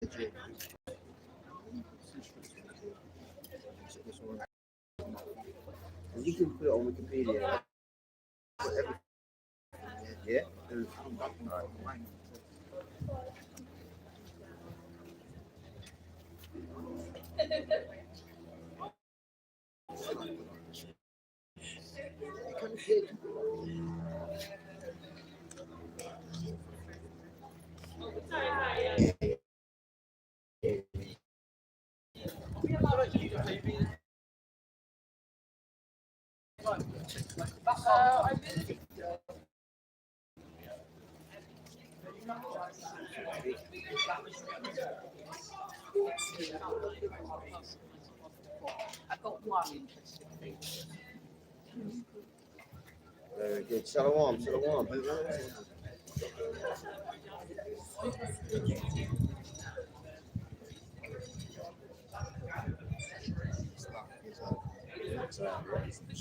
You can put it on Wikipedia. Yeah. I've got one interesting thing. Very good. Shalom, shalom.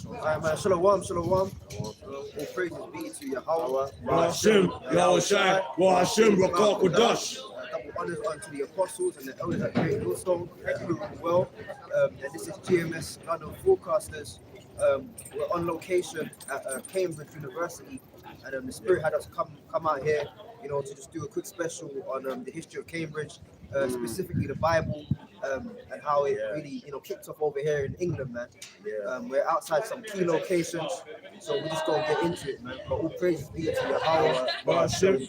Alright, man. Shalom, shalom. All praises be to Yahweh. Hashem, Yahushai, Hashem, Rakak Wadash. Double honors unto the apostles and the elders at Great Millstone. Thank you well. And this is GMS London Forecasters. We're on location at Cambridge University, and the Spirit had us come out here, you know, to just do a quick special on the history of Cambridge, specifically the Bible, and how it really, you know, kicked off over here in England, man. We're outside some key locations, so we just don't get into it, man. But all praises be to Yahweh, Hashem,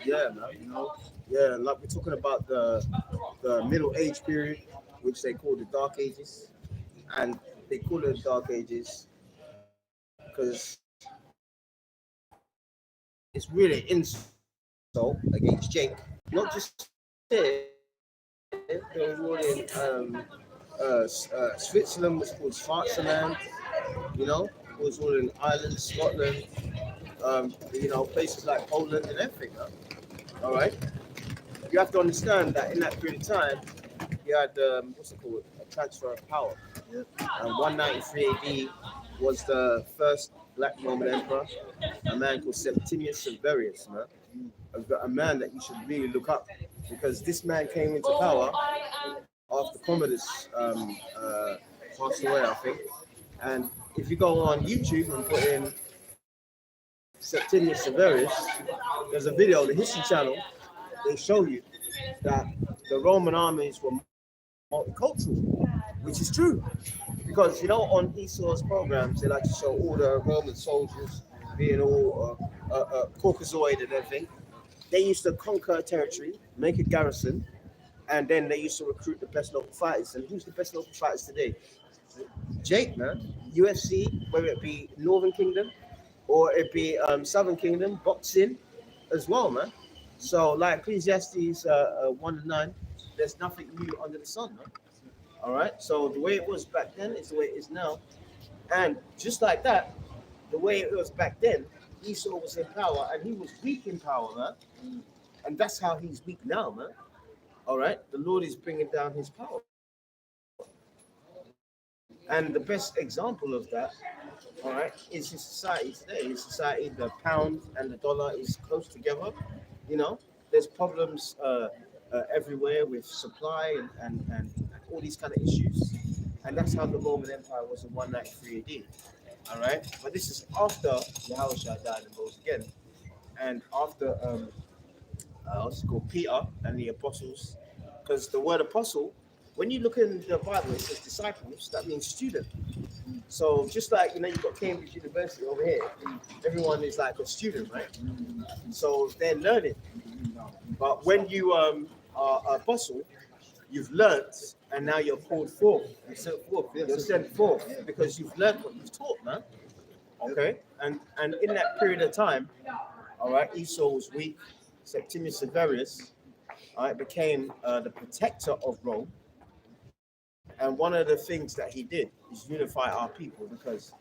yeah, man. You know, yeah, like we're talking about the Middle Age period, which they call the Dark Ages, and they call it the Dark Ages because it's really insult against Jake, not just here. There was one in Switzerland, was called Switzerland, you know, it was all in Ireland, Scotland, you know, places like Poland and everything. All right, you have to understand that in that period of time, you had what's it called, a transfer of power. And 193 AD was the first Black Roman emperor, a man called Septimius Severus, man. A man that you should really look up, because this man came into power after Commodus passed away, I think. And if you go on YouTube and put in Septimius Severus, there's a video, the History Channel, they show you that the Roman armies were multicultural, which is true. Because, you know, on ISRAELITE'S programs, they like to show all the Roman soldiers being all Caucasoid and everything. They used to conquer a territory, make a garrison, and then they used to recruit the best local fighters. And who's the best local fighters today? Jake, man. UFC, whether it be Northern Kingdom or it be Southern Kingdom, boxing as well, man. So, like Ecclesiastes 1:9, there's nothing new under the sun, man. All right. So the way it was back then is the way it is now, and just like that, the way it was back then, Esau was in power and he was weak in power, man. And that's how he's weak now, man. All right. The Lord is bringing down his power, and the best example of that, all right, is his society today. In society, the pound and the dollar is close together. You know, there's problems everywhere with supply and all these kind of issues, and that's how the Roman Empire was in 193 AD. All right, but this is after Yahushua died and rose again, and after what's it called, Peter and the apostles, because the word apostle, when you look in the Bible, it says disciples. That means student. So just like, you know, you've got Cambridge University over here, everyone is like a student, right? So they're learning. But when you are an apostle, you've learned, and now you're called forth. You're sent forth because you've learned what you've taught, man. Okay, and in that period of time, all right, Esau was weak. Septimius Severus, all right, became the protector of Rome. And one of the things that he did is unify our people, because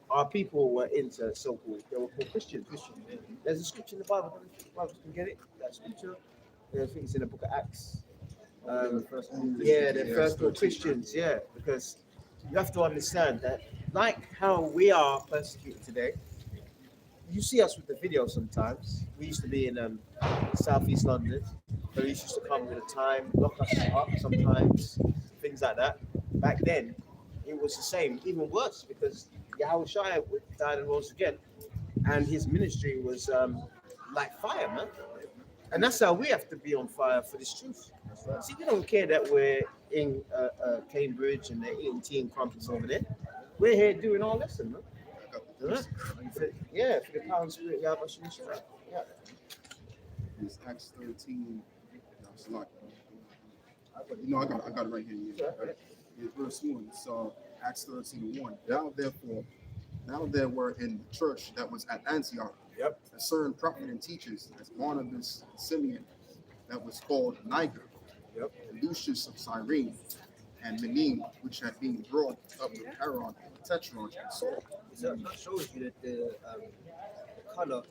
our people were into so-called, they were called Christians. There's a scripture in the Bible, you can get it, that scripture. I think it's in the book of Acts. They're first called Christians, yeah, because you have to understand that, like how we are persecuted today, you see us with the video sometimes. We used to be in Southeast London. Police used to come with a time, lock us up sometimes, things like that. Back then, it was the same, even worse, because Yahweh Shai died and rose again, and his ministry was like fire, man. And that's how we have to be on fire for this truth. See, we don't care that we're in Cambridge and they're eating tea and crumpets over there. We're here doing our lesson, man. Yeah, for the power and spirit, Yahweh Shai. Yeah. It's Acts 13. No, it's like, no, I got it right here. Yeah, I got it. Yeah, verse 1. So Acts 13:1. Now there were in the church that was at Antioch Yep. a certain prophet and teachers, as Barnabas and Simeon, that was called Niger, Yep. and Lucius of Cyrene, and Menim, which had been brought up with Aaron, Tetrarch, and Saul. So that shows you that the color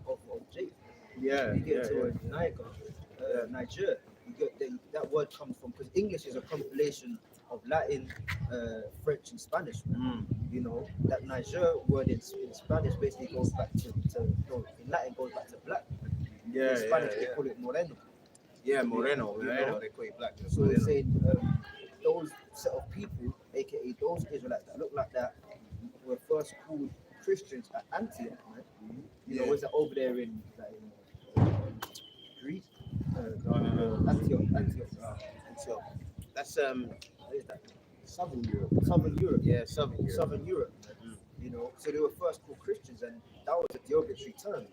of Jake. Yeah. You get Yeah. to a Niger. You get that word comes from, because English is a compilation of Latin, French, and Spanish. You know that Niger word in Spanish basically goes back to no, in Latin goes back to black. Yeah. In Spanish Yeah. they call it moreno. Yeah, Moreno. You know, Moreno. They call it black. So they're saying those set of people, aka those Israelites that look like that, were first called Christians at Antioch, right? You know, was that over there in Greece? No. Antioch. That's What is that? Southern Europe. Southern Europe. Yeah, Southern Europe. Southern Europe. You know, so they were first called Christians, and that was a derogatory term.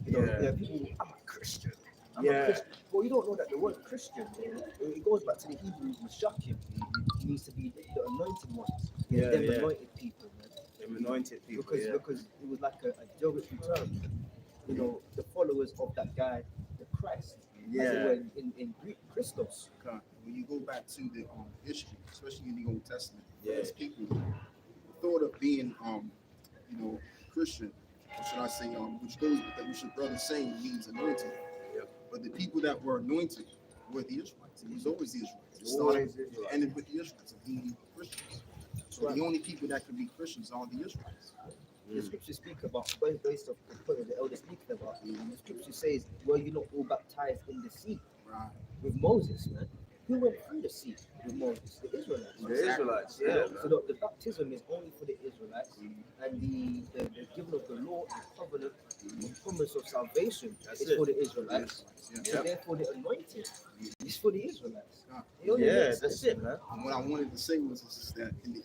You know, Yeah. people, I'm a Christian. I'm Yeah. a Christian. Well, you don't know that the word Christian, it goes back to the Hebrew Meshakim. It needs to be the anointed ones. Yeah, Them yeah. anointed people, man. Them anointed people. Because it was like a derogatory term. You know, the followers of that guy, the Christ, as it were in Greek, Christos. Okay. When you go back to the history, especially in the Old Testament, Yeah. these people thought of being Christian, or should I say, which goes with that, which your brother saying means anointed. Yep. But the people that were anointed were the Israelites. It was always the Israelites. It Always started Israelites. ended with the Israelites of being Christians. So the only people that can be Christians are the Israelites. The scriptures speak about, based off the point of the elder speaking about, the scripture says, were you not all baptized in the sea Right. with Moses, man? Who went through the sea with Moses? The Israelites. The Israelites, You yeah. know, so the baptism is only for the Israelites, and the giving of the law and covenant, the promise of salvation That's is it. for the Israelites. Yeah. So therefore, the anointing is for the Israelites. Yeah. It only Yeah, makes that's sense. it, man. And what I wanted to say was is that in the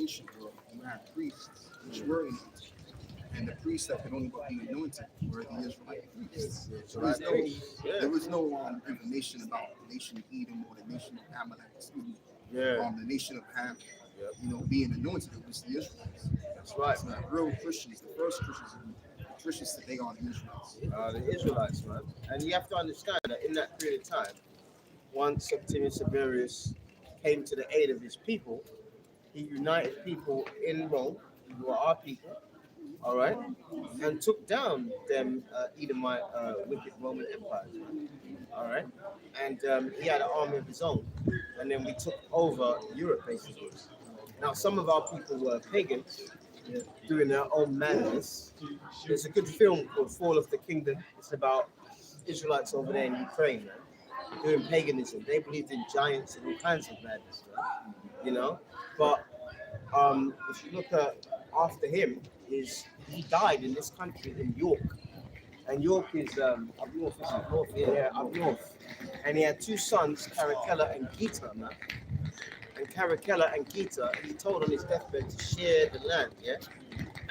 ancient world, you had priests which were anointed. And the priests that could only be anointed were the Israelite priests. There was no information about the nation of Edom or the nation of Amalek, the nation of Ham, being anointed. It was the Israelites. That's right, So man. the real Christians, the first Christians, the Christians today are the Israelites. The Israelites, man. And you have to understand that in that period of time, once Septimius Severus came to the aid of his people, he united people in Rome, who are our people, all right, and took down them Edomite wicked Roman empires, all right. And he had an army of his own, and then we took over Europe basically. Now some of our people were pagans, doing their own madness. There's a good film called Fall of the Kingdom. It's about Israelites over there in Ukraine, man, doing paganism. They believed in giants and all kinds of madness, man. You know. But if you look at after him, he died in this country in York, and York is up north, up north. And he had two sons, Caracalla and Gita, man. And Caracalla and Gita, he told on his deathbed to share the land,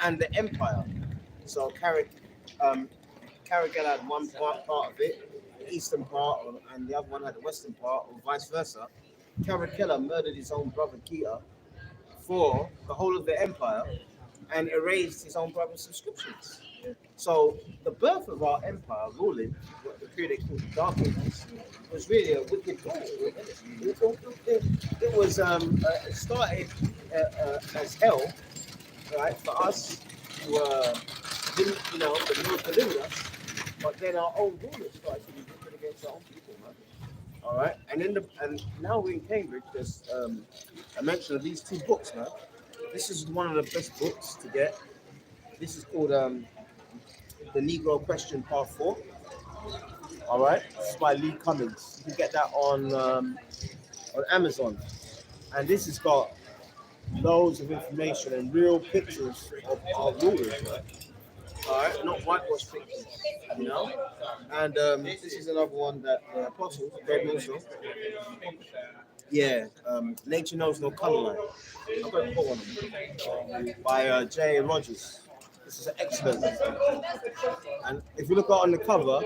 and the empire. So Caracalla had one part of it, the eastern part, and the other one had the western part, or vice versa. Caracalla murdered his own brother Gita for the whole of the empire and erased his own brother's subscriptions. So the birth of our empire ruling, what the period they called the Dark Ages, was really a wicked goal. It was it started as hell, right, for us who didn't, the Lord delivered us, but then our own rulers started to be wicked against our own people, man. All right, and now we're in Cambridge. There's a mention of these two books, man. This is one of the best books to get. This is called The Negro Question Part 4. All right, this is by Lee Cummings. You can get that on Amazon. And this has got loads of information and real pictures of our rulers. Right? All right, not whitewash pictures, you know. And this is another one that the apostles gave also. Yeah, Nature Knows No Color Line. I've got to put one by J. Rogers. This is an excellent one. And if you look out on the cover,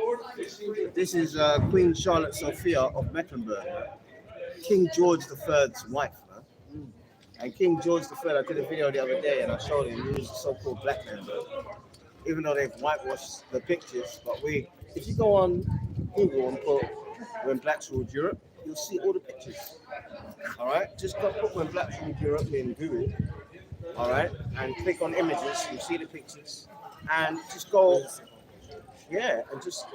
this is Queen Charlotte Sophia of Mecklenburg, King George III's wife. Man. And King George III, I did a video the other day and I showed him he was a so-called black man. Even though they've whitewashed the pictures, but if you go on Google and put when blacks ruled Europe, you'll see all the pictures. All right, just go put when blacks ruled Europe in Google. All right, and click on images, you'll see the pictures, and just go, yeah, and just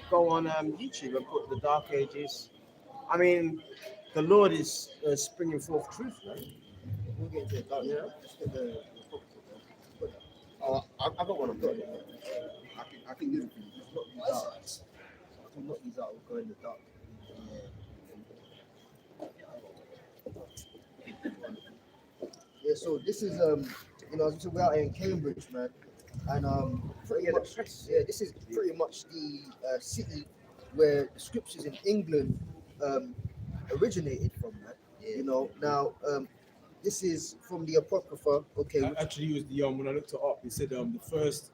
go on YouTube and put the Dark Ages. I mean, the Lord is springing forth truth, man. We'll get into it, yeah. Let's get the I got one of them. I can give it to you. Not these out, we'll go in the dark. Yeah, so this is so we're out here in Cambridge, man, and pretty much, this is pretty much the city where the scriptures in England originated from, man. You know, now this is from the Apocrypha. Okay, Actually, it was the when I looked it up, it said the first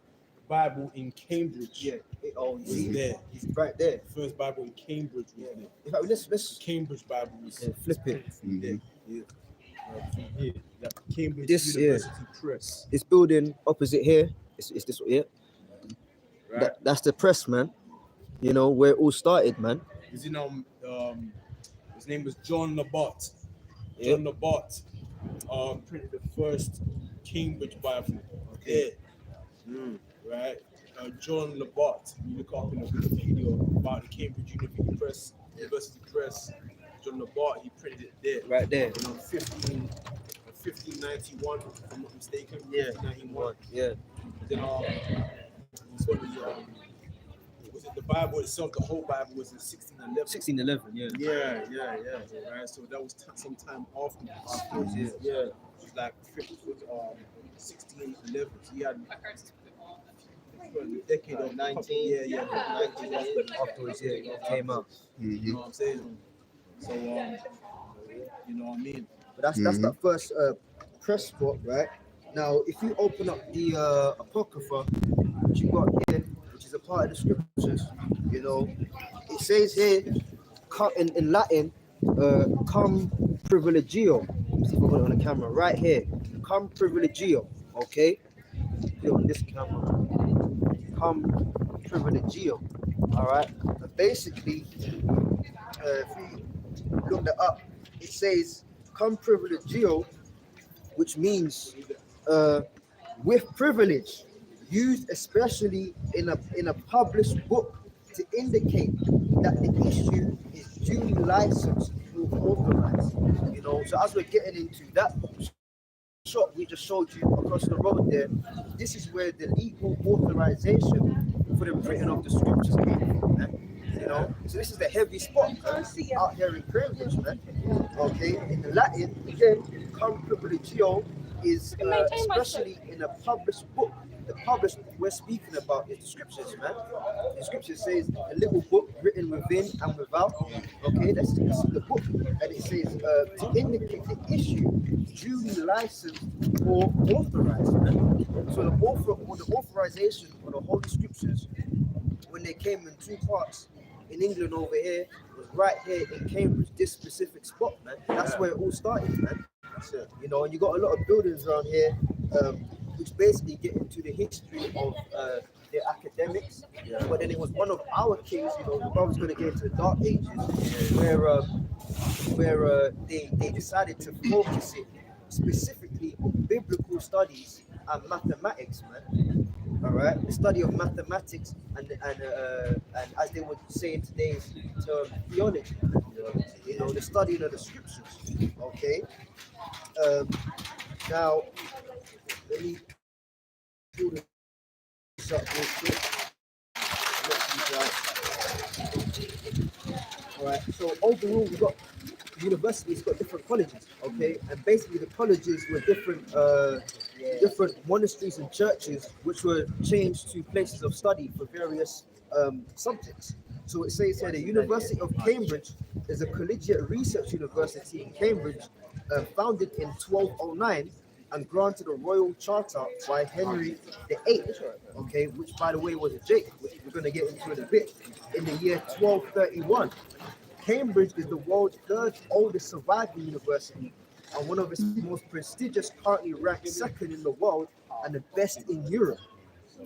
Bible in Cambridge. yeah, was there. It's right there. The first Bible in Cambridge was there. In fact, let's Cambridge Bible was flip it. there. Yeah. Here, that Cambridge This, University Press. This building opposite here. It's this one, yeah. Right. That's the press, man. You know where it all started, man. His name was John Labat. Yep. John Labat printed the first Cambridge Bible. Okay. Right. John Labat. You look up in the Wikipedia about the Cambridge University Press. John Labat, he printed it there. Right there. 1591, if I'm not mistaken. Yeah. 1591. Yeah. Then was it the Bible itself? The whole Bible was in 1611. 1611. Yeah. Yeah. Right. So that was some time afterwards. Yeah. It was like 1611. So he had a decade of 19. Yeah. 19 Afterwards, yeah, it came out. You know what I'm saying? So you know what I mean? But that's the first press spot, right? Now, if you open up the Apocrypha, which you got here, which is a part of the scriptures, you know, it says here in Latin, cum privilegio. Let's see if I got it on the camera right here. Cum privilegio, okay? Here on this camera. Cum privilegio. All right. And basically, if we look that up, it says cum privilegio, which means with privilege, used especially in a published book to indicate that the issue is duly licensed or authorized. You know, so as we're getting into that shot we just showed you across the road there, this is where the legal authorization for the printing of the scriptures came from, man. You know, so this is the heavy spot out here in Cambridge, man. Okay, in the Latin, again, cum privilegio is especially in a published book. The published book we're speaking about is the scriptures, man. The scripture says a little book written within and without. Okay, that's the book, and it says to indicate the issue duly licensed or authorized, man. So the authorization of the Holy Scriptures, when they came in two parts, in England over here, was right here in Cambridge, this specific spot, man. That's where it all started, man. You know, and you got a lot of buildings around here, which basically get into the history of their academics. But then it was one of our kings, you know, the brother's going to get into the Dark Ages, where they decided to focus it specifically on biblical studies and mathematics, man. All right, the study of mathematics and as they would say in today's term, theology. You know, the studying of the scriptures. Okay. Now, let me do this up real quick. All right. So overall, we got universities got different colleges. Okay, and basically the colleges were different monasteries and churches which were changed to places of study for various subjects. So it says here the University of Cambridge is a collegiate research university in Cambridge, founded in 1209 and granted a royal charter by Henry VIII, okay, which by the way was a Jake, which we're going to get into in a bit, in the year 1231. Cambridge is the world's third oldest surviving university and one of its most prestigious, currently ranked second in the world and the best in Europe.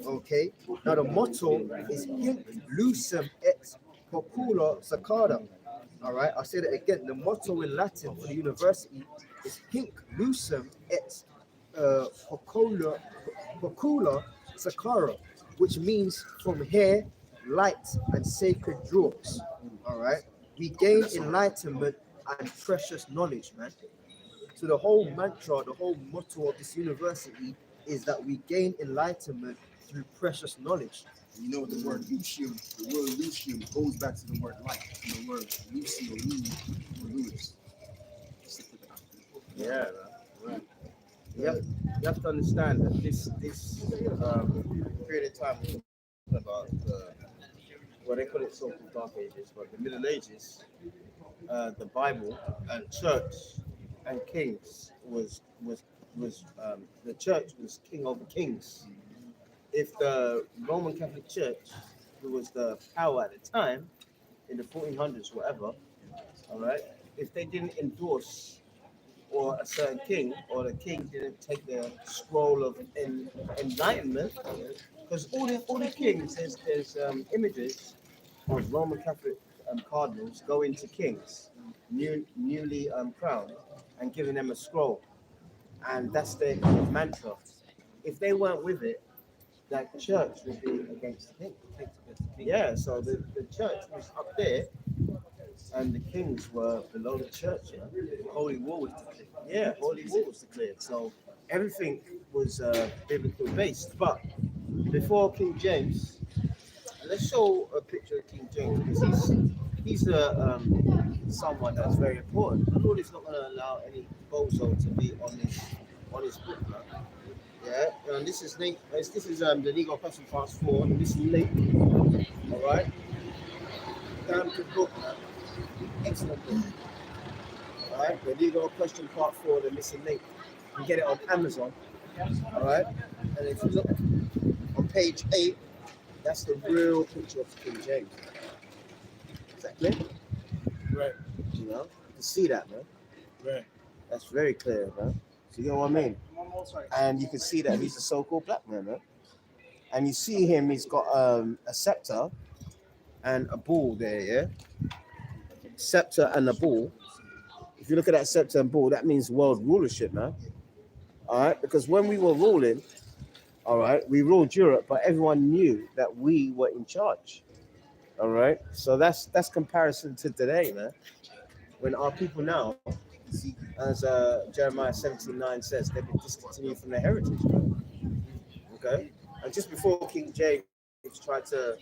Okay, now the motto is Hinc Lucem et Popula Secada. All right, I'll say that again. The motto in Latin for the university is Hinc Lucem et Popula Secada, which means from here, light and sacred draws. All right, we gain enlightenment and precious knowledge, man. So the whole mantra, the whole motto of this university is that we gain enlightenment through precious knowledge. You know the word Lucium, the word Lucium goes back to the word light, and the word Lucio, or Louis. Yeah, right. You have to understand that this period of time we're talking about well, they call it so-called Dark Ages, but the Middle Ages, the Bible and church and kings was the church was king over kings. If the Roman Catholic Church, who was the power at the time in the 1400s, whatever, all right, if they didn't endorse or a certain king, or the king didn't take the scroll of enlightenment, because all the kings, there's images of Roman Catholic cardinals going to kings, newly crowned, and giving them a scroll, and that's their kind of mantra. If they weren't with it, that church would be against the king. Yeah, so the church was up there, and the kings were below the church. You know? The Holy War was declared. Yeah, Holy War was declared. So everything was biblical based. But before King James, let's show a picture of King James because he's someone that's very important. The Lord is not going to allow any bozo to be on his book, man. Yeah, and this is the legal question part 4. This is link. All right, damn good book, man. Excellent book. All right, the legal question part 4, the missing link. You can get it on Amazon. All right, and if you look on page 8, that's the real picture of King James. Is that clear? Right. You know, you can see that, man. Right. That's very clear, man. So you know what I mean? And you can see that he's a so-called black man, man. And you see him, he's got a scepter and a bull there, yeah? Scepter and a bull. If you look at that scepter and bull, that means world rulership, man. All right? Because when we were ruling, all right, we ruled Europe, but everyone knew that we were in charge. All right? So that's comparison to today, man. When our people now, as Jeremiah 17:9 says, they've been discontinued from their heritage. Okay? And just before King James tried to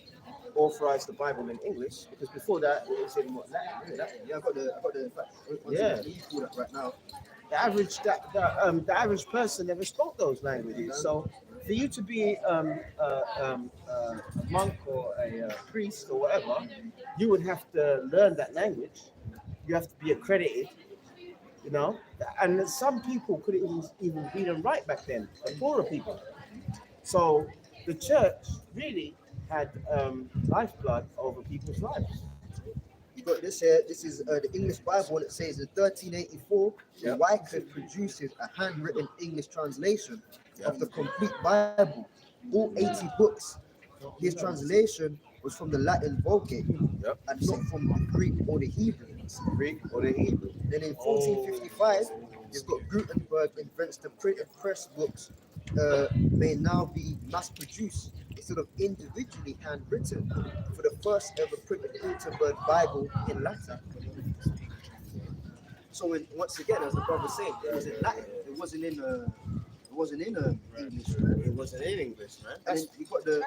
authorize the Bible in English, because before that it was in what, Latin? Yeah, I got the fact. Yeah. Right now. The average person never spoke those languages. So for you to be a monk or a priest or whatever, you would have to learn that language. You have to be accredited. You know, and some people couldn't even read and write back then, the poorer people. So the church really had lifeblood over people's lives. You got this here. This is the English Bible, and it says in 1384, Wycliffe produces a handwritten English translation of the complete Bible, all 80 books. His translation was from the Latin Vulgate, and not from the Greek or the Hebrew. Then in 1455, you've got Gutenberg invents the printed press books may now be mass-produced instead of individually handwritten for the first ever printed Gutenberg Bible in Latin. So once again, as the brother said, it was in Latin. It wasn't in English. It wasn't in English, man. And then you got the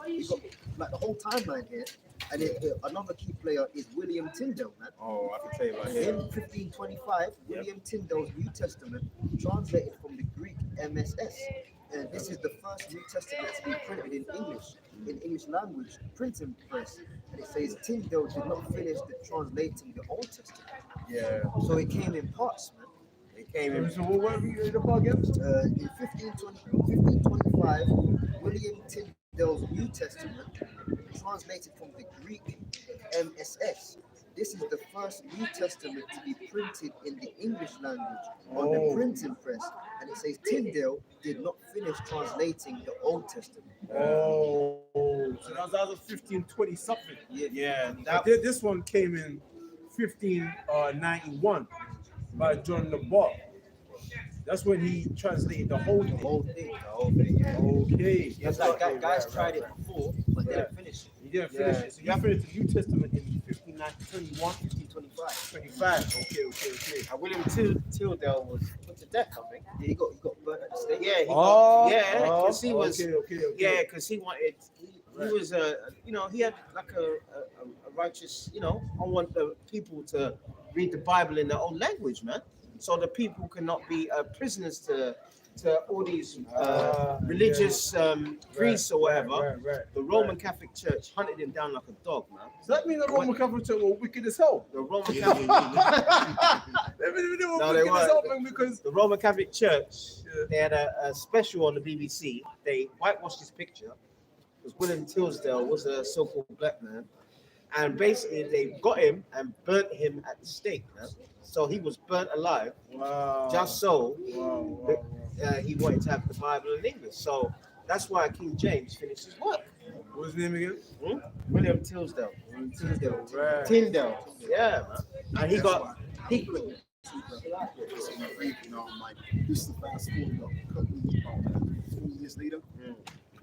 You got like the whole timeline here, and another key player is William Tyndale, man. Oh, I can tell you about In him. 1525, William Tyndale's New Testament, translated from the Greek MSS. And this is the first New Testament to be printed in English language printing press. And it says Tyndale did not finish the translating the Old Testament. Yeah, So it came in parts, man. it came in. So what were you in the part again? In 1525, William Tyndale's New Testament, translated from the Greek MSS. This is the first New Testament to be printed in the English language on the printing press, and it says Tyndale did not finish translating the Old Testament. Oh, so that was 1520 something. Yeah, But that this one came in 1591 by John Labat. That's when he translated the whole thing. The whole thing, yeah. Okay. It's like guys tried it before, but they didn't finish it. You didn't finish it. So you finished the New Testament in 1521, 1525. 25. Okay. William Tyndale was put to death, I think. Yeah, he got burnt at the stake. Yeah, he Oh, got, because he was. okay. Yeah, because he wanted. He was he had like a righteous. I want the people to read the Bible in their own language, man. So the people cannot be prisoners to all these religious priests or whatever. Right. The Roman Catholic Church hunted him down like a dog, man. Does that mean the Roman Catholic Church were wicked as hell? The Roman Catholic. No, they weren't. Because the Roman Catholic Church, they had a special on the BBC. They whitewashed his picture because William Tilsdale was a so-called black man, and basically they got him and burnt him at the stake, man. So he was burnt alive, just so he wanted to have the Bible in English. So that's why King James finished his work. What's his name again? William Tilsdale. Right. Tyndale. Yeah, man. And he got Like, just to fast forward a couple of 20 years later,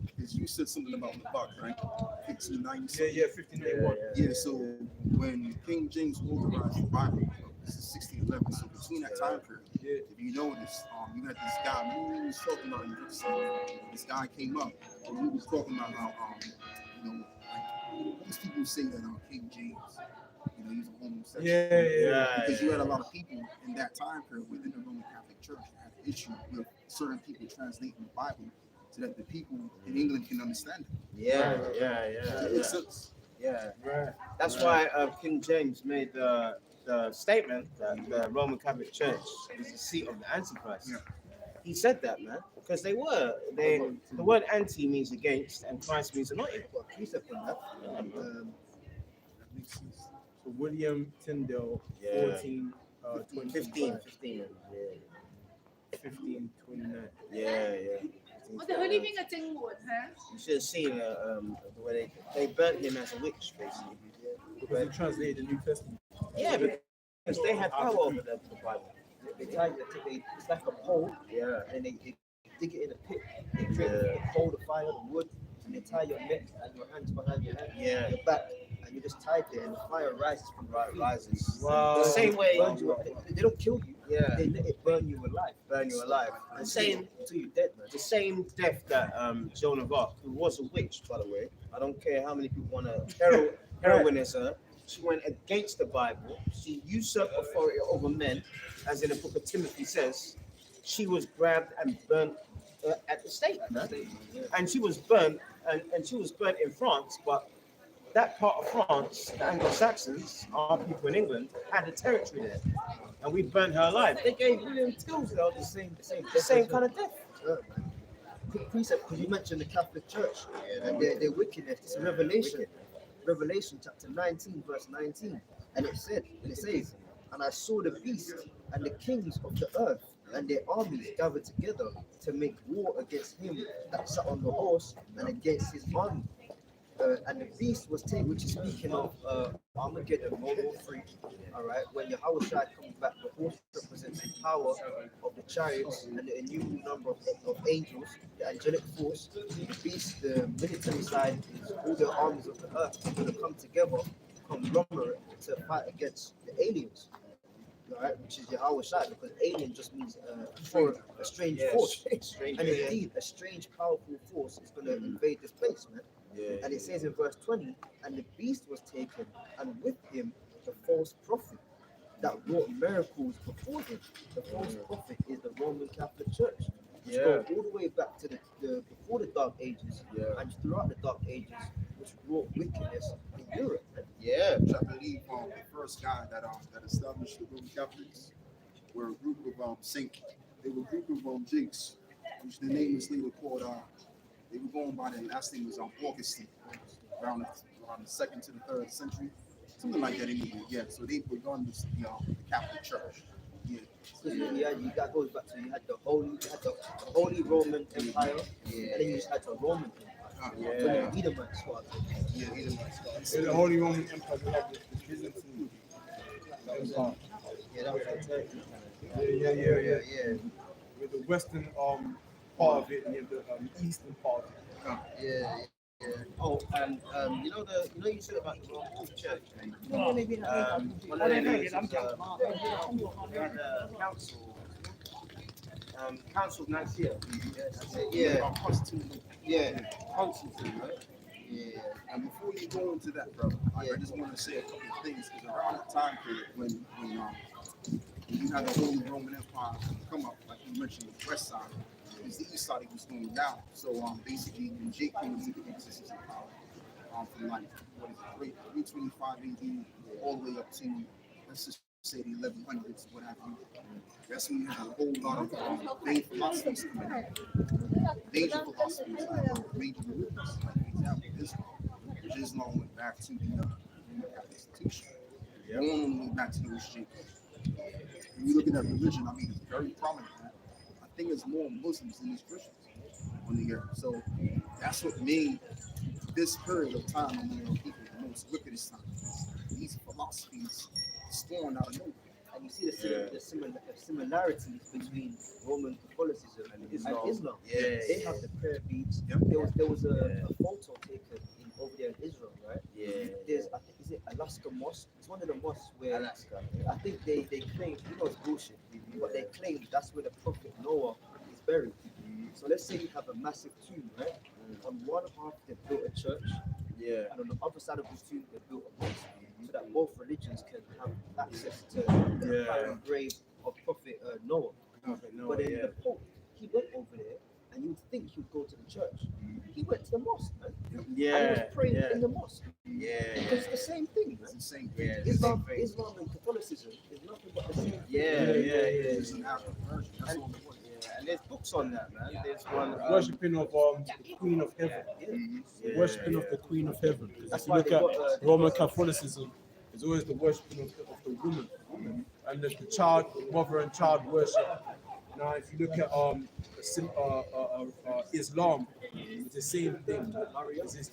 because you said something about the buck, right? 1590. Yeah, 1591. Yeah, so when King James authorized the Bible, this is 1611. So between that time period, if you notice, you got this guy who was talking about this guy came up and he was talking about how like, these people say that King James, he's a homosexual. Yeah. Because you had a lot of people in that time period within the Roman Catholic Church that had an issue with certain people translating the Bible so that the people in England can understand it. Yeah. Makes sense. Yeah. Right. That's why King James made the statement that the Roman Catholic Church is the seat of the Antichrist. Yeah. He said that, man, because the word anti means against and Christ means anointed. Well, precept on that. That makes sense. So William Tyndale, 1529. 1529. Yeah. What the hell do you mean a thing would, huh? You should have seen the way they burnt him as a witch, basically. Because he translated the New Testament. Yeah, because they had power over the Bible. It's like a pole, and they dig it in a pit. They drink the coal, the fire, the wood, and they tie your neck and your hands behind your head, your back, and you just tie there, and the fire rises from the rises. Wow. The same way. Burns you up. They don't kill you. Yeah. They let it burn you alive. The same until you're dead, man. the same death that Joan of Arc, who was a witch, by the way. I don't care how many people want to heroinise her. She went against the Bible. She usurped authority over men, as in the book of Timothy says. She was grabbed and burnt at the stake, man. And she was burnt, and she was burnt in France. But that part of France, the Anglo-Saxons, our people in England, had a territory there, and we burnt her alive. They gave William Tilsdale the same kind of death. Quick precept, because you mentioned the Catholic Church and their wickedness. It's a Revelation chapter 19, verse 19. And it says, and I saw the beast and the kings of the earth and their armies gathered together to make war against him that sat on the horse and against his army. And the beast was taken, which is speaking of Armageddon, World War III. All right, when Yahweh comes back, the horse represents the power of the chariots and the innumerable number of angels, the angelic force. The beast, the military side, is all the armies of the earth are going to come together, conglomerate to fight against the aliens. All right, which is Yahweh because alien just means a strange force. And indeed, a strange, powerful force is going to invade this place, man. And it says in verse 20, and the beast was taken, and with him the false prophet that wrought miracles before him. The false prophet is the Roman Catholic Church, which go all the way back to the before the Dark Ages and throughout the Dark Ages, which wrought wickedness in Europe. Which I believe the first guy that established the Roman Catholics were a group of they were a group of Jakes, which the name is later called they were going by their last name was Augustine, around the second to the third century, something like that anyway. Yeah, so they begun the Catholic Church. Yeah. So that goes back to you had the Holy Roman Empire, and then you just had the Roman Empire. When the Edomites started. Edomites. In the Holy Roman Empire, we have the Byzantine Empire. That was like Turkey. Yeah. With the western part of it and the eastern part of it. Oh, and you said about the Roman Church. One of the council of Nicaea. Constantine, right? Yeah. And before you go into that, bro, I just want to say a couple of things because around that time period when you had the Holy Roman Empire come up, like you mentioned, the west side, because the east side was going down. So basically, when Jake came into the existence of power, from like 325 AD all the way up to let's just say the 1100s, what have you. That's when you had a whole lot of vague philosophies coming out. Major philosophies, major religions, like for example, Islam, which Islam went back to the Catholic institution. Going went back to those Jakes. When you look at that religion, I mean, it's very prominent. I think there's more Muslims than there's Christians on the earth. So that's what made this period of time among our people the most wickedest time. These philosophies spawned out of nowhere. And you see the similarities between Roman Catholicism and Islam. They have the prayer beads. There was a photo taken over there in Israel, right? There's, I think, is it Alaska Mosque? It's one of the mosques where I think they claim, it's bullshit, but they claim that's where the prophet Noah is buried. So let's say you have a massive tomb, right? On one half they built a church, and on the other side of the tomb they built a mosque, so that both religions can have access to the grave of Prophet Noah. But then the Pope, he went over there, and you'd think he'd go to the church. He went to the mosque, man. And he was praying in the mosque. Because it's the same thing, man. It's the same thing. Islam and Catholicism is nothing but the same thing. It's an African version. That's all it was. And there's books on that, man. There's one Worshipping of the Queen of Heaven. Worshipping of the Queen of Heaven. If you look at Roman Catholicism, it's always the worshipping of the woman and the child, mother and child worship. Now, if you look at Islam, it's the same thing.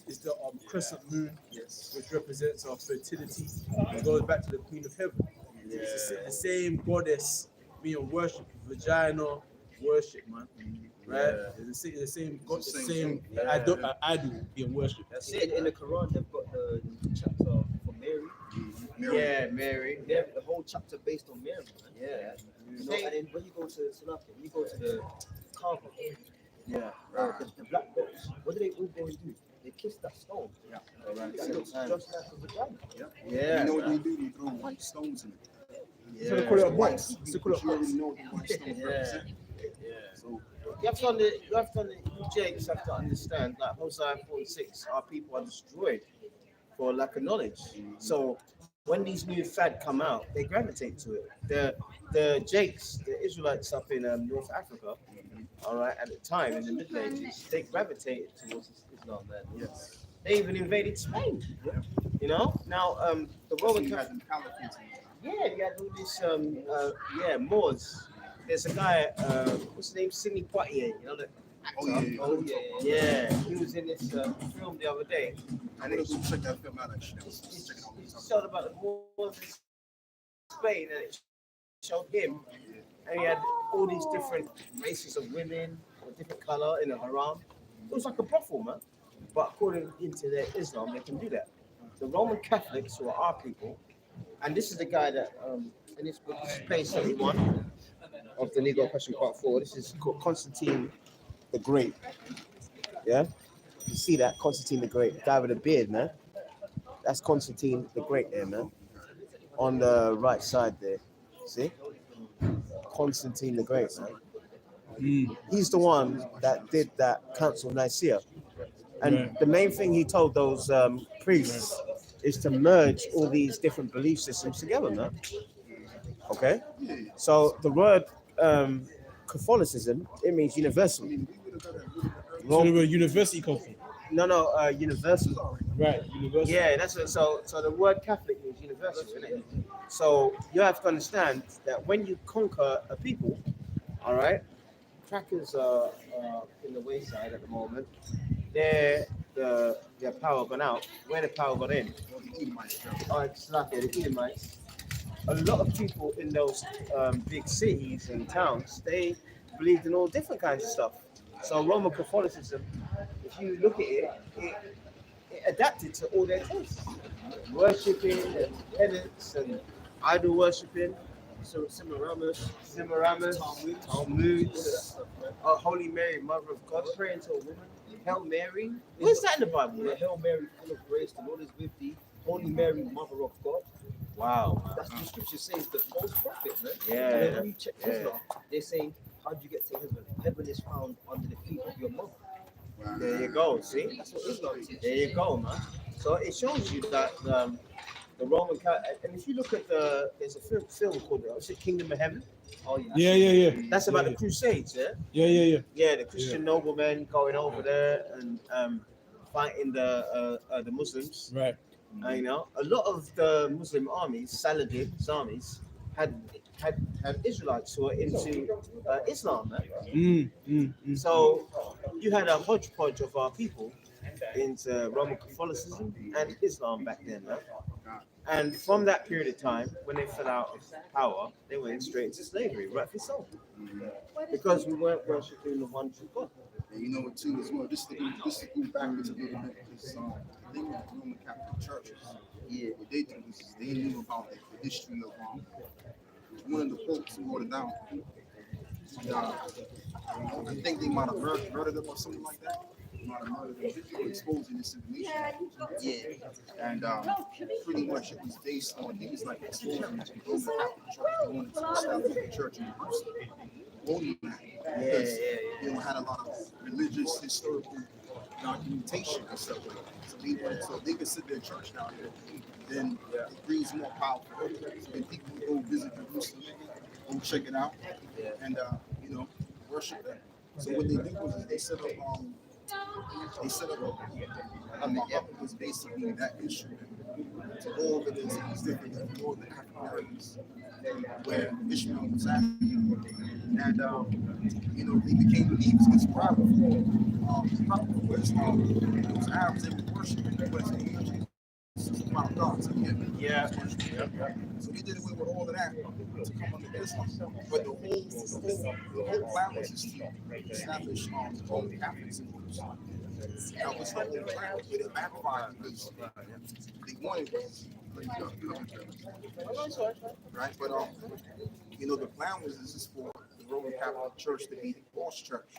It's the crescent moon, which represents our fertility. It goes back to the Queen of Heaven. It's the same goddess being worshipped, vagina worship, man. Right? It's the same God, the same idol being worshipped. That's it. In the Quran, they've got the chapter for Mary. Mary. The whole chapter based on Mary, man. And then when you go to Salafi, when you go to the Kaaba, the black box, what do they all go and do? They kiss that stone. That looks just like a vagina. You know what they do? They throw white stones in it. So they call it a box. You already know what the white stones represent. So you have Jakes have to understand that Hosea 46, our people are destroyed for lack of knowledge. So when these new fad come out, they gravitate to it. The Jakes, the Israelites up in North Africa, all right, at the time in the Middle Ages, they gravitated towards Islam, man. They even invaded Spain. Now the Roman Catholic. You had all this Moors. There's a guy, what's his name? Sidney Poitier, the actor. He was in this film the other day. And it check that film out actually. It showed about the Moors in Spain, and it showed him. And he had all these different races of women of different color in a haram. It was like a brothel, man. But according to their Islam, they can do that. The Roman Catholics, who are our people, and this is the guy that in this book, this is page 71 of the Negro Question Part 4. This is called Constantine the Great. You see that Constantine the Great, the guy with a beard, man. That's Constantine the Great there, man. On the right side there. See? Constantine the Great, man. He's the one that did that Council of Nicaea. And the main thing he told those priests is to merge all these different belief systems together, man. Okay? So the word Catholicism, it means universal. So where university come from? No, universal. Right, university. Yeah, that's what, so the word Catholic means universal, isn't it? So you have to understand that when you conquer a people, all right, crackers are in the wayside at the moment. Their power gone out. Where the power got in? Oh, it's like the Edomites. A lot of people in those big cities and towns, they believed in all different kinds of stuff. So Roman Catholicism, if you look at it, it adapted to all their tastes. Worshipping and penance and idol worshipping. So Semiramis, Talmud, Holy Mary, Mother of God, praying to a woman. Hail Mary. Where's that in the Bible? Yeah, Hail Mary, full of grace, the Lord is with thee. Holy Mary, Mother of God. Wow. That's what the scripture says, the false prophet, man. Yeah, And then when you check yeah. Islam, they say, how do you get to heaven? Heaven is found under the feet of your mother. There you go. See? That's what Islam teaches. There you go, man. So it shows you that the Roman Catholic, and if you look at there's a film called Kingdom of Heaven. Oh, yeah. Yeah. That's about Yeah. the Crusades, yeah? Yeah. Yeah, the Christian noblemen going over there and fighting the Muslims. Right. You know, a lot of the Muslim armies, Saladin's armies, had Israelites who were into Islam, man. So you had a hodgepodge of our people into Roman Catholicism and Islam back then, man. And from that period of time, when they fell out of power, they went straight into slavery, rightfully so. Because we weren't worshiping the one true God. And you know what too as well. Just to go backwards a little bit, because the thing with the Roman Catholic churches, what they do is they knew about the history of one of the popes who wrote it down. I think they might have murdered him or something like that. Might have murdered him for exposing this information. Yeah, and pretty much it was based on he was like exposing the Roman Catholic Church. He wanted to establish the church in Jerusalem. Only that, because they had a lot of religious, historical documentation and stuff like that. So they could sit their church down here, then it brings more power. So then people would go visit Jerusalem, go check it out, and worship that. So what they did was they set up a was basically that instrument to go over these different northern African areas where Ishmael was at. And they became believers because probably was Arabs that were worshiping the West Indian about God. So so they did away with all of that to come under Islam. But the whole plan was just to establish Roman Catholics in Jerusalem. That was the whole plan, but it backfired because they wanted right? But the plan was just for the Roman Catholic Church to be the false church.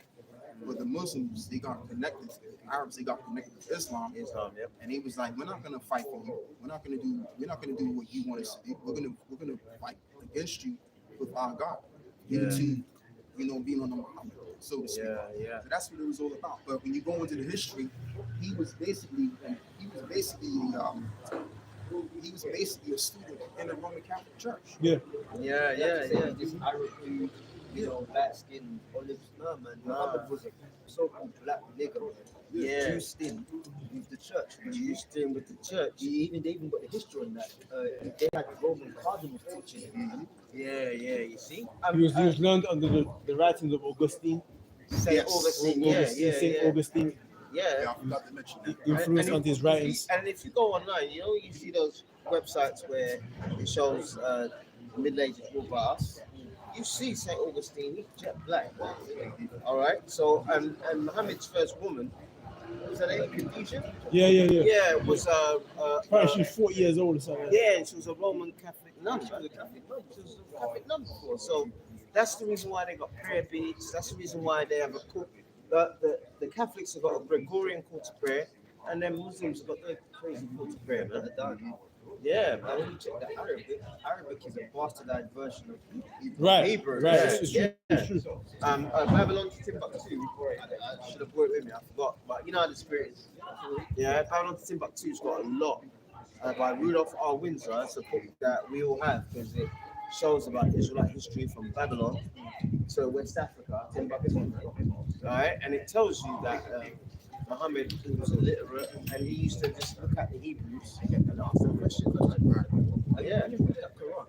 But the Muslims, they got connected to the Arabs, they got connected to Islam, and he was like, we're not gonna fight for you. We're not gonna do what you want us to do. We're gonna fight against you with our God. Into being on the Muhammad, so to speak. So that's what it was all about. But when you go into the history, he was basically a student in the Roman Catholic Church. This Arab dude, black skin, olive skin, man. Muhammad was a so-called black nigger, man. Juiced in with the church. They even got the history on that. They had the Roman cardinals teaching him. You see? He was learned under the writings of Augustine. Saint Augustine, Saint Augustine. I forgot to mention that. Influence on his writings. And if you go online, you see those websites where it shows Middle Ages ruled by us. You see Saint Augustine, he's jet black. All right. So and Muhammad's first woman, was her name Khadijah? Yeah. Yeah, it was Apparently she's 40 years old or something. yeah, and she was a Roman Catholic nun. She was a Catholic nun before. So that's the reason why they got prayer beads. That's the reason why they have a cook the Catholics have got a Gregorian call to prayer, and then Muslims have got their crazy call to prayer, man. Yeah, man. When you check the Arabic is a bastardized version of Right, Hebrew. right. Yeah, It's true, yeah. it's true. Babylon to Timbuktu. I should have brought it with me. I forgot, but you know how the spirit is. Yeah, Babylon to Timbuktu's got a lot by Rudolph R. Windsor. It's a book that we all have because it shows about Israelite history from Babylon to West Africa, Timbuktu. Right, and it tells you that Muhammad was illiterate and he used to just look at the Hebrews and ask them questions. Yeah, you read that Quran.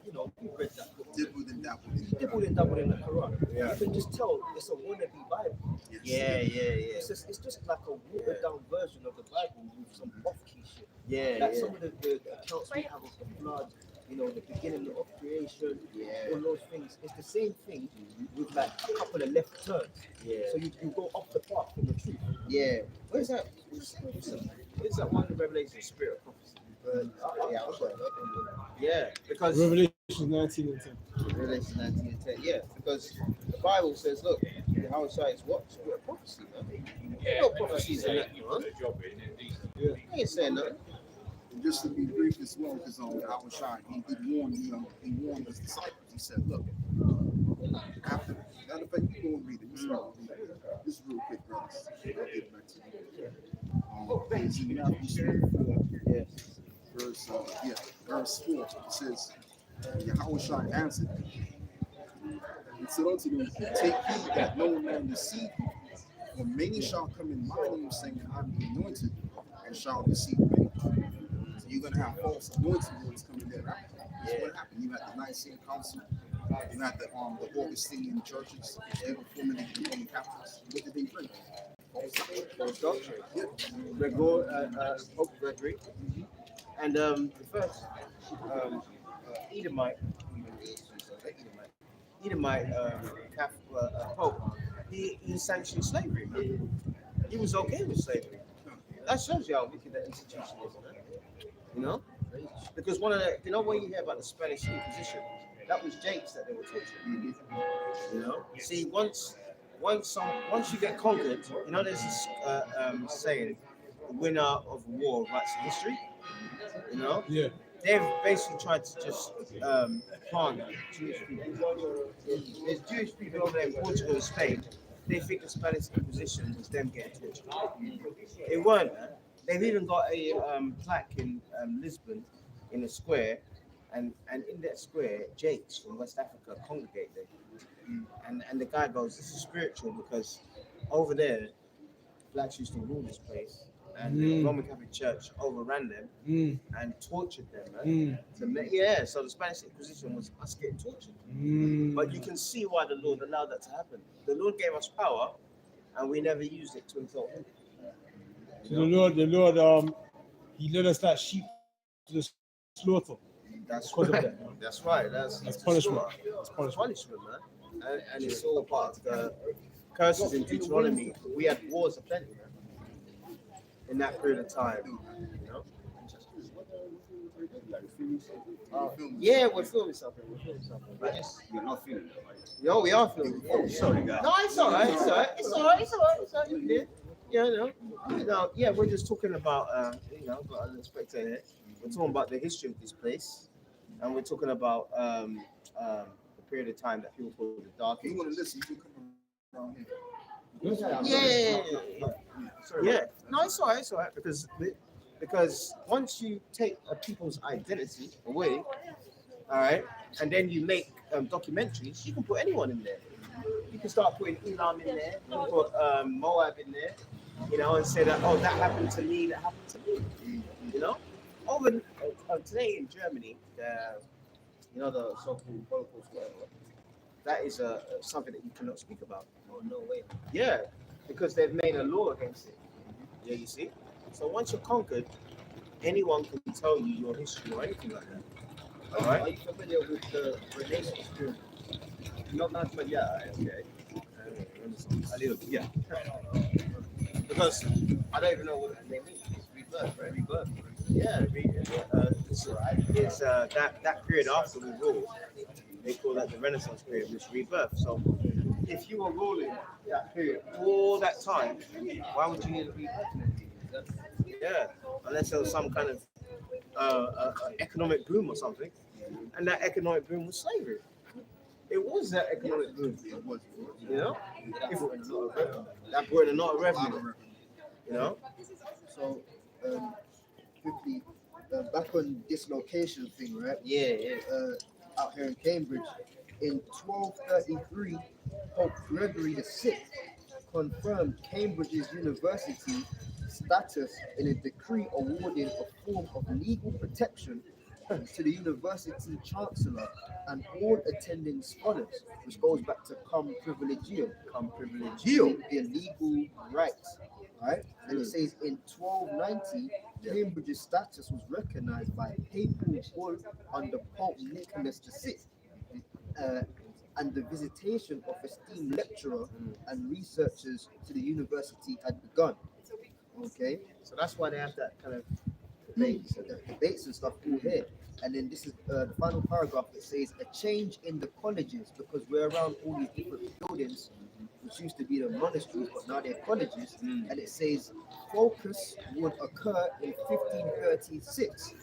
You know, you read that book. Dibbled and dabbled. Dibbled and doubled in the Quran. Yeah. You can just tell it's a wannabe Bible. Yeah. It's just like a watered down version of the Bible with some off-key shit. Yeah. Like some of the accounts we have of the flood, you know, the beginning of creation, all those things. It's the same thing with like a couple of left turns. Yeah. So you go off the path from the truth. Yeah. Where's that? Where's that one in Revelation? Spirit of prophecy. Yeah, because Revelation 19 and 10. Revelation 19 and 10. Yeah, because the Bible says, look, how Shai is what? Spirit of prophecy, man. There no prophecies in that, man. Yeah. He ain't saying nothing. And just to be brief as well, because Al Shai, he did warn, he warned his disciples. He said, look, after, matter of fact, you go and read it. This is real quick, brothers. I'll get back to you. It's in Matthew 4, verse 4. It says, Yahweh Shai answered, he said unto them, take heed that no man deceive you, for many shall come in my name, saying, I'm anointed, and shall deceive many. So you're going to have false anointed ones coming there. That's what happened. You had the Nicene Council, you had the Augustinian churches, they were forming the Roman Catholics. What did they bring? False doctrine. Yeah. Pope Gregory. And the first Edomite Pope, he sanctioned slavery. He was okay with slavery. That shows you how wicked that institution is. You know? Because one of the, you know, when you hear about the Spanish Inquisition, that was Jakes that they were torturing. You know? See, once you get conquered, you know, there's this saying, the winner of war writes history. You know? Yeah. They've basically tried to just plant Jewish people. There's Jewish people over there in Portugal and Spain. They think the Spanish Inquisition was them getting tortured. It weren't. They've even got a plaque in Lisbon in a square, and in that square, Jakes from West Africa congregate there. And the guy goes, this is spiritual because over there, blacks used to rule this place. And the Roman Catholic Church overran them and tortured them. Right? So the Spanish Inquisition was us getting tortured. But you can see why the Lord allowed that to happen. The Lord gave us power, and we never used it to exalt Him. So the Lord, He led us like sheep to the slaughter. That's Because of right. that. That's right. That's punishment. It's punishment, man. And it's all part of the curses in Deuteronomy. We had wars aplenty, man. In that period of time, you know. Yeah, we're filming something. But You're not feeling that, right? yo, we are filming. Oh, sorry, guys. No, it's all right. It's all right. You did. Yeah, no. Yeah, we're just talking about, got a spectator here. We're talking about the history of this place, and we're talking about the period of time that people call the Dark If you want Ages. to listen, you can come around here. Yeah. No, it's all right. Because once you take a people's identity away, all right, and then you make documentaries, you can put anyone in there. You can start putting Elam in there, you can put Moab in there, you know, and say that, oh, that happened to me, you know. Over today in Germany, the so-called Holocaust, whatever, that is something that you cannot speak about. Oh, no way. Yeah, because they've made a law against it. Yeah, you see? So once you're conquered, anyone can tell you your history or anything like that. All right? Are you familiar with the Renaissance period? Not that, but yeah, okay. A little bit, yeah. Because I don't even know what the name means. Rebirth, right? Rebirth. Yeah, it's that period after we rule. They call that the Renaissance period, which is rebirth. So if you were ruling that period, all that time, why would you need to be working? Yeah, unless there was some kind of economic boom or something, and that economic boom was slavery. It was that economic boom, It was. you know. That brought in a lot of revenue. That brought in a lot of revenue, you know. So, quickly, back on this location thing, right? Yeah. Out here in Cambridge, in 1233, Pope Gregory VI confirmed Cambridge's university status in a decree awarding a form of legal protection to the university chancellor and all attending scholars, which goes back to cum privilegio, their legal rights, right? And it says in 1290, Cambridge's status was recognized by a papal bull under Pope Nicholas VI, and the visitation of esteemed lecturer and researchers to the university had begun. Okay, So that's why they have that kind of debates and stuff all here. And then this is the final paragraph that says a change in the colleges, because we're around all these different buildings which used to be the monasteries but now they're colleges. And it says focus would occur in 1536,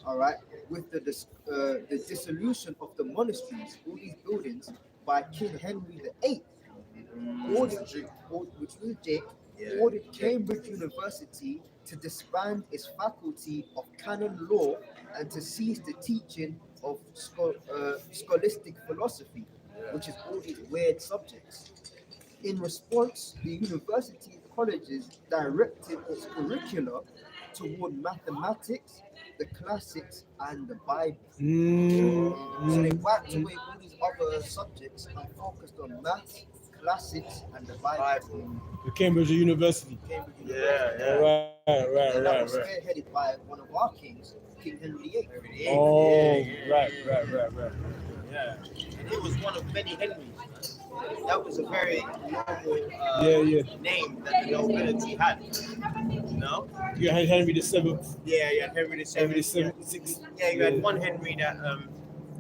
all right, with the dissolution of the monasteries, all these buildings, by King Henry VIII, which was Jake, ordered Cambridge University to disband its faculty of canon law and to cease the teaching of scholastic philosophy, which is all these weird subjects. In response, the university colleges directed its curricula toward mathematics, the classics, and the Bible. So they wiped away all these other subjects and focused on maths, classics, and the Bible. The Cambridge University. Yeah. And that was Right. spearheaded by one of our kings, King Henry VIII. Oh, right. Yeah. And it was one of many Henrys. That was a very normal name that the nobility had. You know? You had Henry the Seventh. Yeah, you had Henry Henry VII. the Sixth. Yeah, you had one Henry that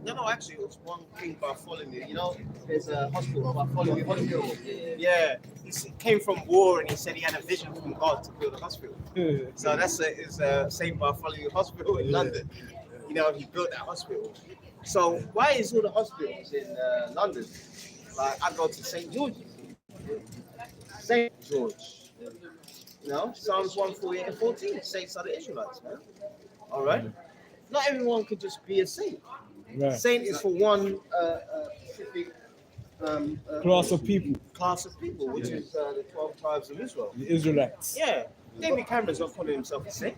no, actually it was one King Bartholomew. You know, there's a hospital, Bartholomew Hospital. Yeah, he came from war and he said he had a vision from God to build a hospital. So that's St. Bartholomew Hospital in London. You know, he built that hospital. So why is all the hospitals in London? Like I go to St. George's. St. George. You know, Psalms 148 and 14, saints are the Israelites, man. All right. Not everyone could just be a saint. Right. Saint is for one specific Class of people. which is the 12 tribes of Israel. The Israelites. Yeah. David Cameron's not calling himself a saint.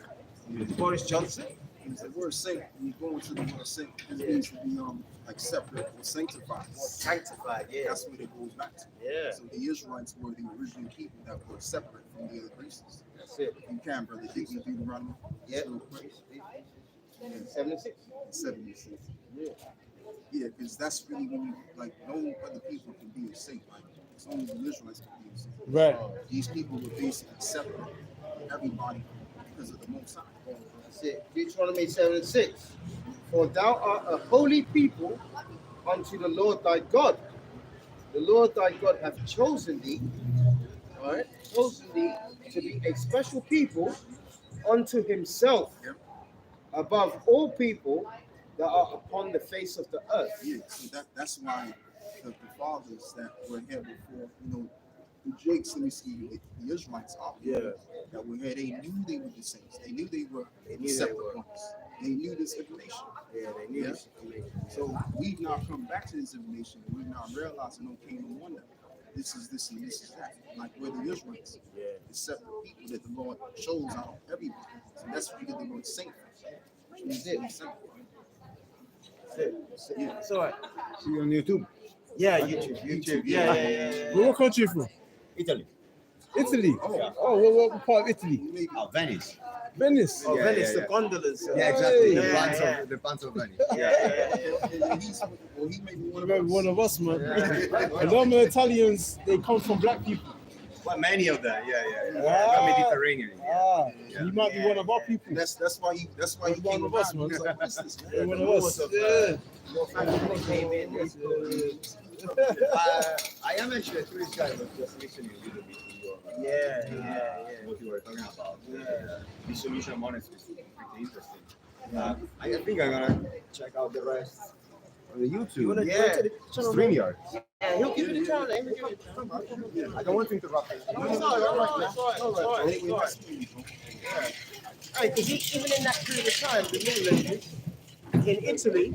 Boris Johnson. The word saint, when you go into the word saint, it means to be like separate or sanctified. Sanctified, yeah. That's what it goes back to. Yeah. So the Israelites were the original people that were separate from the other races. That's it. You can, brother, dig you Deuteronomy. Yeah. Real quick. 76. 76. Yeah. Yeah, because that's really when you, like, no other people can be a saint. Like, it's only the Israelites can be a saint. Right. These people were basically separate from everybody because of the Most High. That's it. Deuteronomy 7:6. For thou art a holy people unto the Lord thy God. The Lord thy God hath chosen thee, all right, chosen thee to be a special people unto himself, above all people that are upon the face of the earth. Yeah, so that's why the fathers that were here before, you know, the Jakes, let me see, the Israelites are that were here, they knew they were the saints. They knew they were separate ones. They knew this information. Yeah, they knew this information. So we've now come back to this information and we've now realizing, okay, no wonder this is this and this is that. Like we're the Israelites. Yeah. The separate people that the Lord chose out of everybody. So that's where you get the word saint. That's it. Saint. That's it. Yeah. It's all right. See you on YouTube. Yeah, YouTube. Yeah. Where what country you from? Italy. Italy. Oh. Oh, what part of Italy? Venice. Venice. Oh, Yeah, Venice, yeah, the gondolas. Yeah, exactly. Yeah. The pants of Venice. He may be one of Remember us. one of us, man. Yeah. A lot of Italians, they come from black people. Well, many of them. Yeah. Ah. Mediterranean. Yeah. You might be one of our people. That's why he One came of us, around. man. He was like, what's this, man? One of us. Yeah. Your family came in. I am actually a tourist guy, but just listening a little bit to your what you were talking about. The solution monetary is pretty interesting. I think I'm gonna check out the rest on the You YouTube. wanna Yeah. go to the channel? StreamYard. Yeah, he'll give you the channel. He'll give you the channel. I don't want to interrupt. It's all right. It's all right. Because even in that period of time, the Middle Ages, in Italy,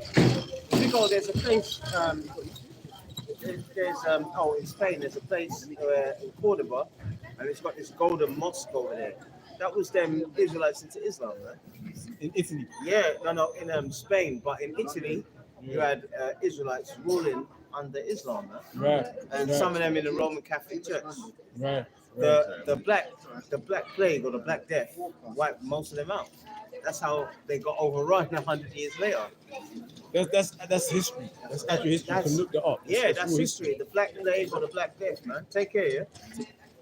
you go, there's a place, in Spain, there's a place in Cordoba, and it's got this golden mosque over there. That was them Israelites into Islam, man. In Italy. Yeah, no, in Spain, but in Italy, you had Israelites ruling under Islam, man. Right. And right, some of them in the Roman Catholic Church. right. The black plague or the Black Death wiped most of them out. That's how they got overrun 100 years later. That's history. That's actual history. You can look that up. Yeah, that's real history. The Black Plague or the Black Death, man. Take care, yeah.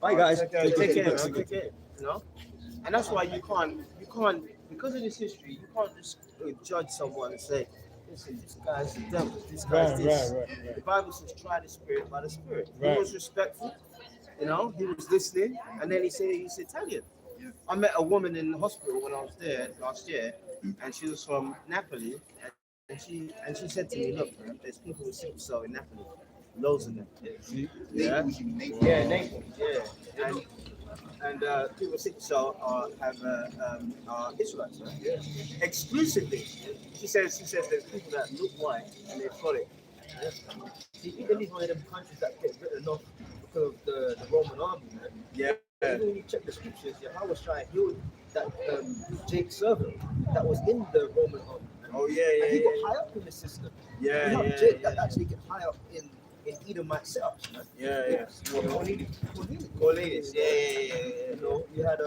Bye, guys. Take care, man. Take care. You know, and that's why you can't because of this history, you can't just judge someone and say, listen, this guy's the devil. This guy's Right, this. right. The Bible says, try the spirit by the spirit. Right. He was respectful. You know, he was listening, and then he said he's Italian. I met a woman in the hospital when I was there last year, and she was from Napoli, and she said to me, look, man, there's people with sickle cell in Napoli, loads of them. Yeah, Naples, yeah, and people with sickle cell are Israelites, right? Yeah. Exclusively. She says there's people that look white and they've got it. Yeah. See, Italy's one of them countries that get written off because of the Roman army, man. Yeah. Even when you check the scriptures, how was trying to heal that Jake's servant that was in the Roman army. Man. Oh yeah, And he got high up in the system. Yeah, you have Jake that actually get high up in Edomite setups, man. Yeah. Cornelius. Yeah. You know, you had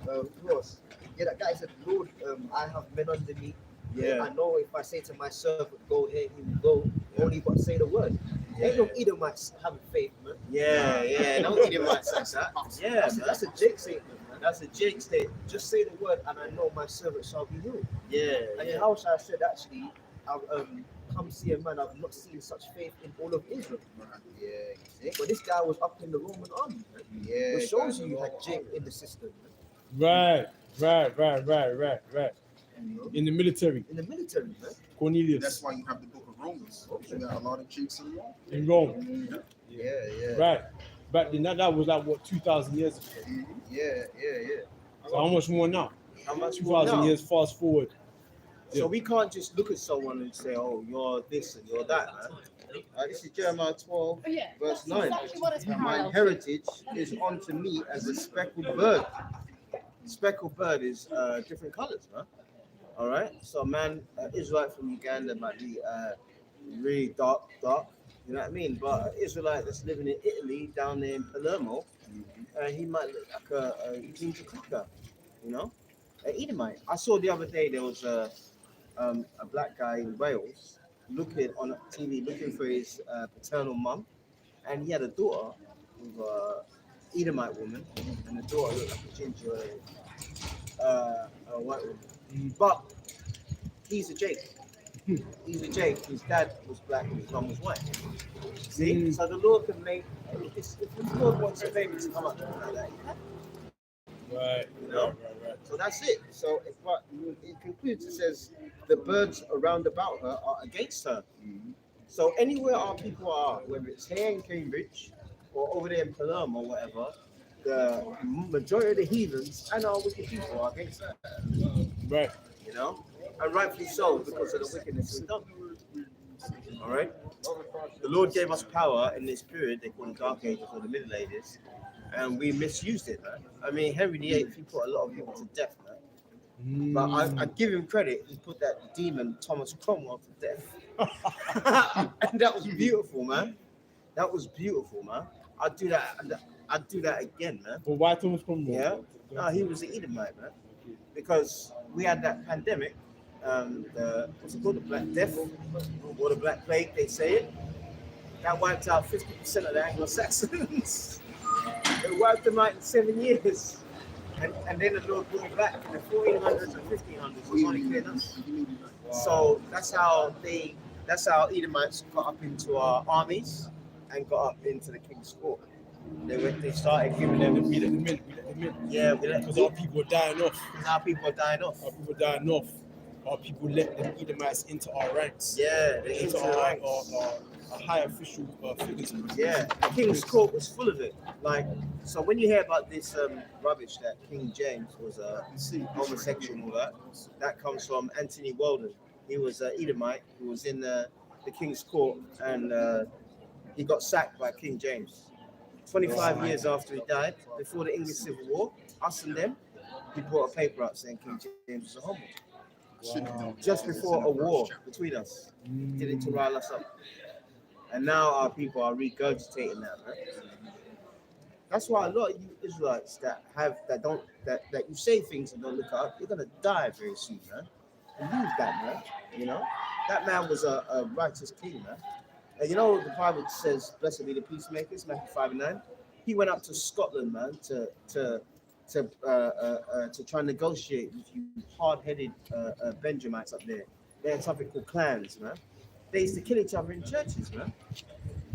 who else? Yeah, that guy said, Lord, I have men under me. Yeah. I know if I say to my servant, go here, he will go. Only but say the word. Ain't no Edomites having faith, man. Yeah. No Edomites like that. Yeah, That's a Jake statement, man. That's a Jake statement. Just say the word, and I know my servant shall be healed. Yeah. And Yahushua said, actually, I've come see a man I've not seen such faith in all of Israel. Yeah. But this guy was up in the Roman army, man. Yeah. Which shows you had Jake in the system, man. Right. You know? In the military, In the military, man. Cornelius That's why you have the book of Romans. You got a lot of Jakes in Rome. in Rome. Yeah. Right. Back then, that was like what 2,000 years ago. Yeah. So how much more now? How much more 2,000 now? years fast forward. So we can't just look at someone and say, "Oh, you're this and you're that," man. This is Jeremiah 12, Oh, yeah, verse that's 9. exactly what it's My parallel to. heritage is unto me as a speckled bird. Speckled bird is different colors, man. All right. So, man, Israelite from Uganda might be really dark. You know what I mean? But an Israelite that's living in Italy, down there in Palermo, he might look like a ginger cracker, you know, an Edomite. I saw the other day there was a black guy in Wales looking on TV, looking for his paternal mum, and he had a daughter with a Edomite woman, and the daughter looked like a ginger a white woman. But he's a Jake. He's a Jake. His dad was black and his mum was white. See? So the Lord can make, if the Lord wants a baby to come up like that, Right. you know? So that's it. So it concludes, it says, the birds around about her are against her. So anywhere our people are, whether it's here in Cambridge or over there in Palermo or whatever, the majority of the heathens and our wicked people are against her. Right. You know? And rightfully so, because of the wickedness we've done. All right? The Lord gave us power in this period, they call it Dark Ages or the Middle Ages, and we misused it, man. I mean, Henry VIII, he put a lot of people to death, man. But I give him credit, he put that demon Thomas Cromwell to death. And that was beautiful, man. That was beautiful, man. I'd do that again, man. But why Thomas Cromwell? Yeah. No, he was the Edomite, man. Because we had that pandemic, what's it called, the Black Death or the Black Plague, they say it. That wiped out 50% of the Anglo-Saxons. It wiped them out in 7 years. And then the Lord brought it back in the 1400s and 1500s. He only cleared us. So that's how Edomites got up into our armies. and got up into the king's court. They started giving them. We let them in. Yeah, Because our people were dying off. our people are dying off. Our people let the Edomites into our ranks. Yeah, they Into into the ranks. our high official figures. Yeah, the king's court was full of it. Like, so when you hear about this rubbish that King James was homosexual and all that comes from Anthony Weldon. He was an Edomite who was in the king's court, and he got sacked by King James. 25 years after he died, before the English Civil War, us and them, he brought a paper out saying King James was a homo. Just before a war between us, did it to rile us up. And now our people are regurgitating that, man. That's why a lot of you Israelites that you say things and don't look up, you're gonna die very soon, man. Believe that, man. You know, that man was a righteous king, man. And you know the Bible says, "Blessed be the peacemakers," Matthew 5:9. He went up to Scotland, man, to try and negotiate with you hard-headed Benjamites up there. They had something called clans, man. They used to kill each other in churches, man.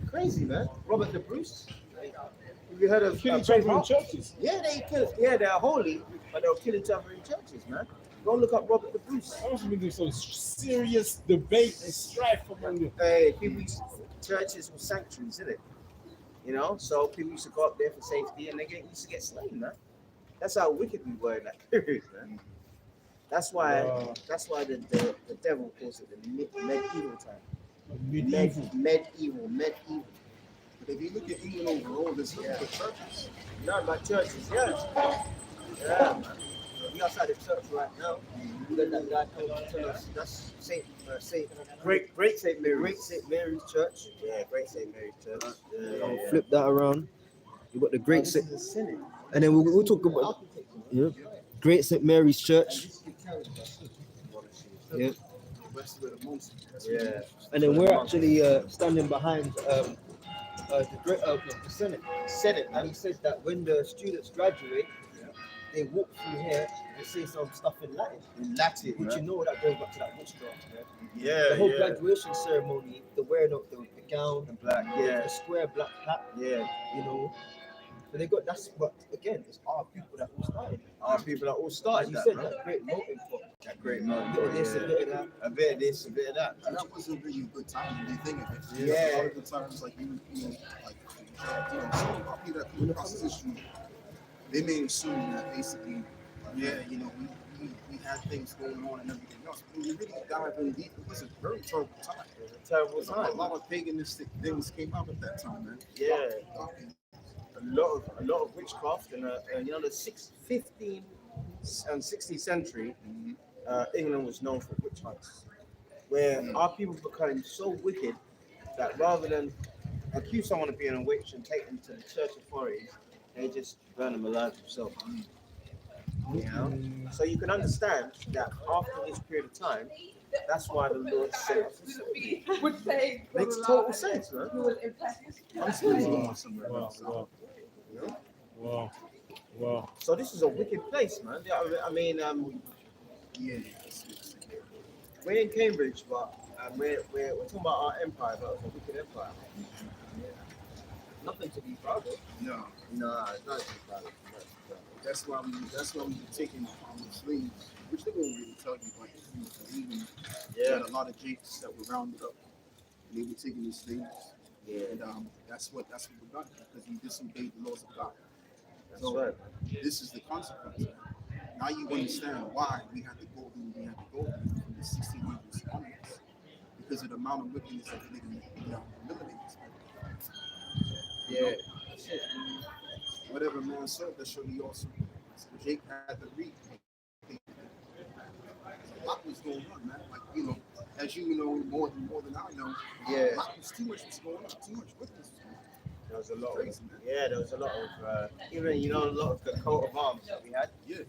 Crazy, man. Robert the Bruce. Have you heard of Kill each other in churches. Yeah, they're holy, but they'll kill each other in churches, man. Go look up Robert the Bruce. I must have been doing some serious debate and strife among them. Hey, churches were sanctuaries, isn't it? You know, so people used to go up there for safety, and they used to get slain, man. That's how wicked we were in that period, man. That's why the devil calls it the medieval time. Medieval. But if you look at England overall, there's nothing but churches. Nothing but churches, yeah. Yeah, man. We outside the church right now. We got that guy coming to tell us that's Great St. Mary's Church. Yeah, Great St. Mary's Church. Yeah. Flip that around. You got the Great St. And then we'll talk about Great St. Mary's Church. Yeah. Yeah. And then we're actually standing behind the Senate. And he says that when the students graduate, they walk through here and say some stuff in Latin. Which you know that goes back to that witchcraft. Yeah. The whole graduation ceremony, the wearing of the gown, the black, the square black hat. Yeah. You know. So they got but again, it's our people that all started. Our people that all started. You said that great motive for that great motive. A bit of this, a bit of that. A bit of this, a bit of that. And that wasn't really a good time when you think of it. Yeah. A lot of the times, like some of our people that come across this issue, they may assume that basically, we had things going on and everything else. When you really dive in deep, it was a very terrible time. It was a terrible time. A lot of paganistic things came up at that time, man. Yeah. A lot of witchcraft, and the 15th and 16th century, England was known for witch hunts, where our people became so wicked that rather than accuse someone of being a witch and take them to the church authorities, they just burn them alive themselves. You know, so you can understand that after this period of time, that's why the Lord set us free. Makes total sense, man. Wow. So this is a wicked place, man. I mean, we're in Cambridge, but we're talking about our empire, but it's a wicked empire. Nothing to be proud of. No, it's not to be proud of. That's why we were taking slaves, which they won't really tell you, but even a lot of Jakes that were rounded up, and they were taking these slaves. Yeah. And that's what we got because we disobeyed the laws of God. So right. This is the consequence. Now you understand why we had to go through from the 1600s onwards, because of the amount of wickedness that they didn't eliminate. Yeah. Whatever man served, that surely also. So Jake had to read. A lot was going on, man. Like, as you know more than I know. Yeah. A lot was too much was going on. Too much witness. There was a lot of, there was a lot of, even, a lot of the coat of arms that we had. Yeah.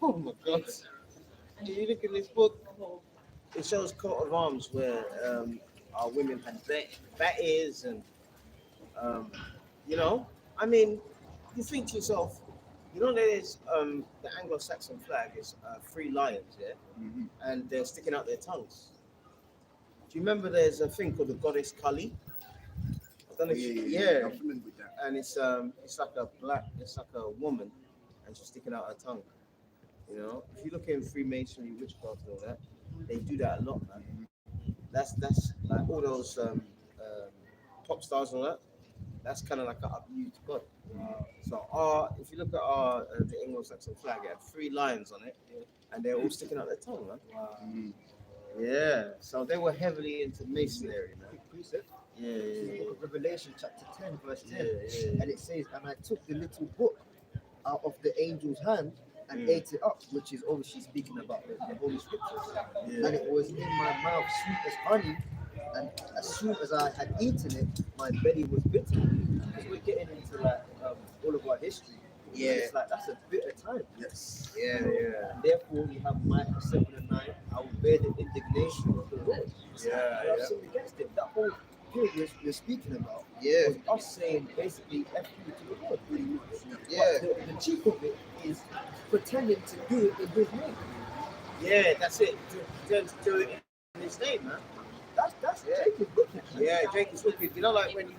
Oh my God. You look at this book, it shows coat of arms where our women had bat ears and, I mean, you think to yourself, there's the Anglo-Saxon flag is 3 lions, yeah? Mm-hmm. And they're sticking out their tongues. Do you remember there's a thing called the goddess Kali? I don't know if I'm familiar with that. and it's like a woman, and she's sticking out her tongue. You know, if you look in Freemasonry, witchcraft, and all that, they do that a lot, man. That's like all those pop stars and all that. That's kind of like an abused god. So if you look at the Anglo-Saxon flag, it had 3 lions on it, and they're all sticking out their tongue, man. Yeah. So they were heavily into masonry, man. Precept. Yeah. The book of Revelation, chapter 10, verse 10. Yeah. And it says, and I took the little book out of the angel's hand and ate it up, which is obviously speaking about the Holy Scriptures. Yeah. And it was in my mouth sweet as honey. And as soon as I had eaten it, my belly was bitter. Because we're getting into like all of our history. Yeah. And it's like that's a bitter time. Yes. Yeah. And therefore, we have Micah 7 and 9. I will bear the indignation of the Lord. Yeah. We have sinned against him. That whole period we're speaking about Yeah. was us saying basically F you to the Lord, pretty much. Yeah. But the cheek of it is pretending to do it in his name. Yeah, that's it. To do it in his name, man. That's Jacob's wicked. Yeah, Jake is wicked. You know, like when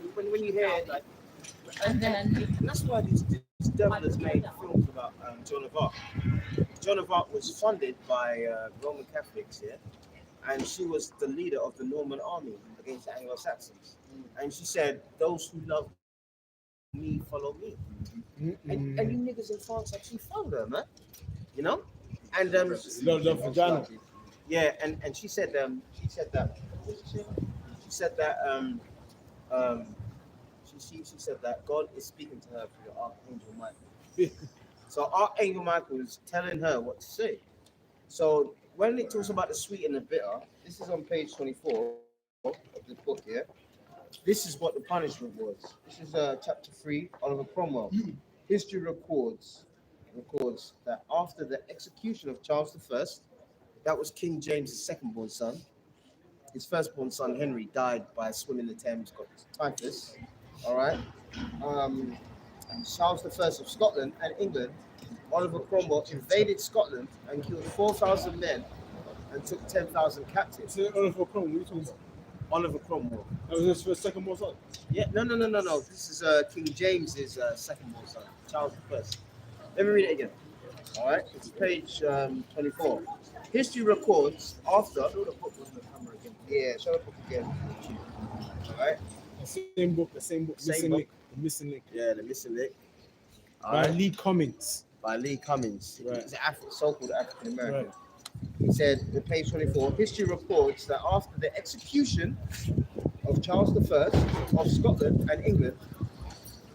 you hear like, and that's why this devil has made films about Joan of Arc. Joan of Arc was funded by Roman Catholics, and she was the leader of the Norman army against the Anglo-Saxons. And she said, "Those who love me follow me." And you niggas in France actually found her, man. You know, and Love vagina. yeah, and she said that she said that she said that God is speaking to her through the Archangel Michael. So Archangel Michael is telling her what to say. So when it talks about the sweet and the bitter, this is on page 24 of the book here. This is what the punishment was. This is chapter 3, Oliver Cromwell. History records that after the execution of Charles I, that was King James' second-born son. His firstborn son Henry died by a swim in the Thames, got typhus. All right. Charles I of Scotland and England, Oliver Cromwell invaded Scotland and killed 4,000 men and took 10,000 captives. So Oliver Cromwell, what are you talking about? Oliver Cromwell. That was his first, second born son. Yeah, no. This is King James's second-born son, Charles I. Let me read it again. All right, it's page 24. History records after. Show the book on the camera again. Yeah, show the book again. All right. The same book. Same Missing book. link. The missing link. Yeah, the missing link. By Lee Cummings. By Lee Cummings. Right. He's an so-called African American. Right. He said in page 24, history reports that after the execution of Charles I of Scotland and England,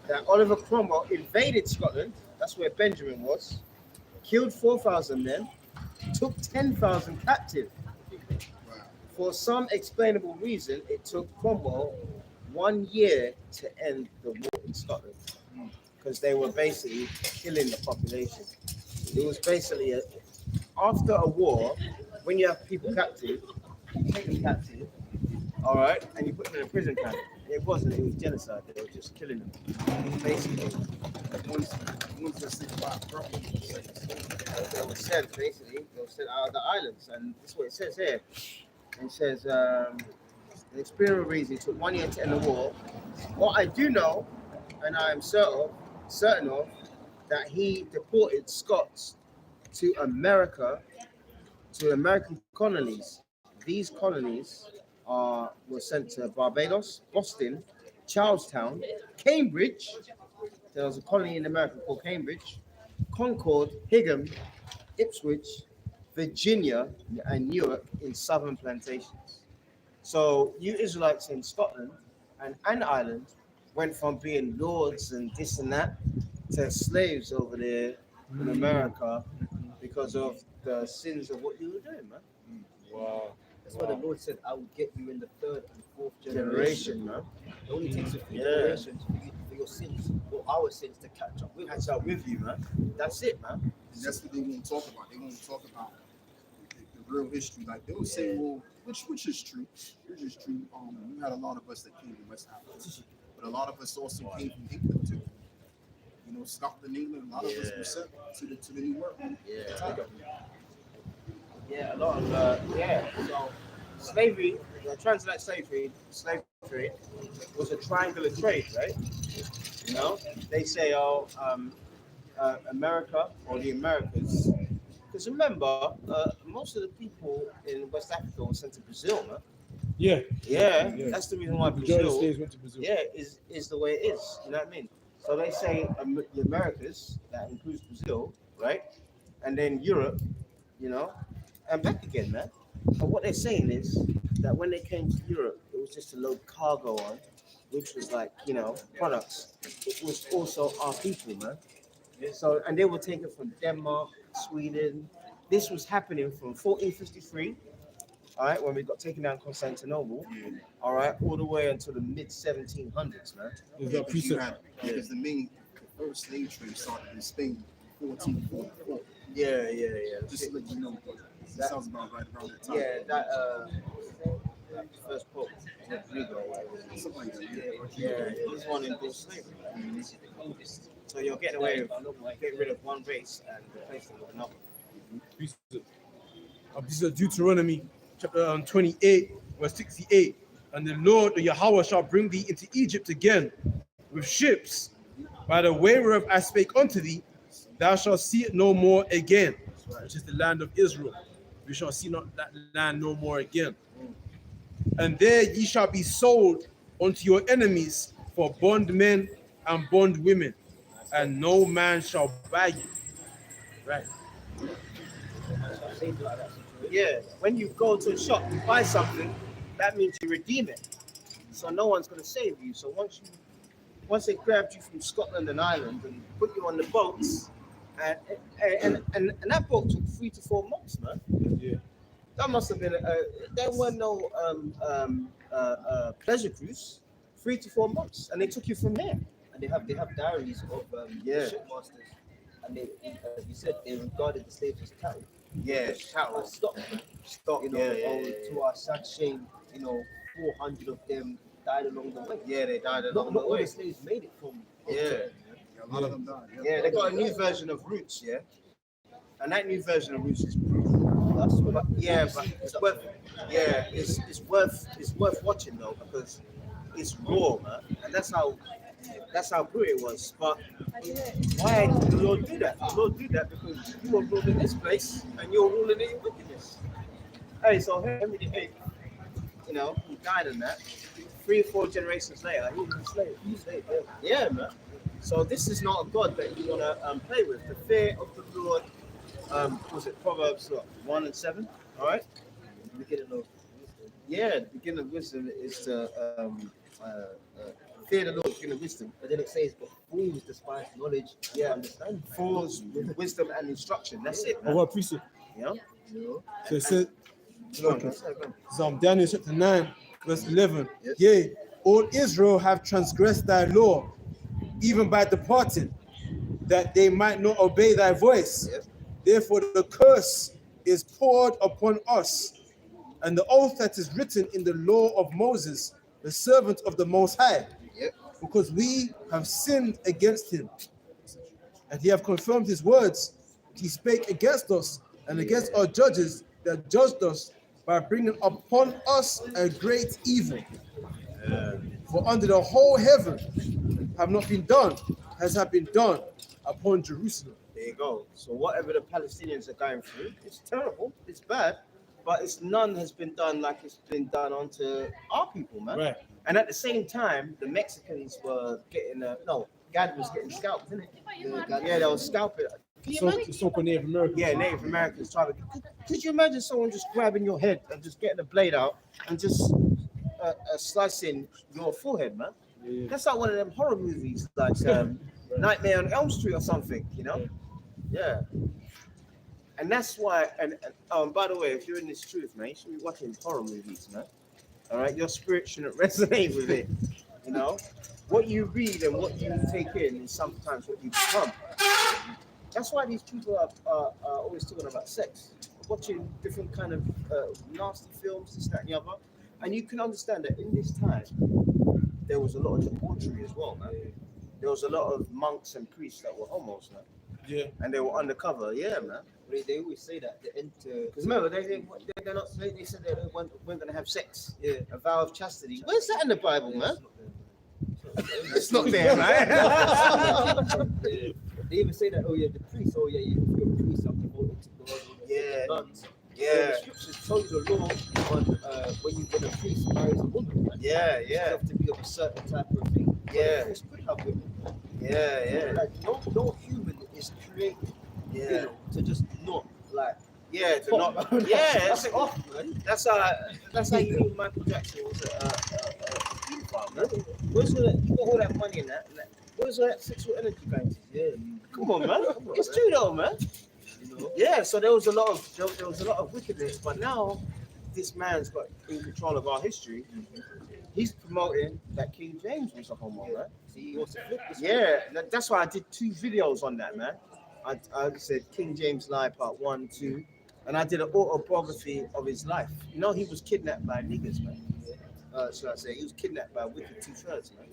that Oliver Cromwell invaded Scotland, that's where Benjamin was, killed 4,000 men, took 10,000 captive. For some explainable reason, it took Cromwell 1 year to end the war in Scotland, because they were basically killing the population. It was basically after a war, when you have people captive, you take them captive, all right, and you put them in a prison camp. It was genocide. They were just killing them. Basically, they were sent out of the islands, and this is what it says here. It says, the experience reason it took 1 year to end the war. What I do know, and I am certain of, that he deported Scots to America, to American colonies. These colonies were sent to Barbados, Boston, Charlestown, Cambridge. There was a colony in America called Cambridge, Concord, Higham, Ipswich, Virginia, and Newark in southern plantations. So you Israelites in Scotland and Ireland went from being lords and this and that to slaves over there in America because of the sins of what you were doing, man. Wow. That's why the Lord said, I will get you in the 3rd and 4th Generation, man. It only takes a few generations for your sins, or our sins, to catch up with us. Catch up with you, man. That's it, man. And that's what they won't talk about. They won't talk about the real history. Like they'll say, well, which is true. Which is true. We had a lot of us that came from West Africa, but a lot of us also came from England too. You know, Scotland, England. A lot of us were sent to the New World. Yeah, a lot of So slavery, transatlantic slave trade was a triangular trade, right? You know, they say, America or the Americas. Because remember, most of the people in West Africa were sent to Brazil, man. Yeah. Yeah, Yeah. that's the reason why Majority of Brazil, slaves went to Brazil. yeah, is the way it is. You know what I mean? So they say the Americas, that includes Brazil, right? And then Europe, you know, and back again, man. And what they're saying is that when they came to Europe, it was just to load cargo on, which was like, you know, products. It was also our people, man. So, and they were taken from Denmark, Sweden. This was happening from 1453, all right, when we got taken down Constantinople, all right, all the way until the mid 1700s, man. Is that Because you precept? had, because the first slave trade started in Spain in 1444. Yeah. Just to let you know, that sounds about right around that time. Yeah, that first pope, Rodrigo, or whatever. Something like that. Yeah, he's one in endorsed slavery. So you're getting away with getting rid of one race and replacing it with another. Precept. This is Deuteronomy chapter 28, verse 68. And the Lord, the Yahweh, shall bring thee into Egypt again with ships by the way whereof I spake unto thee. Thou shalt see it no more again, which is the land of Israel. We shall see not that land no more again. And there ye shall be sold unto your enemies for bondmen and bondwomen, and no man shall buy you. Right. Yeah, when you go to a shop, you buy something, that means you redeem it. So no one's gonna save you. So once they grabbed you from Scotland and Ireland and put you on the boats, and that boat took 3 to 4 months, man. Yeah. That must have been there were no pleasure cruise. 3 to 4 months, and they took you from there. And they have diaries of Yeah. shipmasters, and they, as you said, they regarded the slaves as cattle. Yeah, cattle. Stock, Stop. you know, to our sad shame, 400 of them died along the way. Yeah, they died Not along the all way. the slaves made it from. Yeah. A lot of them died. Yeah, they got a new version of Roots, yeah, and that new version of Roots is brutal. That's what. But it's worth watching though, because it's raw, man, and that's how brutal it was. But why did the Lord do that? The Lord did that because you were ruling this place and you're ruling it in wickedness. Hey, so Henry VIII, he died in that. 3 or 4 generations later, he was a slave. Yeah, man. So this is not a God that you want to play with. The fear of the Lord, was it Proverbs 1 and 7? All right. The beginning of wisdom is to fear the Lord, beginning of wisdom. But then it says, but fools despise knowledge and understanding. Fools with wisdom and instruction. That's it. Or Man. what precept? Yeah. So it says, Go on, let's go. Daniel chapter 9, verse 11. Yes. Yea, all Israel have transgressed thy law, even by departing, that they might not obey thy voice. Yes. Therefore the curse is poured upon us, and the oath that is written in the law of Moses, the servant of the Most High, Yep. because we have sinned against him. And he have confirmed his words, he spake against us and against our judges that judged us, by bringing upon us a great evil. For under the whole heaven have not been done, as have been done upon Jerusalem. There you go. So whatever the Palestinians are going through, it's terrible, it's bad, but none has been done like it's been done onto our people, man. Right. And at the same time, the Mexicans were getting Gad was getting scalped, didn't it? Yeah, they were scalping. Can you imagine? So-called Native Americans. Yeah, Native Americans trying to. Could you imagine someone just grabbing your head and just getting the blade out and just slicing your forehead, man? Yeah. That's like one of them horror movies, like Nightmare on Elm Street or something, Yeah. And that's why. And by the way, if you're in this truth, man, you should be watching horror movies, man. All right, your spirit shouldn't resonate with it. What you read and what you take in is sometimes what you become. That's why these people are always talking about sex, watching different kind of nasty films, this, that, and the other. And you can understand that in this time, there was a lot of debauchery as well, man. There was a lot of monks and priests that were homos, man. Yeah. and they were undercover. Yeah, man. They always say that the enter. Because remember, they're not. They said they weren't gonna have sex. Yeah, a vow of chastity. Where's that in the Bible, man? It's not there, man. Yeah. They even say that. Oh yeah, the priest. Oh yeah, if you're a priest, I'm devoted to God. Yeah. Nuns. Yeah. The scriptures tell you the law on when a priest marries a woman. Right? Yeah, You yeah, have to be of a certain type of thing. But Yeah. the priest could have women. yeah, yeah, Like no human is created, you yeah. know, to just not like. Yeah, to pop, not. man. Yeah, That's that's off, man. That's how you knew Michael Jackson was a pedophile, man. Where's all that? You got all that money in that. Where's all that sexual energy going to? Yeah, Come on, man. It's true though, man. you know. Yeah. So there was a lot of wickedness, but now this man's got in control of our history. He's promoting that King James was a homo, man. See, he wants to flip this. Yeah, that's why I did 2 videos on that, man. I said King James Lie Part 1, 2, and I did an autobiography of his life. You know, he was kidnapped by niggers, man. So I say he was kidnapped by wicked 2/3, man.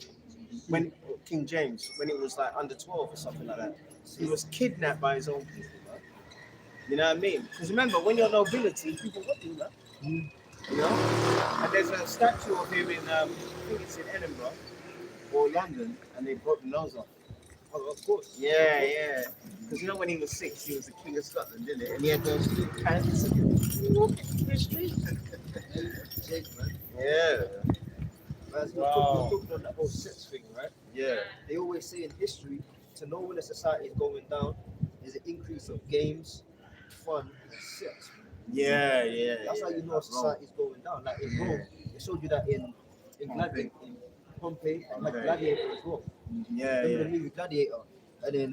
When King James, when he was like under 12 or something like that, he was kidnapped by his own people, man. You know what I mean? Because remember, when you're nobility, people want you, man. You know? And there's a statue of him in, I think it's in Edinburgh or London, and they broke the nose off. Oh, of course. Yeah, yeah. Because you know when he was 6, he was the king of Scotland, didn't it? And he had those little pants and walking through the street. Yeah, As Wow. we're talking on that whole sex thing, right? yeah, They always say in history, to know when a society is going down, is an increase of games, fun, and sex. yeah, yeah. That's how you know a society is going down. Like in Rome, they showed you that in Pompeii, and like Gladiator as well. Yeah, Remember the yeah. movie Gladiator, and then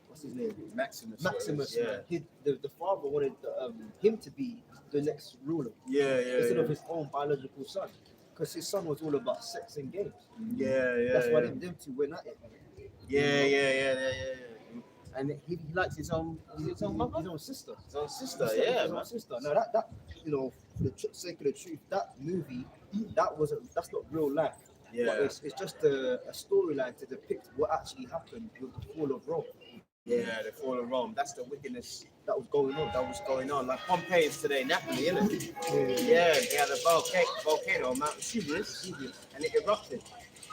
what's his name? Maximus. Yeah, The father wanted him to be the next ruler yeah, instead yeah. of his own biological son, because his son was all about sex and games. Yeah, yeah. That's why yeah. them two went at it. Yeah. And he likes his own mother, His own sister. his own sister. His Yeah, own man. sister. Now that you know, for the sake of the truth, that movie, that's not real life. But Yeah, it's just a storyline to depict what actually happened with the fall of Rome yeah. The fall of Rome. That's the wickedness that was going on. that was going on. Like Pompeii is today, Napoli, isn't it? Yeah, they had a volcano, Mount Vesuvius, and it erupted.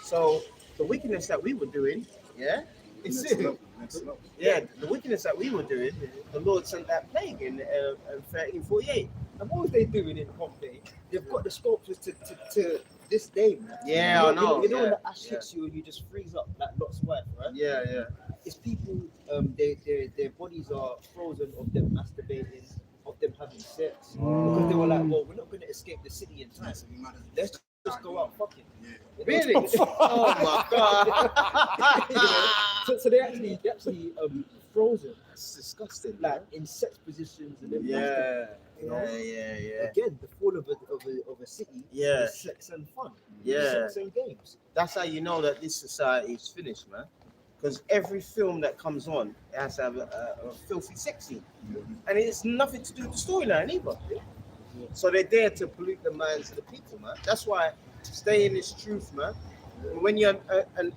So the wickedness that we were doing, yeah, it's Next level. yeah, the wickedness that we were doing, the Lord sent that plague in 1348. And what was they doing in Pompeii? They've got the sculptures to this day, man. Yeah, I know. You know when yeah, the ash hits you and you just freeze up like Lot's wife, right? yeah. It's people, their bodies are frozen of them masturbating, of them having sex, because they were like, well, we're not going to escape the city in time. Let's just go out fucking. Yeah. Really? Oh my God! So they actually frozen, It's disgusting. like in sex positions and then Yeah, you know? yeah. Again, the fall of a city Yeah. is sex and fun, Yeah. sex and games. That's how you know that this society is finished, man. Because every film that comes on it has to have a filthy sex scene, and it's nothing to do with the storyline either. So they're there to pollute the minds of the people, man. That's why stay in this truth, man. And when you're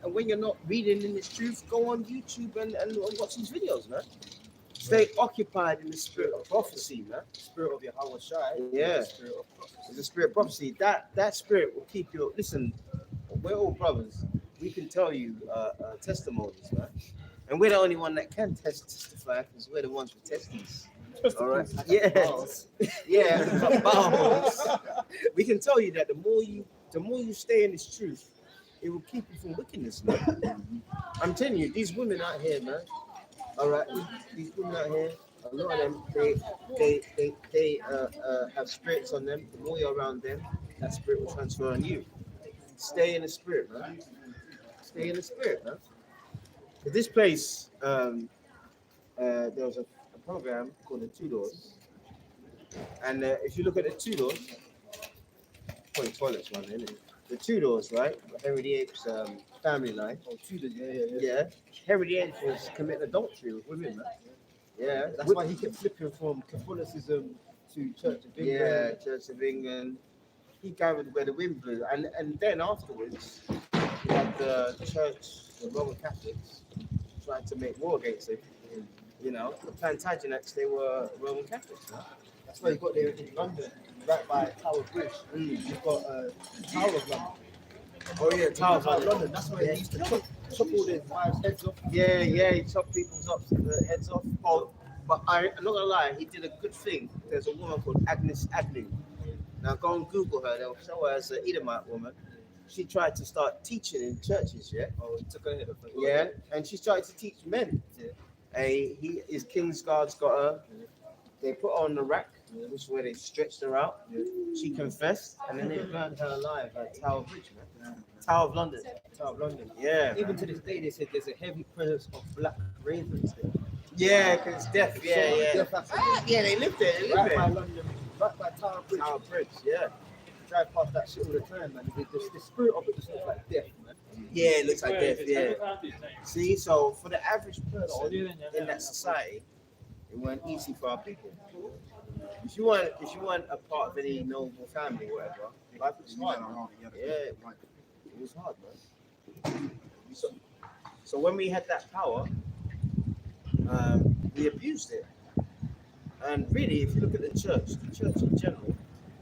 when you're not reading in this truth, go on YouTube and watch these videos, man. Stay occupied in the spirit of prophecy, man. Spirit of Yahweh Shai. Yeah. The spirit of prophecy. It's the spirit of prophecy. That spirit will keep you. Listen, we're all brothers. We can tell you testimonies, man. And we're the only one that can testify because we're the ones with testes. All right. Yeah. Balls. We can tell you that the more you stay in this truth, it will keep you from wickedness, man. I'm telling you, these women out here, man. All right, these women out here, a lot of them, they have spirits on them. The more you're around them, that spirit will transfer on you. Stay in the spirit, man. Stay in the spirit, man. At this place, there was a program called the Two Doors, and if you look at the Two Doors, probably toilets one, isn't it? The Two Doors, right? Henry VIII's family line. Oh, Tudors, yeah. Yeah, Henry VIII was committing adultery with women, man. Yeah, That's why he kept flipping from Catholicism to Church of England. Yeah, Church of England. He gathered where the wind blew, and then afterwards, you had the church, the Roman Catholics, trying to make war against him. You know, the Plantagenets, they were Roman Catholics. Huh? That's why you got there in London, right by Tower Bridge. You've got Tower of London. Oh yeah, Tower of Tower of London. London. That's where they used to chop all their wives' heads off. Yeah, he chopped people's heads off. Oh, but I'm not gonna lie, he did a good thing. There's a woman called Agnes Agnew. Now go and Google her. They'll show her as an Edomite woman. She tried to start teaching in churches. Yeah. Oh, he took her head off. Yeah, and she started to teach men. Yeah. His King's Guards got her. They put her on the rack, which is where they stretched her out. She confessed, and then they burned her alive at Tower Bridge, man. Tower of London. Tower of London. Yeah. Even to this day, they said there's a heavy presence of black ravens there. Yeah, because it's death. Yeah. Death after Yeah, they live there. They live right by there. London, right by Tower Bridge. Tower Bridge. Yeah. Drive past that shit all the time, man. The spirit of it just looks like death, man. Yeah, it looks like death. Yeah. See, so for the average person in that society, it weren't easy for our people. If you weren't a part of any noble family or whatever, life was hard. Yeah, it was hard, man. So when we had that power, we abused it. And really, if you look at the church in general,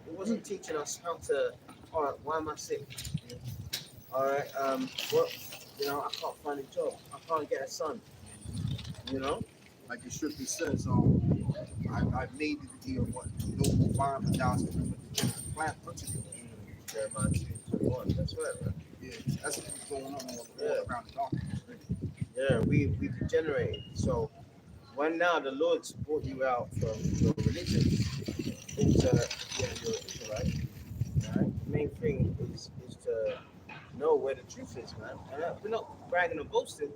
it wasn't teaching us how to. All right, why am I sick? All right, what? You know, I can't find a job. I can't get a son. You know. Like the scripture says, I've made the deal what no farm and down with plant principle. Jeremiah 2:21. That's right, man. Yeah, that's what's going on all around the darkness. Yeah, we degenerated. So when now the Lord's brought you out from your religion into you're Israelite, right? The main thing is to know where the truth is, man. And we're not bragging or boasting.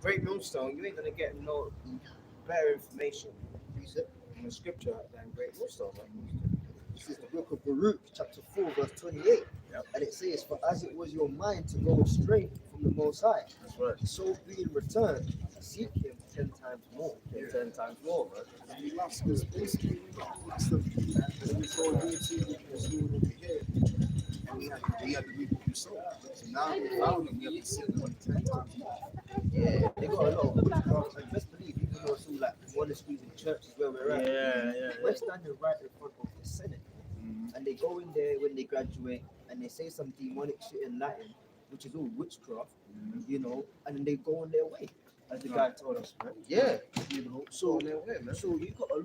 Great Millstone, you ain't gonna get no better information in the scripture than Great Millstone, man. This is the book of Baruch, chapter 4, verse 28. Yep. And it says, for as it was your mind to go astray from the Most High, That's right. so being returned, seek him 10 times more. 10 times more, man. And we lost this basically we lost the and we saw unity was doing over here. And we had to reap what we sowed. So now we found them, we have to seek them 10 times more. Yeah, they got a lot of witchcraft. And best believe, even though it's all like monasteries and churches where we're at, we're standing right in front of the Senate. And they go in there when they graduate and they say some demonic shit in Latin, which is all witchcraft, you know, and then they go on their way, as the guy told us, man. Yeah. You know, so you got a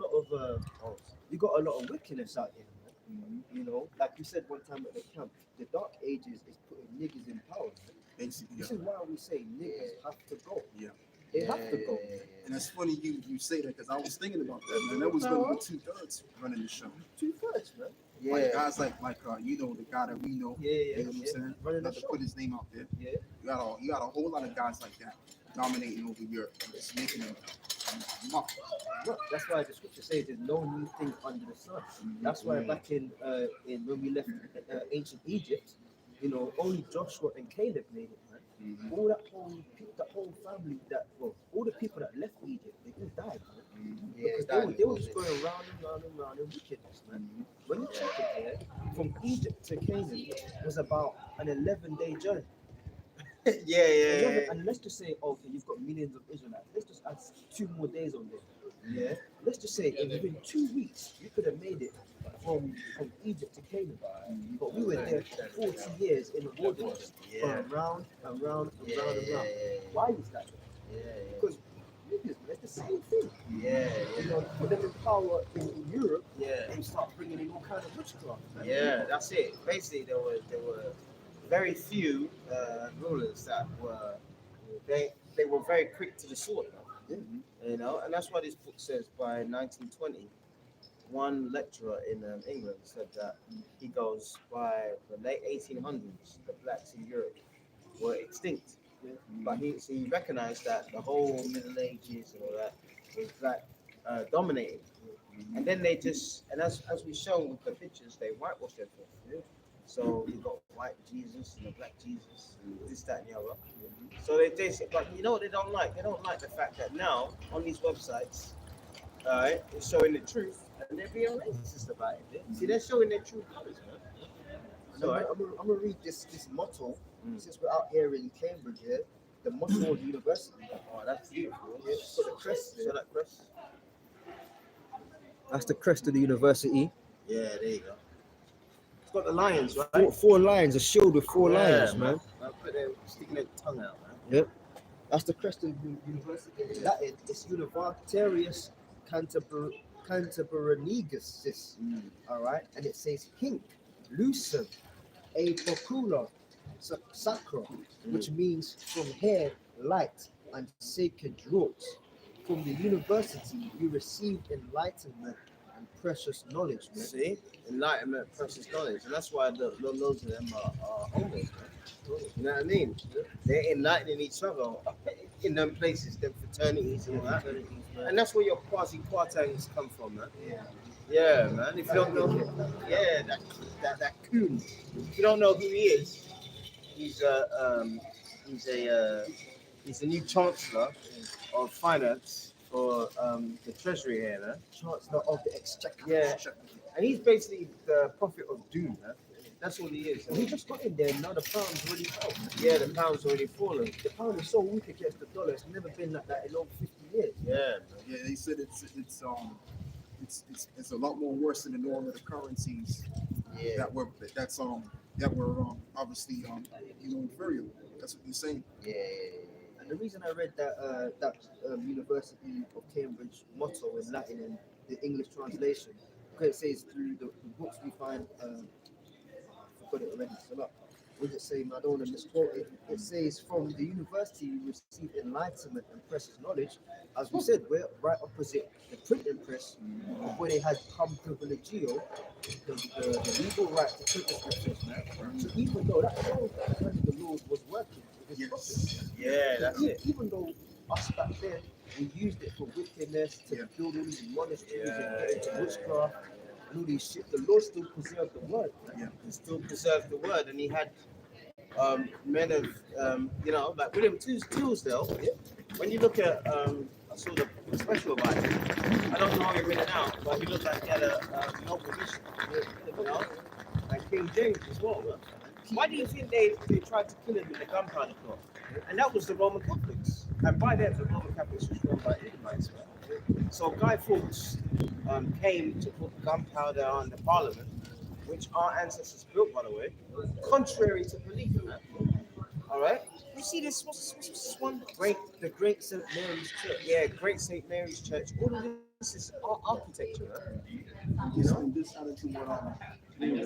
lot of wickedness out here, man. You know, like you said one time at the camp, the dark ages is putting niggas in power. Basically, This is why we say niggas have to go. Yeah. They have to go. And it's funny you say that because I was thinking about that, man. That was going to be 2/3 running the show. 2/3, man. Like guys like you know, the guy that we know. Yeah. You know what I'm saying? Running the Not to show. put his name out there. Yeah. You got a whole lot of guys like that dominating over Europe. It's making them muck. Look, that's why the scripture says there's no new thing under the sun. That's why back in when we left ancient Egypt, you know, only Joshua and Caleb made it, man. All that whole family all the people that left Egypt, they all died, man. Because they were just going round and round in wickedness, man. When you check it here, from Egypt to Canaan was about an 11-day journey. And let's just say, okay, you've got millions of Israelites. Let's just add 2 more days on there. Yeah. Let's just say within 2 weeks you could have made it from Egypt to Canaan. But we were there for 40 years in the wilderness, going round and round and round and round. Why is that? Because niggas, it's the same thing. You know, put them in power in Europe and start bringing in all kinds of witchcraft. Man. Yeah, that's it. Basically, there were very few rulers that were they were very quick to the sword. You know, and that's why this book says by 1920, one lecturer in England said that he goes by the late 1800s, the blacks in Europe were extinct. But he recognized that the whole Middle Ages and all that was black dominated. And then they just, and as we shown with the pictures, they whitewashed everything. So you got white Jesus and the black Jesus, and this, that, and the other. So they but you know what they don't like? They don't like the fact that now on these websites, it's showing the truth, and they're being racist about it. See, they're showing their true colors, man. So I'm gonna read this motto since we're out here in Cambridge here. the motto of the university. Oh, that's beautiful. Yeah, it's got the crest. So that crest. That's the crest of the university. Yeah, there you go. It's got the lions, right? Four lions, a shield with four Yeah, lions, man. Put their sticking their tongue out, man. Yep. That's the crest of the university. In Latin, it's Universitarius Cantabrinegus. All right, and it says hinc, lucem, a popula, sacra, which means from here light and sacred draught. From the university, you receive enlightenment and precious knowledge, man. See? Enlightenment, precious knowledge. And that's why loads of them are homeless, man. You know what I mean? They're enlightening each other in them places, them fraternities and all that. And that's where your quasi-quartangs come from, man. Yeah, man. If you don't know, yeah, that coon. If you don't know who he is, he's the new chancellor of finance for the treasury here, man. Chancellor of the Exchequer. Yeah, and he's basically the prophet of doom, man. That's all he is. And he just got in there, now the pound's already fallen. Yeah, the pound's already fallen. The pound is so weak against the dollar, it's never been like that in over 50 years. Yeah, man. Yeah, they said it's a lot more worse than all of the currencies Yeah. that were obviously inferior. That's what they're saying. Yeah. And the reason I read that University of Cambridge motto in Latin and the English translation, because it says through the books we find, I forgot it already, so look, what does it say? I don't want to misquote it. It says from the university you receive enlightenment and precious knowledge. As we said, we're right opposite the printing press, where they had cum privilegio, the legal right to print the scriptures, man. So even though that shows that the Lord was working with his prophets. Yeah, that's it. Even though us back then, we used it for wickedness, to build all these monasteries and get into witchcraft and all these shit, the Lord still preserved the word. Man. He still preserved the word, and he had men of, like William Tisdale. When you look at, I saw the special about him. I don't know how he read it out, but he looked like he had a no position. You know, like King James as well. Man. Why do you think they tried to kill him in the gunpowder plot? And that was the Roman Catholics. And by then, the Roman Catholics was run by Israelites. So Guy Fawkes came to put gunpowder on the Parliament, which our ancestors built, by the way, contrary to belief. Man. All right. You see this? What's this one? The Great St. Mary's Church. Yeah, Great St. Mary's Church. All of this is architecture. Man. This added to what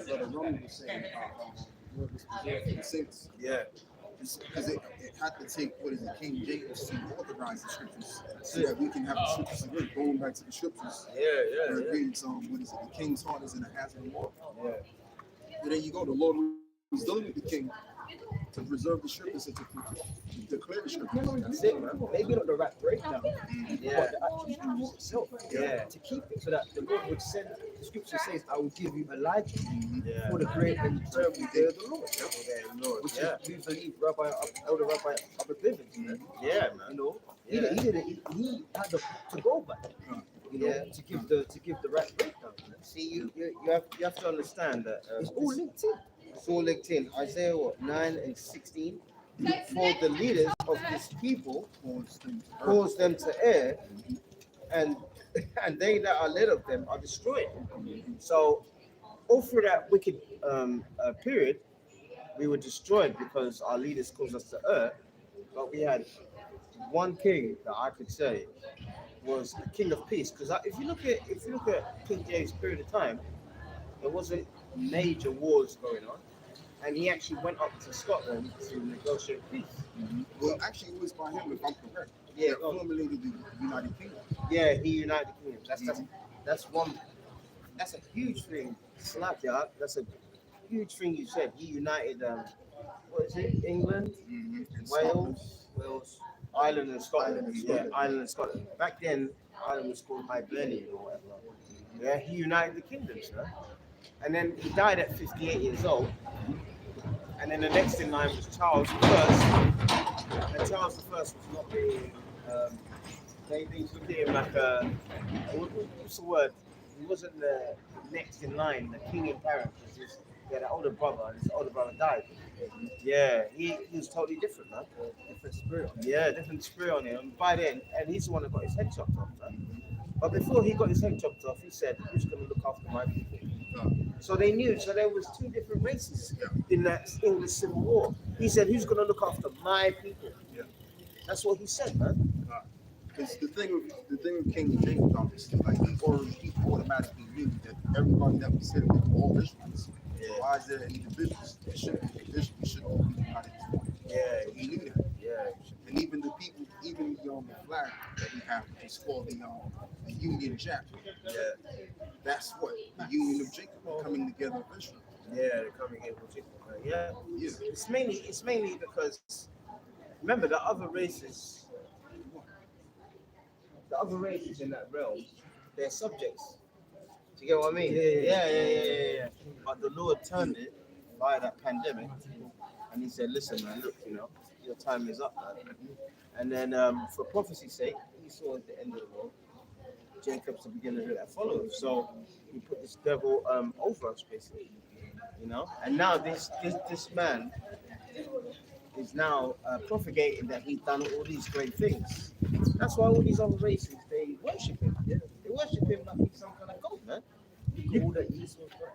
Brother Roman was saying about what was preserved for the saints. Yeah. Because it had to take King James to authorize the scriptures so that we can have the scriptures again. Going back to the scriptures, where it reads, the king's heart is in a hazard of war. Yeah. And then you go, the Lord was dealing with the king to preserve the scriptures and to declare the scriptures. That's it, man. Maybe not the right breakdown, Yeah. but the actual scriptures itself. Yeah. To keep it so that the Lord would send, the scripture says, I will give you Elijah Yeah. for the great and terrible day of the Lord. Lord. Which Yeah. is, we believe, Elder Rabbi Abba Bivens, man. Yeah, man. You know, Yeah. he had to go back, you know, Yeah. to give the right breakdown. Man. See, you have to understand that It's all linked in. it's all linked in. Isaiah 9:16. For the leaders of this people cause them to err, and they that are led of them are destroyed. So all through that wicked period, we were destroyed because our leaders caused us to err. But we had one king that I could say was the King of Peace. Because if you look at King James' period of time, there wasn't major wars going on, and he actually went up to Scotland to negotiate peace. Well, actually, it was by him, if I'm correct. Yeah, that formulated the United Kingdom. Yeah, he united the kingdom. That's one. That's a huge thing. Slap ya. That's a huge thing you said. He united. What is it? England, Wales, Ireland, and Scotland. Yeah, Ireland and Scotland. Back then, Ireland was called Hibernia or whatever. Yeah, he united the kingdoms, man. And then he died at 58 years old. And then the next in line was Charles I. And Charles I was not being. They looked at him like a. What's the word? He wasn't the next in line. The king in paradise was Yeah, the older brother, and his older brother died. Yeah, he was totally different, man. Different spirit. Yeah, different spirit on him. And by then, and he's the one that got his head chopped off, man. But before he got his head chopped off, he said, "Who's going to look after my people?" So they knew. So there was two different races in that English Civil War. He said, "Who's going to look after my people?" Yeah. That's what he said, man. Because the thing with King James, obviously, like he automatically knew that everybody that was sitting with all Israelites. So why is there any divisions? There shouldn't be division. We should all be united as one. Yeah, So he knew that. yeah, And even the people, even the flag that we have, which is called the Union Jack. yeah, That's what the Union of Jacob coming together of Israel. yeah. They're coming in with it. Yeah, Yeah. it's mainly because remember the other races in that realm, they're subjects. Do you get what I mean? Yeah. But the Lord turned it by that pandemic, and He said, "Listen, man, look, your time is up, man." And then, for prophecy's sake, He saw at the end of the world, Jacob's the beginning that follows. So He put this devil over us, basically, And now this man is now propagating that he's done all these great things. That's why all these other races they worship him. Yeah. They worship him like he's some kind of god, man. All that East was right.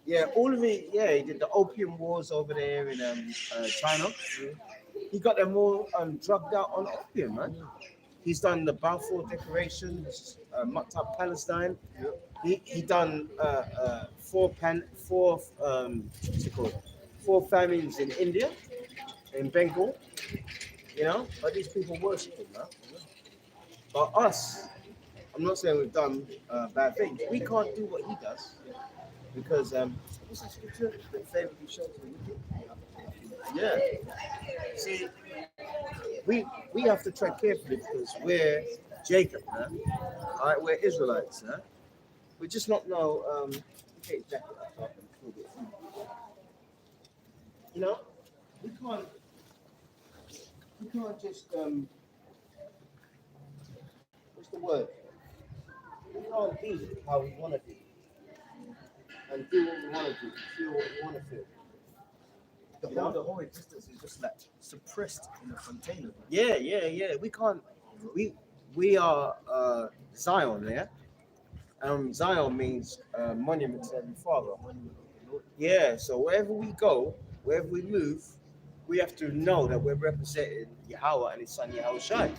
Yeah, all of it. Yeah, he did the opium wars over there in China. He got them all drugged out on opium, man. He's done the Balfour Declaration, which is mucked up Palestine. He done what's it called? 4 famines in India, in Bengal. But these people worship him, man. But us, I'm not saying we've done bad things. We can't do what he does because what's that scripture? The favorably shows the wicked. Yeah. See, we have to tread carefully because we're Jacob, man. All right, we're Israelites, huh? We just not know. Get his jacket up so I can pull it through. We can't just what's the word? We can't be how we want to be and do what we want to do, feel what we want to feel. The whole existence is just like suppressed in a container. Yeah. We can't. We are Zion, yeah. Zion means monument to every father. Yeah. So wherever we go, wherever we move, we have to know that we're representing Yahweh and His Son Yahweh Shai.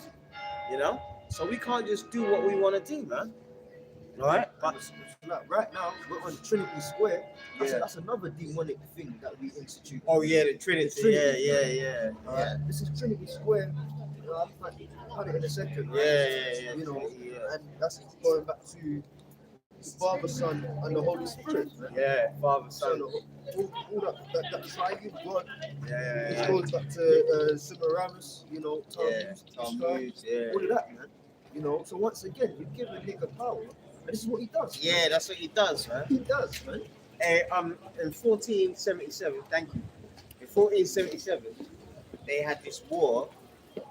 So we can't just do what we want to do, man. All right. But like right now, we're on Trinity Square. Yeah. That's another demonic thing that we institute. Oh yeah, the Trinity. Yeah. Alright, this is Trinity Square. I'll put it in a second. Right? Yeah. And that's going back to the Father, Son, and the Holy Spirit. Right? Yeah, Father, Son. All that triune God. Yeah. It goes back to Semiramis, Talmud, Yeah. all of that, man. So once again, you give a nigga power, and this is what he does. Yeah, man. that's what he does, man. He does, man. In 1477, thank you. In 1477, they had this war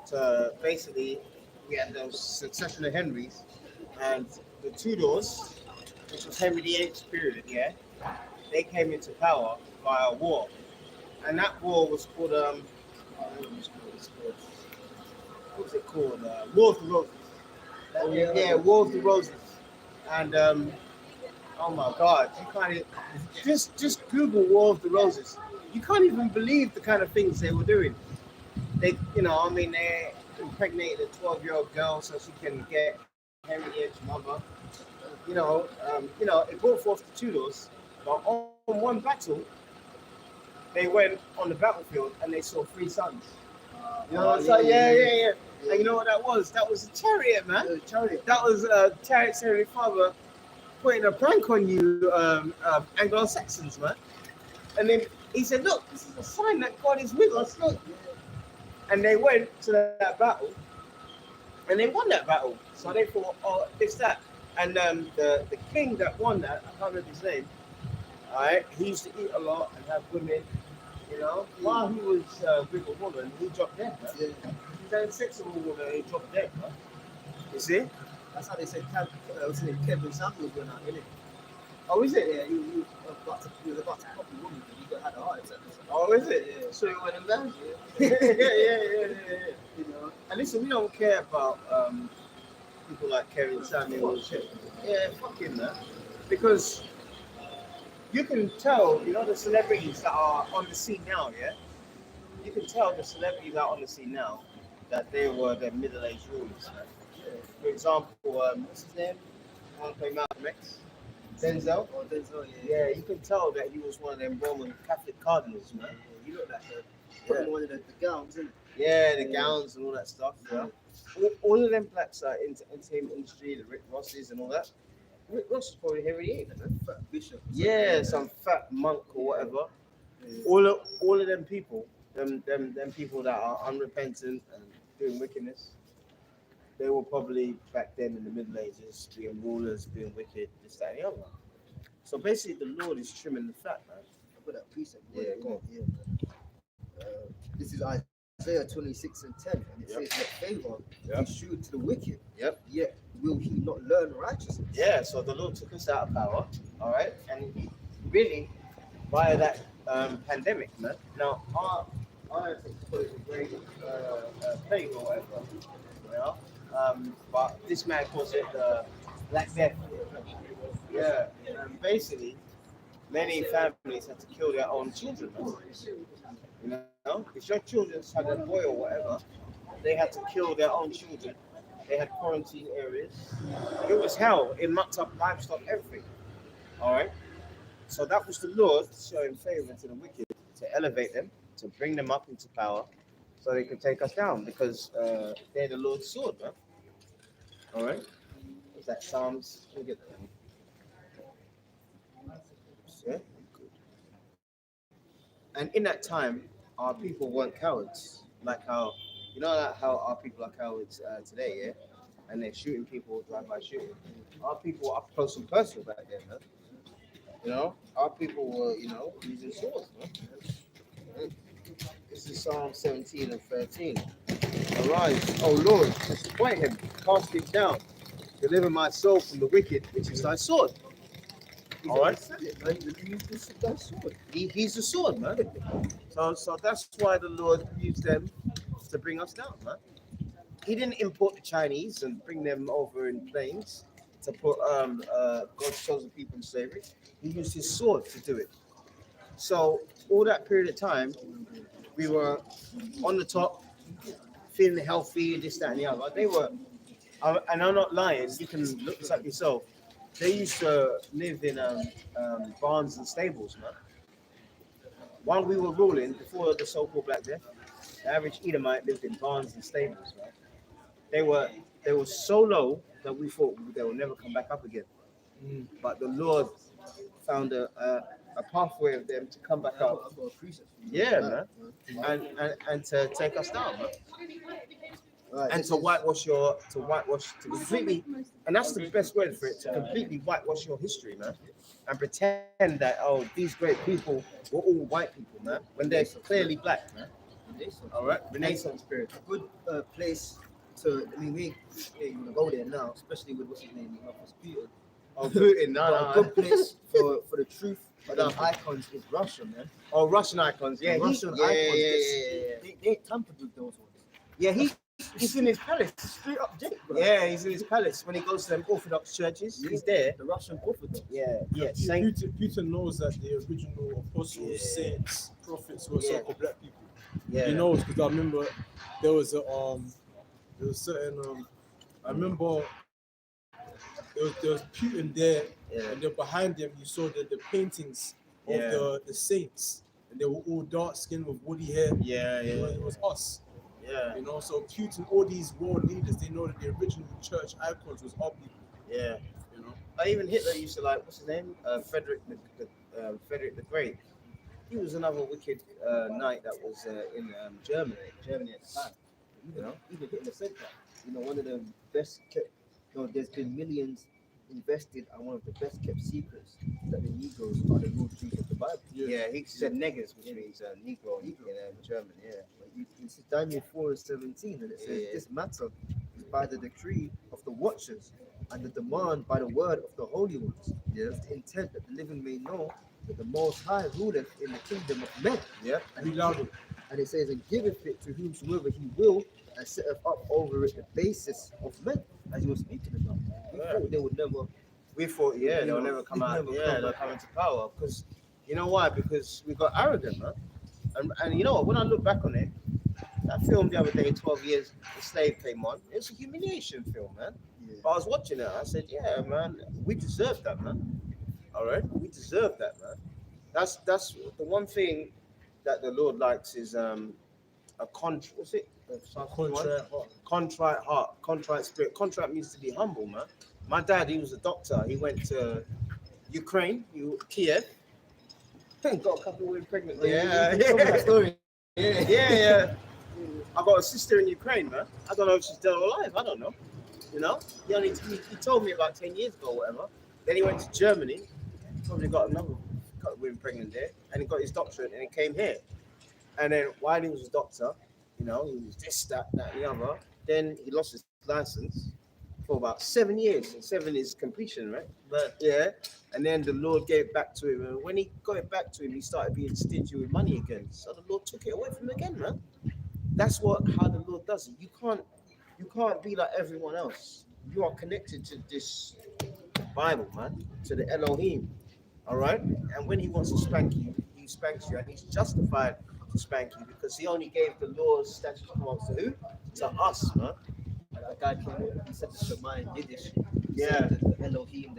to basically, we had those succession of Henrys, and the Tudors, which was Henry VIII's period, yeah, they came into power via war. And that war was called, what was it called? War of the Roses. War of the Roses. And oh my God, you can't even, just Google War of the Roses. You can't even believe the kind of things they were doing. They impregnated a 12-year-old girl so she can get Henry VIII's mother. It brought forth the Tudors, but on one battle, they went on the battlefield and they saw 3 sons. Yeah. And you know what that was? That was a chariot, man. Chariot. That was Chariot's Heavenly Father putting a prank on you, Anglo-Saxons, man. And then he said, "Look, this is a sign that God is with us." Look. And they went to that battle, and they won that battle. So they thought, "Oh, it's that." And the king that won that, I can't remember his name. All right, he used to eat a lot and have women. While he was with a woman, he dropped dead, man. Yeah. He had sex with a woman and he dropped dead, man. You see? That's how they said Kevin Samuels went out, innit? Oh, is it? Yeah, he was about to pop a woman, but he had a heart attack. Oh, is it? Yeah. So you went in there? Yeah. You know, And listen, we don't care about people like Kevin Samuel. Yeah, fuck him, man. Because you can tell, you know, the celebrities that are on the scene now, yeah? You can tell the celebrities that are on the scene now that they were the middle-aged rulers, man. For example, what's his name? I want to play Malcolm X. Denzel. oh, Denzel, Yeah, you can tell that he was one of them Roman Catholic cardinals, man. You look like putting one of the gowns in. Yeah, the gowns and all that stuff. Yeah. All of them blacks are into entertainment industry, the Rick Rosses and all that. Rick Ross is probably here he ain't, man. Fat bishop. Yeah, some fat monk or whatever. Yeah. All of them people, them people that are unrepentant and doing wickedness, they were probably back then in the Middle Ages being rulers, being wicked, this, that, and the other. So basically, the Lord is trimming the fat, man. I put that precept. Yeah, go on. Yeah, this is Isaiah 26 and 10, and it says, "Let favor be shewed to the wicked. Yep. Yet will he not learn righteousness?" Yeah, so the Lord took us out of power, all right, and really via that pandemic, man. Now, I think to put it a great plague or whatever, you know, but this man calls it Black Death. Yeah, and basically, many families had to kill their own children. Man. You know, if your children had a boy or whatever, they had to kill their own children. They had quarantine areas. It was hell. It mucked up livestock, everything. All right. So that was the Lord showing favor to the wicked to elevate them, to bring them up into power, so they could take us down because they're the Lord's sword, man. All right. What's that? Psalms. Let me get that. Yeah. And in that time, our people weren't cowards, like how, you know, like how our people are cowards today, yeah? And they're shooting people, drive-by shooting. Our people were up close and personal back then, man. You know, our people were, you know, using swords, man. This is Psalm 17 and 13. Arise, O Lord, disappoint him, cast him down, deliver my soul from the wicked, which is thy sword. All right. He's the sword, man. So that's why the Lord used them to bring us down, man. He didn't import the Chinese and bring them over in planes to put God's chosen people in slavery. He used his sword to do it. So all that period of time, we were on the top, feeling healthy, this, that, and the other. They were, and I'm not lying. You can look this up yourself. They used to live in barns and stables, man. While we were ruling, before the so-called Black Death, the average Edomite lived in barns and stables, man. They were so low that we thought they will never come back up again. But the Lord found a pathway of them to come back up. Yeah, man. And to take us down, man. And to completely, and that's the best word for it, to completely whitewash your history, man, and pretend that, oh, these great people were all white people, man, when they're clearly black, man. All right, Renaissance period. A good place to, I mean, we ain't gonna go there now, especially with what's his name, Putin. Oh, Putin, A good place for the truth of the icons is Russia, man. Oh, Russian icons, yeah. Russian icons, they ain't tampered with those ones. Yeah, he's in his palace. Straight up Jake, bro. Yeah, he's in his palace. When he goes to them Orthodox churches, he's there. The Russian Orthodox. Yeah. Putin knows that the original apostles, saints, prophets were so-called black people. Yeah. He knows, because I remember there was certain I remember there was Putin there, and then behind him you saw the paintings of the saints, and they were all dark skinned with woolly hair. It was us. Yeah. You know, so Putin, all these world leaders, they know that the original church icons was our people. Yeah. You know. Even Hitler used to like, what's his name? Frederick the Great. He was another wicked knight that was in Germany at the time. You know, even Hitler said that. You know, one of the best kept. You know, there's been millions invested on one of the best kept secrets that the Negroes are the real Jews of the Bible. Yeah, he said neggers, which means Negro in German. Yeah. It's Daniel 4:17, and it says this matter is by the decree of the watchers and the demand by the word of the holy ones, with the intent that the living may know that the Most High ruleth in the kingdom of men. Yeah. And it says, and giveth it to whomsoever he will, and setteth up over it the basis of men, as you were speaking about. We thought they would never. We thought, yeah, they'll never come out. Yeah, they'll come into power. Because, you know why? Because we got arrogant, man. And you know what? When I look back on it, that film the other day, 12 Years a Slave came on. It's a humiliation film, man. Yeah. But I was watching it. I said, yeah, man, we deserve that, man. All right? We deserve that, man. That's the one thing that the Lord likes is a contrite. What's it? Contrite heart, contrite spirit. Contrite means to be humble, man. My dad, he was a doctor. He went to Ukraine, Kiev. Got a couple of women pregnant. Yeah. Story. Yeah. I got a sister in Ukraine, man. I don't know if she's dead or alive. I don't know. You know, he told me about 10 years ago or whatever. Then he went to Germany. Probably got another couple of women pregnant there, and he got his doctorate, and he came here. And then while he was a doctor, you know, he was this, that, and the other. Then he lost his license for about 7 years. And 7 is completion, right? But yeah. And then the Lord gave it back to him. And when he got it back to him, he started being stingy with money again. So the Lord took it away from him again, man. That's how the Lord does it. You can't be like everyone else. You are connected to this Bible, man, to the Elohim. All right? And when he wants to spank you, he spanks you. And he's justified to spank you because he only gave the laws, statutes, and commands to who? To us, man. That guy came in, he said the Shema in Yiddish. Yeah. The Elohim.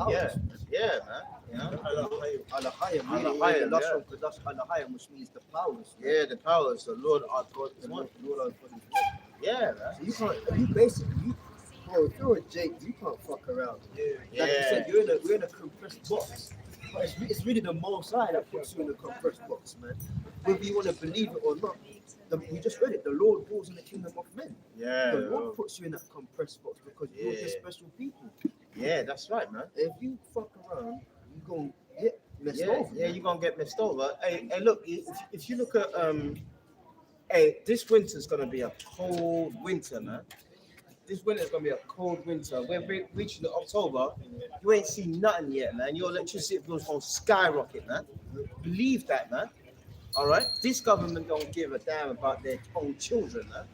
Yeah, man. Yeah. Alahayim, Alahayim, which means the powers. Yeah, the powers, the Lord our God is one. Yeah, man. So if you're a Jake, you can't fuck around. Yeah. Like you said, we're in a compressed box. But it's really the Most High that puts you in a compressed box, man. Whether you want to believe it or not. We just read it. The Lord rules in the kingdom of men. Yeah. The Lord puts you in that compressed box because you're just special people. Yeah, that's right, man. If you fuck around, you're going to get messed over. Yeah, you're going to get messed over. Hey, look, if you look at, this winter's going to be a cold winter, man. This winter's going to be a cold winter. We're reaching October. You ain't seen nothing yet, man. Your electricity bills going to skyrocket, man. Believe that, man. All right? This government don't give a damn about their own children, man.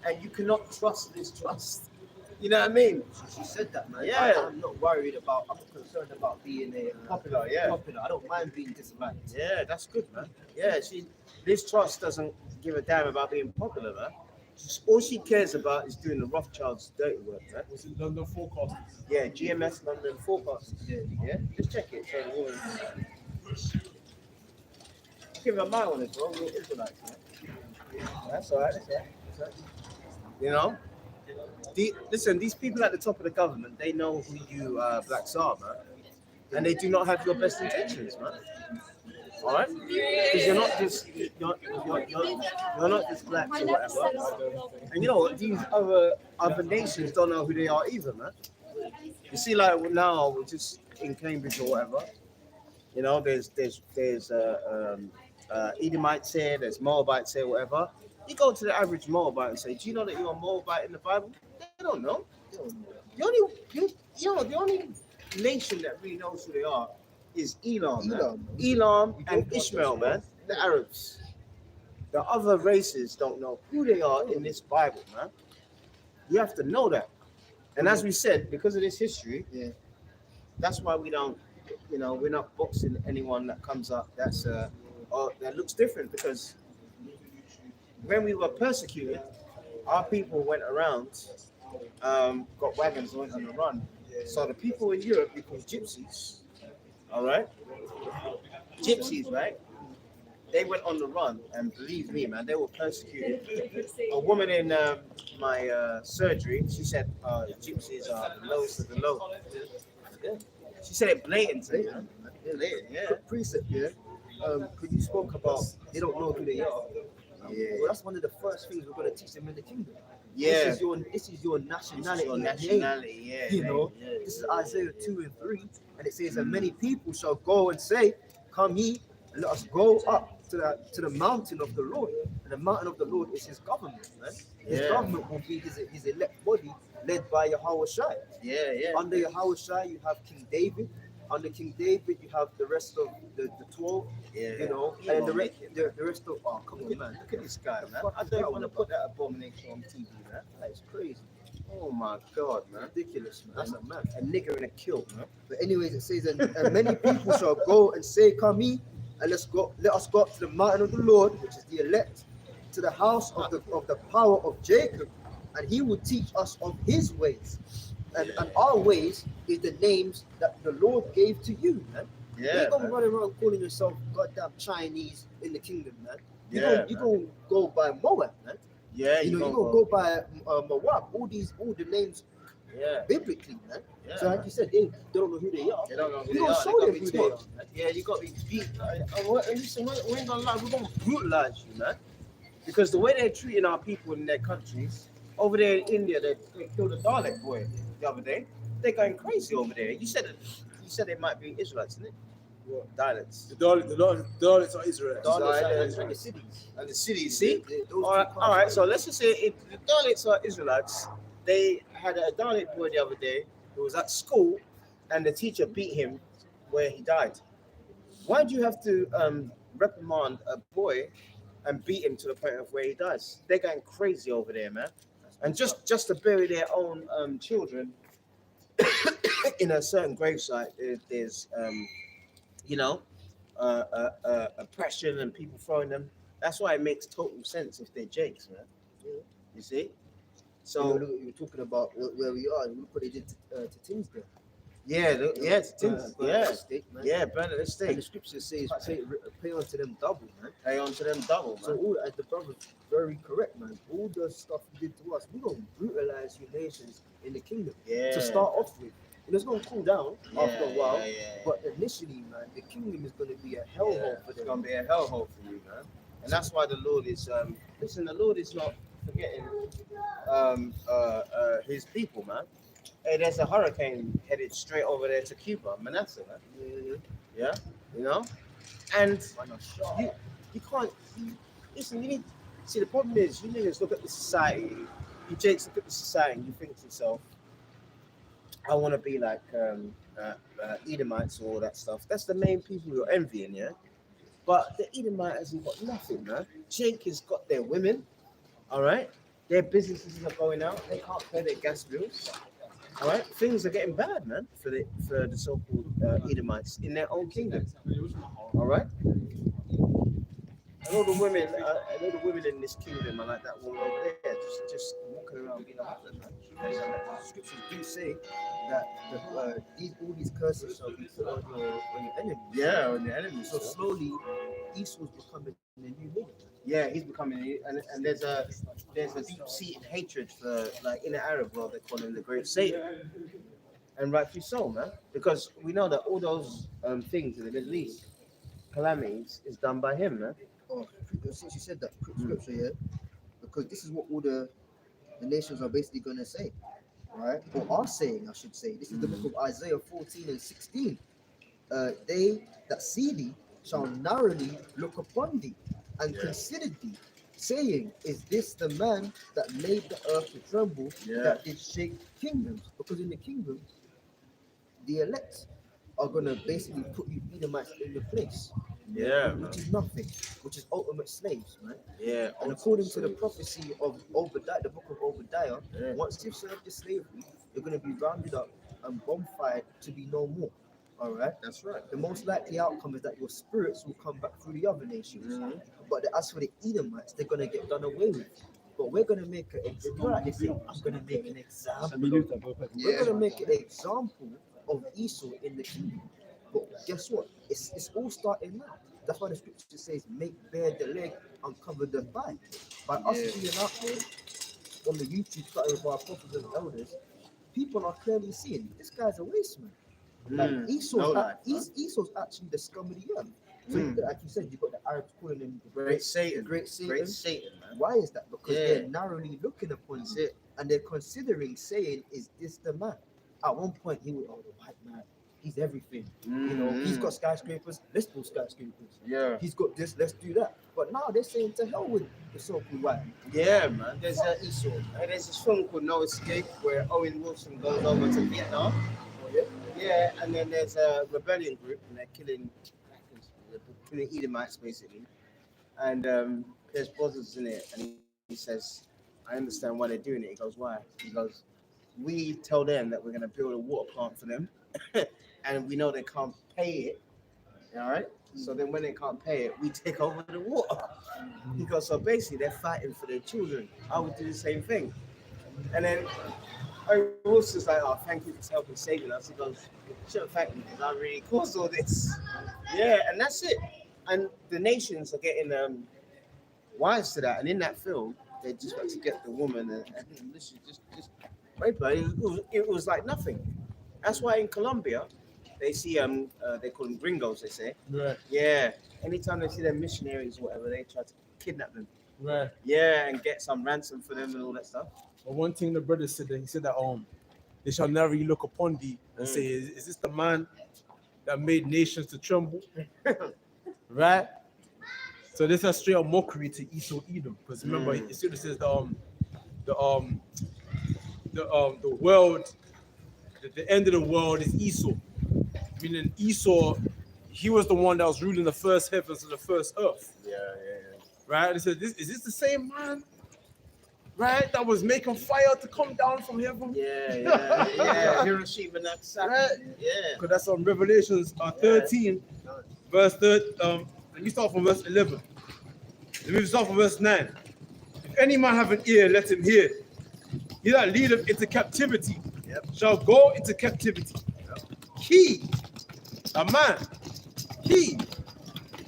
And you cannot trust this trust. You know what I mean? She said that, man. Yeah. I'm not worried about, I'm not concerned about being Popular, yeah. popular. I don't mind being disliked. Yeah, that's good, man. Yeah, this trust doesn't give a damn about being popular, man. All she cares about is doing the Rothschilds' dirty work, man. Was it London forecast? Yeah, GMS London forecast. Yeah, just check it. Give her a mile on it, bro. We're Israelites, man. That's all right. You know? Listen, these people at the top of the government, they know who you blacks are, man. And they do not have your best intentions, man. All right? Because you're not just blacks or whatever. And you know what? These other nations don't know who they are either, man. You see, like now we're just in Cambridge or whatever. You know, there's Edomites here, there's Moabites here, whatever. You go to the average Moabite and say, "Do you know that you're a Moabite in the Bible?" They don't know. The only nation that really knows who they are is Elam, man. Elam and Ishmael, man. The Arabs. The other races don't know who they are in this Bible, man. You have to know that. And as we said, because of this history, that's why we don't, we're not boxing anyone that comes up that's that looks different, because when we were persecuted, our people went around, got wagons and went on the run. So the people in Europe, we call gypsies, all right? Gypsies, right? They went on the run, and believe me, man, they were persecuted. A woman in my surgery, she said, gypsies are the lowest of the low. She said it blatantly, man. Precept, because you spoke about they don't know who they are. Well, that's one of the first things we're going to teach them in the kingdom. Yeah. This is your nationality. This is Isaiah 2:3, and it says, "And many people shall go and say, Come ye, and let us go up to the mountain of the Lord, and the mountain of the Lord is His government, man. His government will be His elect body led by Yahweh Shai. Under Yahweh Shai, you have King David. Under King David, you have the rest of the 12. You know, and the rest of come on, man. Look at this guy, man. I don't want to put that abomination on TV, man. That is crazy. Oh my God, man. Ridiculous, man. That's a nigger in a kilt, man. But anyways, it says, and many people shall go and say, come ye, and let us go up to the mountain of the Lord, which is the elect, to the house of the power of Jacob, and He will teach us of His ways. And our ways is the names that the Lord gave to you, man. You ain't gonna run around calling yourself goddamn Chinese in the kingdom, man. You gonna go by Moab, man. You gonna go by Moab. All the names, biblically, man. So like you said, they don't know who they are. They don't know who You they gonna are. show They them gotta who be they are. taught. Yeah, you got to be beat. Listen, we ain't gonna lie, we're gonna brutalize you, man. Because the way they're treating our people in their countries, over there in India, they killed a Dalek boy the other day. They're going crazy over there. You said it might be Israelites, isn't it? What? Daleks. The Daleks are Israelites. Daleks and the cities. And the cities, see? Those All right. So let's just say if the Daleks are Israelites. They had a Dalek boy the other day who was at school, and the teacher beat him where he died. Why do you have to reprimand a boy and beat him to the point of where he dies? They're going crazy over there, man. And just to bury their own children in a certain gravesite, there's oppression and people throwing them. That's why it makes total sense if they're Jakes, man. You see? So So you were talking about where we are. Look what they did to Tinsdale. burn at the And stake. the scripture says, pay unto them double, man. Pay on to them double, So man. all as the brother's very correct, man. All the stuff you did to us, we gonna brutalize you nations in the kingdom Yeah. to start off with. And it's gonna cool down after a while. Yeah. But initially, man, the kingdom is gonna be a hellhole for It's them. gonna be a hellhole for you, man. And that's why the Lord is listen, the Lord is not forgetting his people, man. Hey, there's a hurricane headed straight over there to Cuba, Manasseh, man. Yeah, you know? And you can't listen, you need see the problem is you niggas look at the society, you Jakes look at the society and you think to yourself, I wanna be like Edomites or all that stuff. That's the main people you're envying, yeah? But the Edomite hasn't got nothing, man. Jake has got their women, all right? Their businesses are going out, they can't pay their gas bills. All right, things are getting bad, man, for the so-called Edomites in their own kingdom. All right, I know the women in this kingdom are like that woman over there, just walking around being a husband, man. The scriptures do say that all these curses shall be put on your enemies. Yeah, on the enemies. So slowly, Esau's becoming the new nigga. Yeah, he's becoming, and there's a deep-seated hatred for, like in the Arab world, they call him the Great Satan, and rightfully so, man, because we know that all those things in the Middle East, calamities, is done by him, man. Oh, since you said that scripture, yeah, because this is what all the nations are basically gonna say, right? Or are saying, I should say. This is the book of Isaiah 14 and 16. They that see thee shall narrowly look upon thee and consider thee, saying, is this the man that made the earth to tremble, that did shake kingdoms? Because in the kingdom, the elect are gonna basically put you Edomites in your place. Which is nothing, which is ultimate slaves, man. And according to the prophecy of Obadiah, the book of Obadiah, once you've served your slavery, you're going to be rounded up and bonfired to be no more. All right, That's right. the most likely outcome is that your spirits will come back through the other nations. But as for the Edomites, they're going to get done away with. But we're going to make an example. I'm going to make an example. We're going to make an example of Esau in the kingdom. But guess what? It's all starting now. That's why the scripture says, make bare the leg, uncover the thigh. By us being out there on the YouTube, starting with our prophets and elders, people are clearly seeing this guy's a waste man. Like Esau's actually the scum of the earth. So like you said, you got the Arabs calling him the Great Satan. Great Satan. Great Satan, man. Why is that? Because they're narrowly looking upon it and they're considering saying, is this the man? At one point he was, the white man, he's everything. You know, he's got skyscrapers, let's build skyscrapers. Yeah. He's got this, let's do that. But now they're saying to hell with the so-called white. Yeah, man. There's There's this film called No Escape where Owen Wilson goes over to Vietnam. yeah. Yeah, and then there's a rebellion group and they're killing Edomites basically. And there's brothers in it, and he says, I understand why they're doing it. He goes, why? He goes, we tell them that we're going to build a water plant for them, and we know they can't pay it. All right. So then when they can't pay it, we take over the water. He goes, so basically they're fighting for their children. I would do the same thing. And then I was just like, oh, thank you for helping saving us. He goes, you shouldn't thank me because I really caused all this. Yeah, and that's it. And the nations are getting wise to that. And in that film, they just got to get the woman and literally just rape her. It was like nothing. That's why in Colombia, they see they call them gringos, they say. Right. Yeah. Anytime they see them missionaries or whatever, they try to kidnap them. Right. Yeah, and get some ransom for them and all that stuff. But one thing the brother said that he said that they shall never look upon thee and say, is this the man that made nations to tremble? Right? So this is straight up mockery to Esau Edom. Because remember, it still says the world, the end of the world is Esau. Meaning Esau, he was the one that was ruling the first heavens and the first earth. Yeah. Right? They said, is this the same man? Right? That was making fire to come down from heaven? Yeah. Hiroshima, Nagasaki. Right? Yeah. Because that's on Revelations 13, verse 3. Let me start from verse 11. Let me start from verse 9. If any man have an ear, let him hear. He that leadeth into captivity shall go into captivity. He, a man, he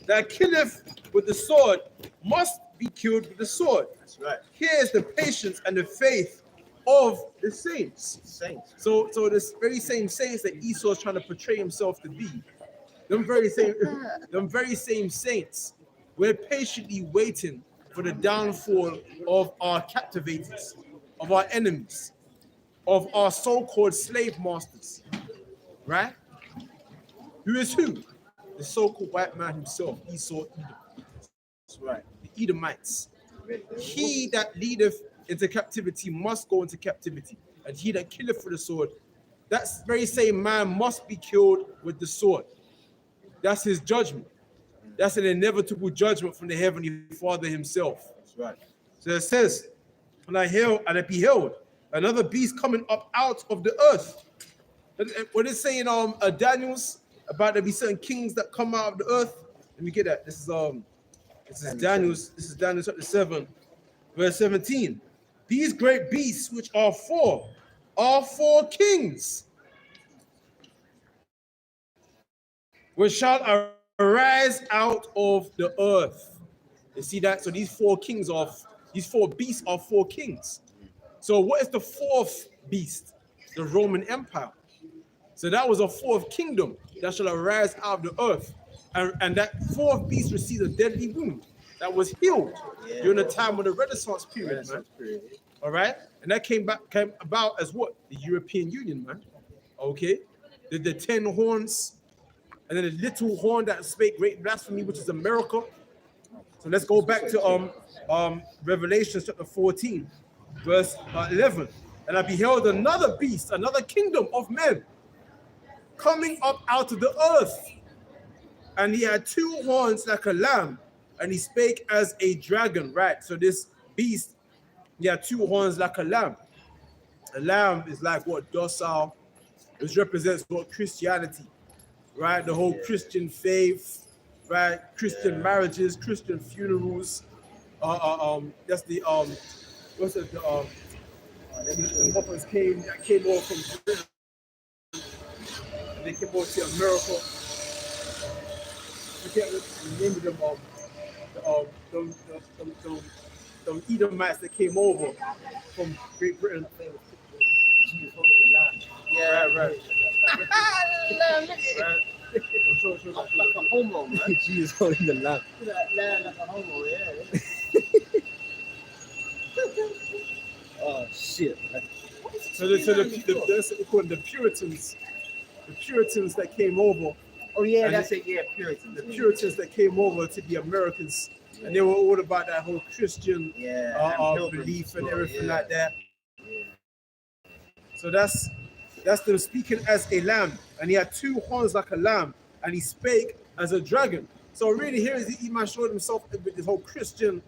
that killeth with the sword must be killed with the sword. That's right. Here is the patience and the faith of the saints. So this very same saints that Esau is trying to portray himself to be, them very same saints, we're patiently waiting for the downfall of our captivators, of our enemies, of our so-called slave masters, right? Who is who? The so-called white man himself, Esau Edom. That's right, the Edomites. He that leadeth into captivity must go into captivity, and he that killeth for the sword, that very same man must be killed with the sword. That's his judgment. That's an inevitable judgment from the Heavenly Father himself. That's right. So it says, and I beheld another beast coming up out of the earth. What it's saying, Daniel's about there be certain kings that come out of the earth. Let me get that. This is Daniel's chapter 7, verse 17. These great beasts which are four kings, which shall arise out of the earth. You see that? So these four beasts are four kings. So what is the fourth beast? The Roman Empire. So that was a fourth kingdom that shall arise out of the earth. And that fourth beast received a deadly wound that was healed during the time of the Renaissance period, man. All right? And that came about as what? The European Union, man. Okay? The 10 horns, and then the little horn that spake great blasphemy, which is America. So let's go back to Revelation chapter 14, verse 11. And I beheld another beast, another kingdom of men, coming up out of the earth. And he had two horns like a lamb, and he spake as a dragon, right? So this beast, he had two horns like a lamb. A lamb is like what? Docile, which represents what? Christianity, right? The whole Christian faith, right? Christian marriages, Christian funerals. That's the what's it? The Muppets came over from Britain. They came over to America. I can't remember them Edomites that came over from Great Britain. Jesus holding the lamb. Yeah, right. Like a homo, man. Jesus holding the lamb. Like a homo, yeah. Oh shit. So that's what they call the Puritans. the Puritans that came over. Oh yeah, And that's it. Yeah, Puritans. The Puritans that came over to the Americans, and they were all about that whole Christian belief and everything like that. So that's them speaking as a lamb, and he had two horns like a lamb, and he spake as a dragon. So really, here is the man showed himself with this whole Christian,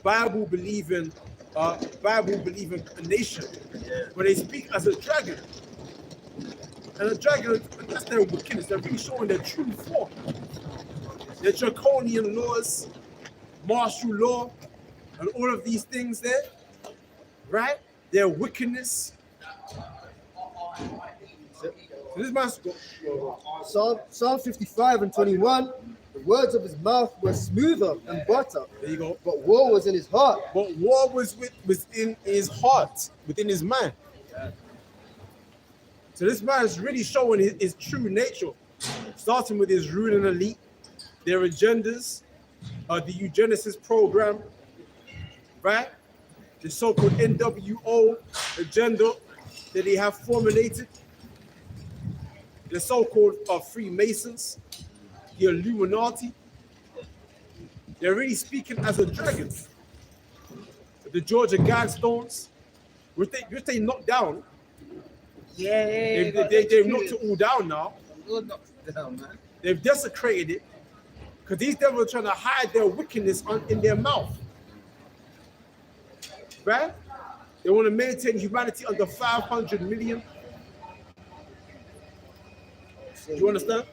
Bible believing nation, but they speak as a dragon. And a dragon, that's their wickedness. They're really showing their true form. Their draconian laws, martial law, and all of these things there, right? Their wickedness. So this man's Psalm 55 and 21. The words of his mouth were smoother than butter. There you go. But war was in his heart. But war was within his heart, within his mind. So this man is really showing his true nature, starting with his ruling elite, their agendas, the eugenicist program, right? The so-called NWO agenda that they have formulated, the so-called Freemasons, the Illuminati. They're really speaking as a dragon. The Georgia Guidestones, which they knocked down. They've knocked it all down now. Man. They've desecrated it because these devils are trying to hide their wickedness in their mouth. Right? They want to maintain humanity under 500 million. Do you understand?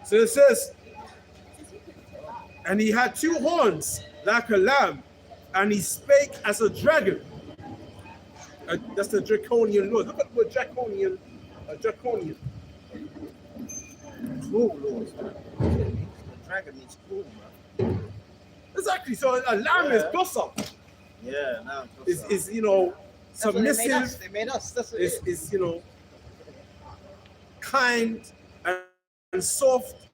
So it says, and he had two horns like a lamb, and he spake as a dragon. That's the draconian laws. Look at the word draconian. Draconian. Cruel laws, man. The dragon means cruel, man. Exactly. So a lamb is docile. Yeah, now Is submissive. They made us. That's what Is kind and soft.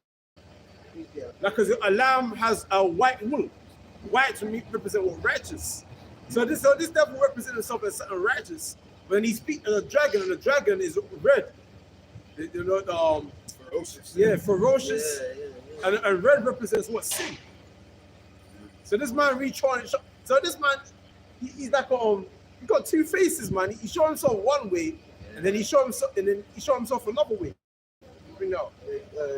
Like a lamb has a white wool. White to me represent righteous. So this devil represents himself as something righteous. When he speaks as a dragon, and the dragon is red. You know, ferocious. Yeah, ferocious. Yeah. And red represents what? Sin. So this man so this man, he's like he got two faces, man. He showed himself one way, and then he showed himself another way. Bring out.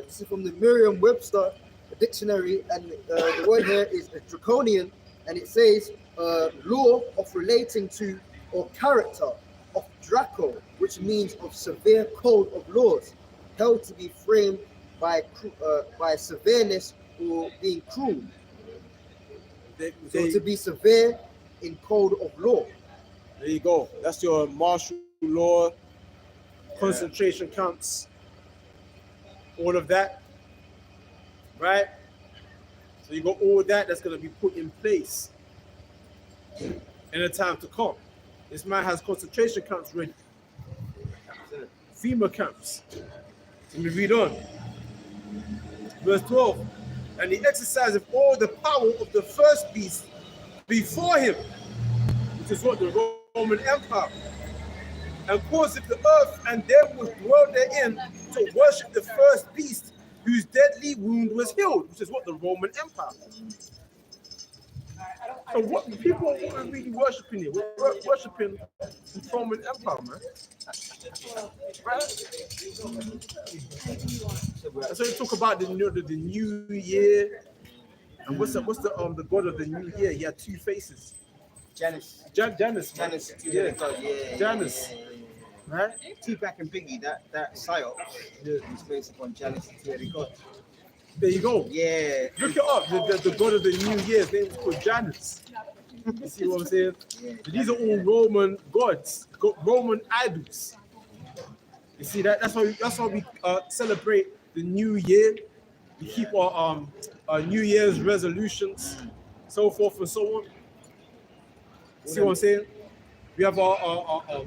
This is from the Merriam-Webster dictionary, and the word here is draconian, and it says law of relating to or character of Draco, which means of severe code of laws, held to be framed by severeness or being cruel. So to be severe in code of law. There you go. That's your martial law, concentration camps, all of that, right? So you got all that's going to be put in place in the time to come. This man has concentration camps ready, FEMA camps. Let me read on. Verse 12. And he exercised all the power of the first beast before him, which is what? The Roman Empire, and caused the earth and them which dwell therein to worship the first beast, whose deadly wound was healed, which is what? The Roman Empire. So what people are really worshiping here? We're worshiping the Roman Empire, man. Right? So you talk about the new year, and what's the god of the new year? He had two faces. Janus. Janus. Yeah. Janus. Right? Tupac and Biggie, that psyop is based upon Janus and Thierry God. There you go. Yeah. Look it up. The god of the new year, his name is called Janus. You see what I'm saying? Yeah. These are all Roman gods, Roman idols. You see that's why we celebrate the new year. We keep our New Year's resolutions, so forth and so on. See what I'm saying? We have our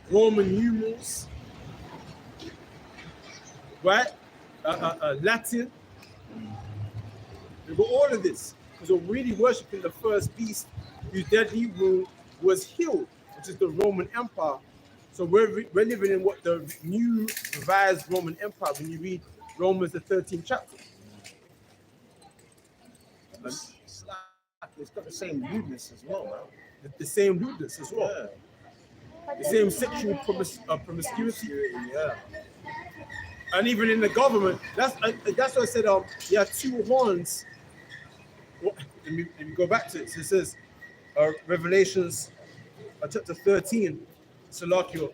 Roman numerals, right? Latin. We've got all of this because we're really worshiping the first beast whose deadly wound was healed, which is the Roman Empire. So we're living in what the new revised Roman Empire. When you read Romans the 13th chapter, It's got the same lewdness as well, man. the same lewdness as well, Yeah. the same sexual promiscuity. Yeah. And even in the government, that's what I said. You have two horns. Let me go back to it. So it says, Revelations, chapter 13, Salakio,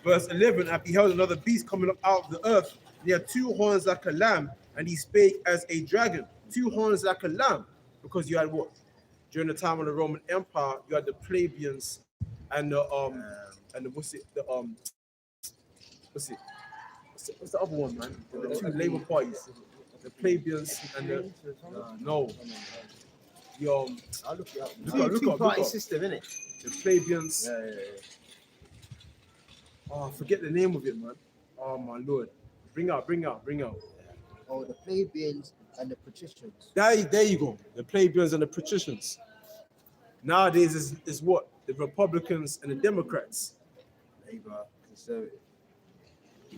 verse 11. I beheld another beast coming up out of the earth. He had two horns like a lamb, and he spake as a dragon. Two horns like a lamb, because you had what? During the time of the Roman Empire, you had the plebeians and the what's the other one, man? The two labor parties, the plebeians and the no. I'll look it up. Look Two-party up. system, innit? The plebeians. Yeah. Oh, I forget the name of it, man. Oh my lord. Bring out. Oh, the plebeians and the patricians. There you go. The plebeians and the patricians. Nowadays is what? The Republicans and the Democrats. Labour, Conservative.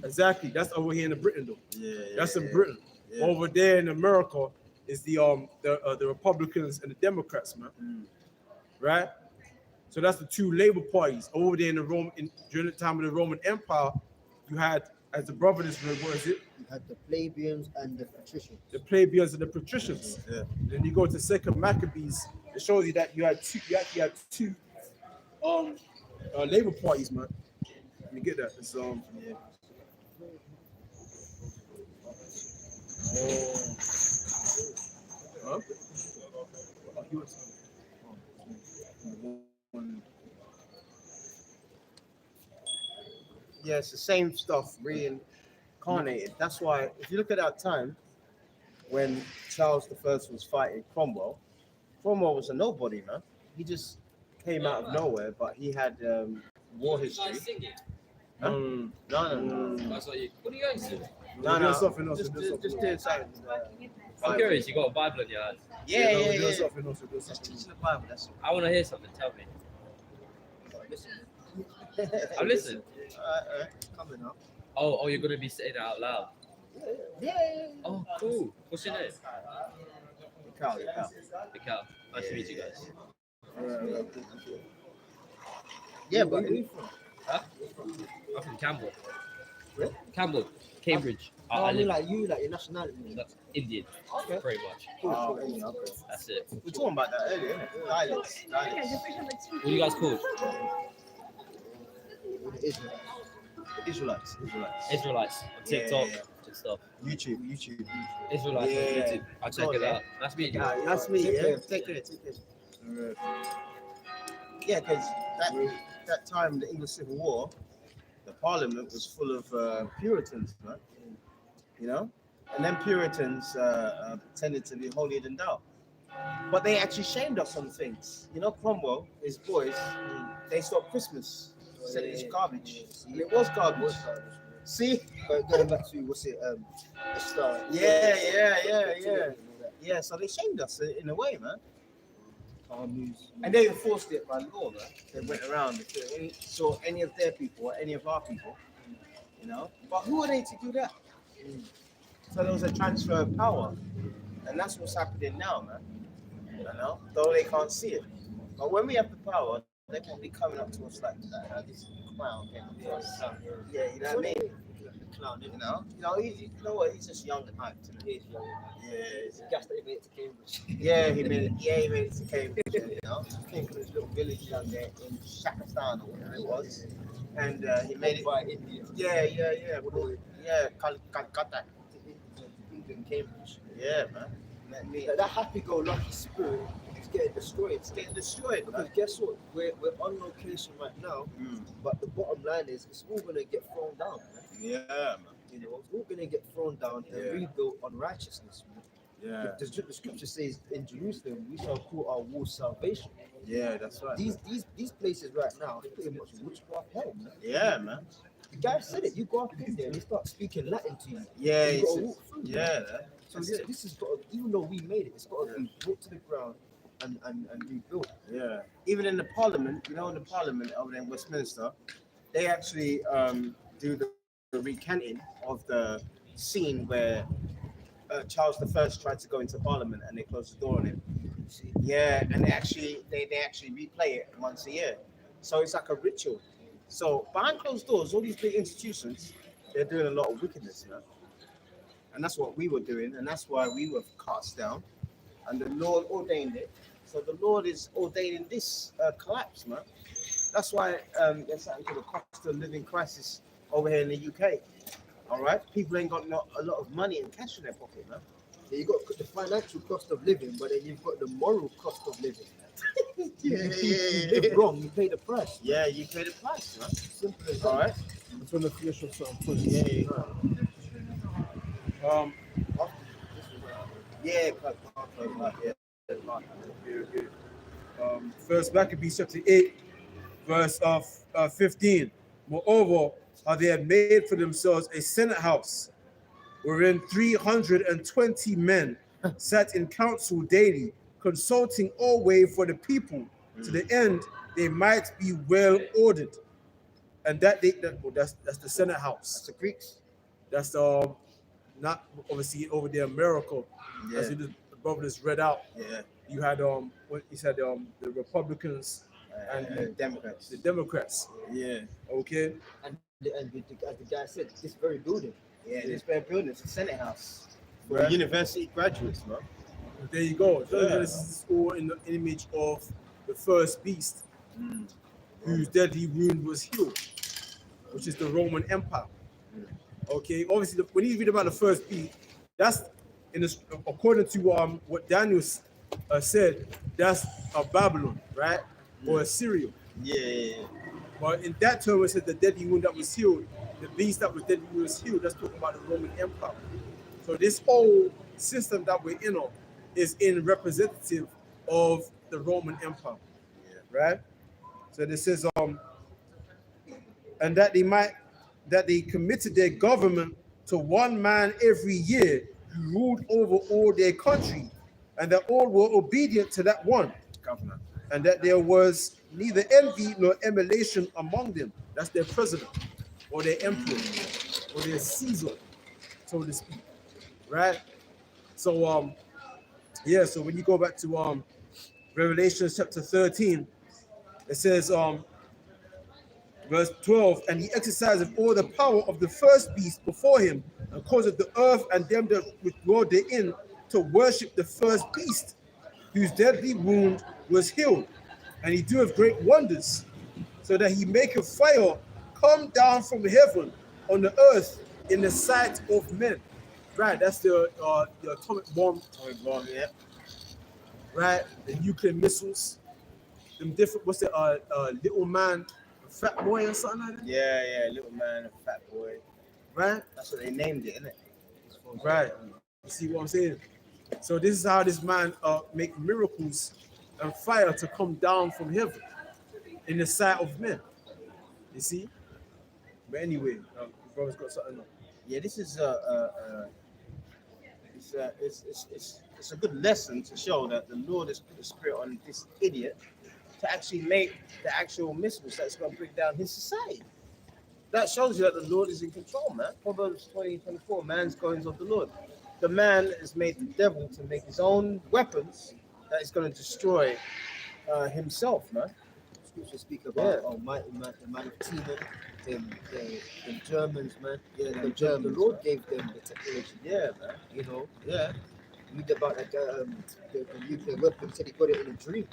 Exactly. That's over here in Britain, though. Yeah. That's in Britain. Yeah. Over there in America is the Republicans and the Democrats, man. Right? So that's the two labor parties. Over there during the time of the Roman Empire, you had, as the brothers, what is it? You had the plebeians and the patricians. The plebeians and the patricians. Yeah. Then you go to Second Maccabees, it shows you that you actually had two labor parties, man. You get that? It's Yeah. huh? Yeah, it's the same stuff reincarnated. That's why, if you look at that time when Charles I was fighting Cromwell was a nobody, man. He just came out of nowhere, but he had war history. Huh? No. That's what you. What are you going to? No. Just doing something. I'm curious. You got a Bible in your hand. Yeah. Just Just teaching the Bible. That's all. I want to hear something. Tell me. I'm listening. All right. Coming up. Oh, you're gonna be saying it out loud. Yeah. Oh, cool. What's your name? Cow. Mikal. Nice to meet you guys. Yeah, but Huh? I'm from Campbell. Where? Campbell, Cambridge. I mean, live like you, like your nationality. that's Indian, Okay. pretty much. okay. That's it. We were talking about that earlier, innit? Dialects. What are you guys called? Israelites. Israelites. On TikTok and stuff. YouTube. Israelites Yeah. on YouTube. I'll check it out. Nice meeting you. That's me. Yeah. Take care. Yeah, because that time, the English Civil War, the Parliament was full of Puritans, right? You know, and then Puritans pretended to be holier than thou, but they actually shamed us on things. You know, Cromwell, his boys, they stopped Christmas, said it's garbage, and it was garbage. See? Going back to what's it? Star. Yeah. So they shamed us in a way, man. News. And they enforced it by law, man. They went around. If they saw any of their people or any of our people, you know. But who are they to do that? So there was a transfer of power, and that's what's happening now, man. You know, though they can't see it. But when we have the power, they can be coming up to us like that. This clown came up to us. Yeah, you know what I mean? The clown, you know what? He's just young and hyped. He's young. Yeah. It's gas that he made it to Cambridge. Yeah, he made it to Cambridge, you know. He came from this little village down there in Shakistan or whatever it was. And he made it by India. Yeah, Calcutta. England, Cambridge. Yeah, man. That happy-go-lucky spirit is getting destroyed. It's getting destroyed, Because man. guess what? We're on location right now, but the bottom line is it's all gonna get thrown down, man. Yeah, man. You know, it's all gonna get thrown down and Yeah. rebuilt on righteousness, man. Yeah. The scripture says in Jerusalem we shall call our walls salvation. Yeah, that's right. These places right now are pretty much witchcraft hell, man. Yeah, man. The guy said it. You go up in there and he starts speaking Latin to you. Yeah, You it's gotta walk through, man. yeah. So this has got to, even though we made it, it's got to be brought to the ground and rebuilt. Yeah. Even in the Parliament, you know, in the Parliament over there in Westminster, they actually do the recanting of the scene where Charles I tried to go into Parliament and they closed the door on him. Yeah, and they actually replay it once a year. So it's like a ritual. So behind closed doors, all these big institutions, they're doing a lot of wickedness, you know. And that's what we were doing, and that's why we were cast down. And the Lord ordained it. So the Lord is ordaining this collapse, man. That's why there's something called a cost of living crisis over here in the UK. All right, people ain't got a lot of money and cash in their pocket, man. Yeah, you got the financial cost of living, but then you've got the moral cost of living. You live wrong, you pay the price. Yeah, you pay the price, man. Simple as All that. right. It's one of the official something. Yeah. Yeah. First Maccabees chapter 8, verse 15. Moreover, how they had made for themselves a senate house, wherein 320 men sat in council daily, consulting always for the people, to the end they might be well ordered. And that's the senate house. That's the Greeks. That's not obviously over there in America. Yeah. As the brother just read out. Yeah. You had what he said the Republicans and the Democrats. The Democrats. Yeah. Okay. And the guy said, this very building. Yeah, this very building is a Senate house for Right. university graduates, man. There you go. So Yeah. this is all in the image of the first beast, whose deadly wound was healed, which is the Roman Empire. Okay, obviously, when you read about the first beast, that's according to what Daniel said, that's a Babylon, right, or Assyria. Yeah. But in that term, it said the deadly wound that was healed, the beast that was deadly was healed. That's talking about the Roman Empire. So this whole system that we're in on is in representative of the Roman Empire, right? So this says, and that they committed their government to one man every year who ruled over all their country, and that all were obedient to that one, Governor. and that there was neither envy nor emulation among them. That's their president, or their emperor, or their Caesar, so to speak, right? So yeah. So when you go back to Revelation chapter 13, it says verse 12, and he exercised all the power of the first beast before him, and caused the earth and them that dwell therein to worship the first beast, whose deadly wound was healed. And he doeth great wonders, so that he maketh fire come down from heaven on the earth in the sight of men. Right, that's the atomic bomb. Atomic bomb, yeah. Right, the nuclear missiles, them different. What's the little man, fat boy, or something like that? Yeah, little man, a fat boy. Right, That's what they named it, isn't it? right. You see what I'm saying? So this is how this man make miracles and fire to come down from heaven in the sight of men. You see? But anyway, brother's got something on. Yeah, this is it's a good lesson to show that the Lord has put the spirit on this idiot to actually make the actual missiles that's going to bring down his society. That shows you that the Lord is in control, man. Proverbs 20:24, man's goings of the Lord. The man has made the devil to make his own weapons that is going to destroy himself, man. Scriptures speak about mighty man, the man of Timon, the Germans, man. Yeah, The Lord gave them the technology. Yeah, man. You know, Yeah. read about that the nuclear weapon. Said he got it in a dream.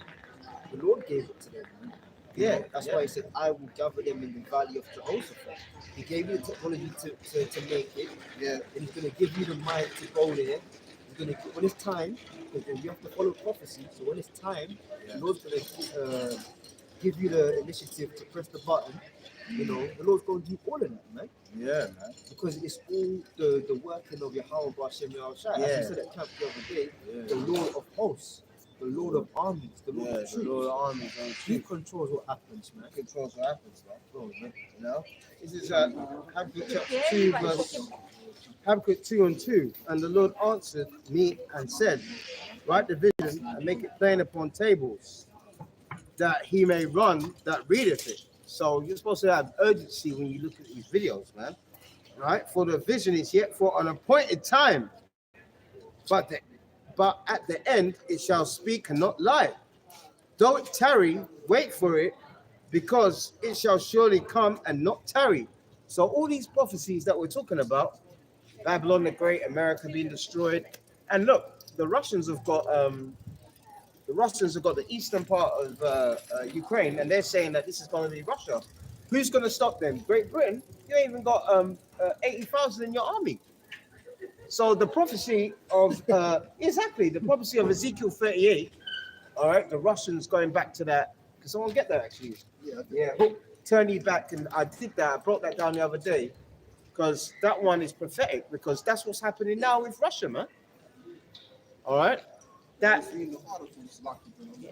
The Lord gave it to them. Man. You Yeah, know, that's yeah. why he said, "I will gather them in the valley of Jehoshaphat." He gave you the technology to make it. Yeah. And he's going to give you the mind to go there. He's going to, when it's time, because you have to follow prophecy. So when it's time, the Lord's going to give you the initiative to press the button. You know, the Lord's going to do all of that, man. Yeah, man. Because it's all the working of Yahweh Hashem Yahushua. Yeah. As you said at camp the other day, the Lord of hosts, the Lord of armies, the Lord of The troops. Lord of armies on He truth controls what happens, man. controls what happens, man. Bro, man. You know, this is Habakkuk chapter 2, verse Habakkuk 2:2. And the Lord answered me and said, write the vision and make it plain upon tables, that he may run that readeth it. So you're supposed to have urgency when you look at these videos, man. Right? For the vision is yet for an appointed time, but at the end it shall speak and not lie. Though it tarry, wait for it, because it shall surely come and not tarry. So all these prophecies that we're talking about, Babylon the Great, America being destroyed, and look, the Russians have got the eastern part of Ukraine, and they're saying that this is going to be Russia. Who's going to stop them? Great Britain. You ain't even got 80,000 in your army. So the prophecy of exactly the prophecy of Ezekiel 38. All right, the Russians going back to that. Can someone get that actually? Yeah. Turn you back, and I did that. I brought that down the other day because that one is prophetic. Because that's what's happening now with Russia, man. All right. That.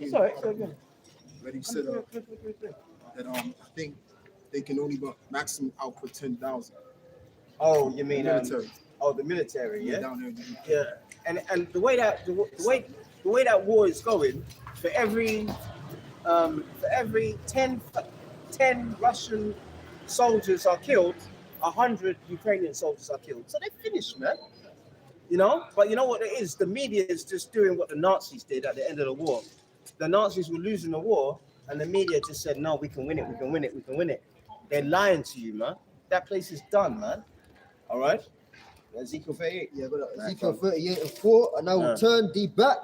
Sorry. But he said that I think they can only maximum output 10,000. Oh, you mean military? The military, yeah. Down there. Yeah, and the way that war is going, for every 10 Russian soldiers are killed, 100 Ukrainian soldiers are killed. So they're finished, man. You know, but you know what it is? The media is just doing what the Nazis did at the end of the war. The Nazis were losing the war, and the media just said, "No, we can win it. We can win it. We can win it." They're lying to you, man. That place is done, man. All right. Ezekiel 38. Yeah, but Ezekiel 38 and 4, and I will turn thee back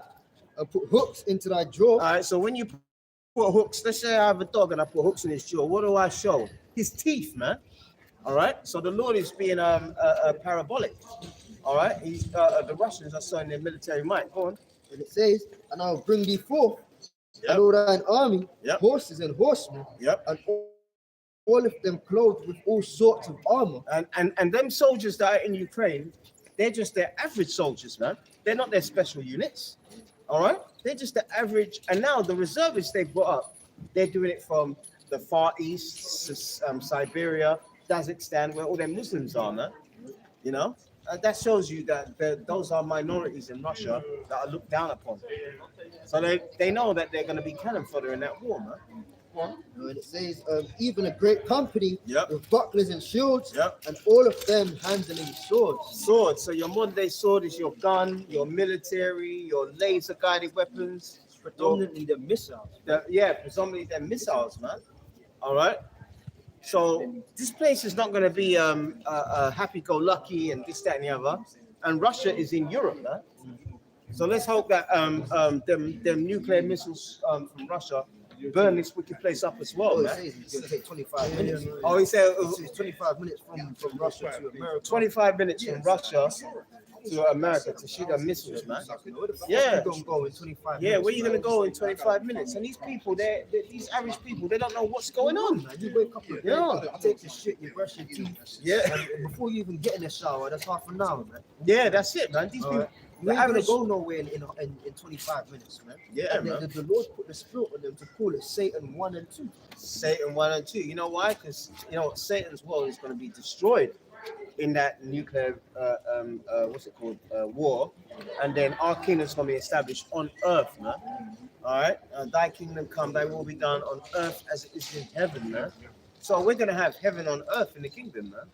and put hooks into thy jaw. All right. So when you put hooks, let's say I have a dog and I put hooks in his jaw. What do I show? His teeth, man. All right. So the Lord is being parabolic. All right. He's the Russians are showing their military might. Go on. And it says, and I will bring thee forth, and all thine army, horses and horsemen, and all of them clothed with all sorts of armor. And them soldiers that are in Ukraine, they're just their average soldiers, man. They're not their special units. All right? They're just the average. And now the reservists they brought up, they're doing it from the Far East, Siberia, Kazakhstan, where all them Muslims are, man. You know? That shows you that those are minorities in Russia that are looked down upon. So they know that they're going to be cannon fodder in that war, man. And it says, even a great company with bucklers and shields, and all of them handling swords. So your modern day sword is your gun, your military, your laser guided weapons. Predominantly the missiles. Predominantly the missiles, man. All right. So this place is not going to be happy-go-lucky and this, that, and the other. And Russia is in Europe, man. So let's hope that them nuclear missiles from Russia burn this wicked place up as well, man. It's going to take 25 minutes. Oh, he said it's 25 minutes from Russia to America. 25 minutes from Russia to America to shoot their missiles, man. Yeah, going to go in 25 minutes. Yeah, where are you going to go in 25 minutes? And these people, these average people, they don't know what's going on. Man, you wake up, you take your shit, you brush your teeth. Yeah. And before you even get in the shower, that's half an hour, man. Yeah, that's it, man. These people. You ain't gonna go nowhere in 25 minutes, man. Yeah, and man. The Lord put the spirit on them to call it Satan 1 and 2. Satan 1 and 2. You know why? Because you know Satan's world is going to be destroyed in that nuclear war, and then our kingdom's going to be established on earth, man. All right, thy kingdom come, thy will be done on earth as it is in heaven, man. So we're going to have heaven on earth in the kingdom, man.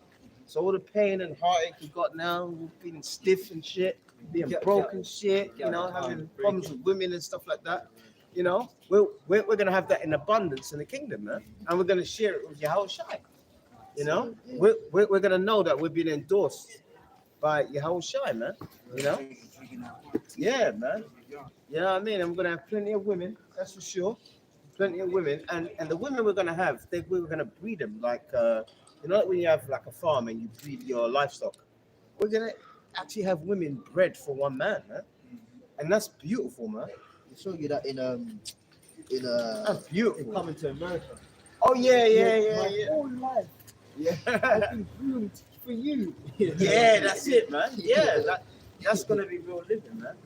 So all the pain and heartache we got now, feeling stiff and shit, being broken shit, you know, having problems with women and stuff like that, you know, we're gonna have that in abundance in the kingdom, man, and we're gonna share it with Yahweh Shai. You know, we're gonna know that we've been endorsed by Yahweh Shai, man. You know, yeah, man. You know what I mean? And we're gonna have plenty of women, that's for sure. Plenty of women, and the women we're gonna have, we're gonna breed them like. You know, when you have like a farm and you breed your livestock, we're gonna actually have women bred for one man, man, and that's beautiful, man. They show you that that's beautiful. Coming to America. Oh yeah. My whole life, I've been groomed for you. Yeah, that's it, man. Yeah, that's gonna be real living, man.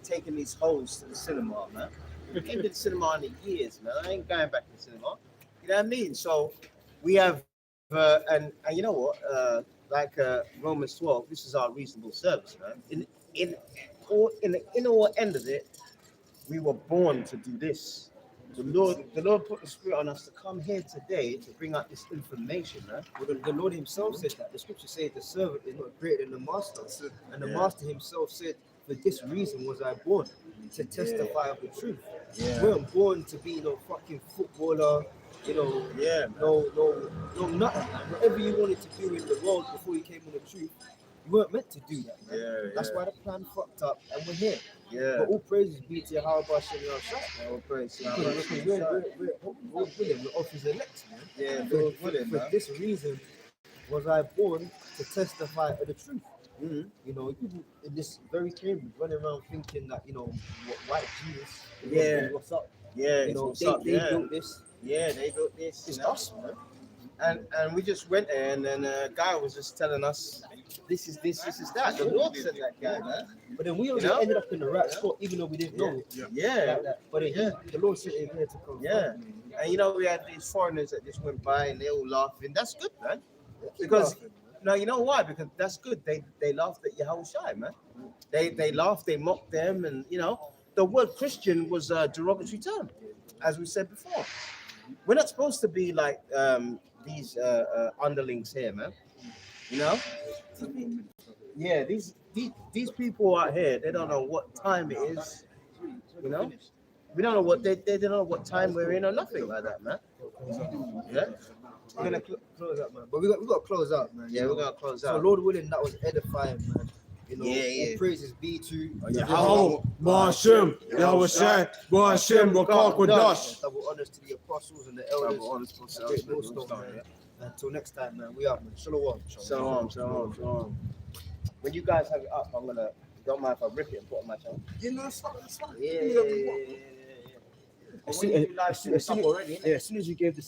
Taking these hoes to the cinema, man. I ain't been to the cinema in years, man. I ain't going back to the cinema. You know what I mean? So we have. And you know what? Like Romans 12, this is our reasonable service, man. In the inner end of it, we were born to do this. The Lord put the Spirit on us to come here today to bring out this information, man. Well, the Lord Himself said that. The Scripture says the servant is not greater than the master, and the master Himself said, "For this reason was I born, to testify of the truth." Yeah. We weren't born to be no fucking footballer, Yeah, no nothing, man. Whatever you wanted to do in the world before you came on the truth, you weren't meant to do that, man. Yeah, That's why the plan fucked up, and we're here. Yeah. But all praises be to Yahweh Shem Yahshua. All praise to Because Yahweh. we're willing, we're of His elect, man. Yeah, For, Lord willing, for man. this reason was I born to testify of the truth. Mhm. People in this very Cambridge running around thinking that, white Jesus, Yeah. what's up? Yeah, it's what's They up, yeah. built this. Yeah, they built this. It's you know? us, man. And we just went there, and then a guy was just telling us, this is that. The Lord said that guy, man. But then we already ended up in the right spot, even though we didn't know it. Yeah. Like that. But then the Lord sent him here to come. Yeah. And we had these foreigners that just went by and they all laughing. That's good, man. Because no, you know why? Because that's good. They laughed at Yahushua, man. They laughed, they mocked them, and the word Christian was a derogatory term, as we said before. We're not supposed to be like these underlings here, man. Yeah, these people out here, they don't know what time it is. We don't know what they don't know what time we're in or nothing like that, man. Yeah. We're gonna close up, man. But we got to close out, man. Yeah, we're gonna close So out. Lord willing, that was edifying, man. Yeah. All praises be to Yahweh, Hashem, Yahweh Shai, Hashem, Rakak Wadash. Double honors to the apostles and the elders. Great millstone, man. Until next time, man. We out, man. Shalom. Shalom. When you guys have it up, don't mind if I rip it and put it on my channel. It's fine. Yeah. As soon as you gave the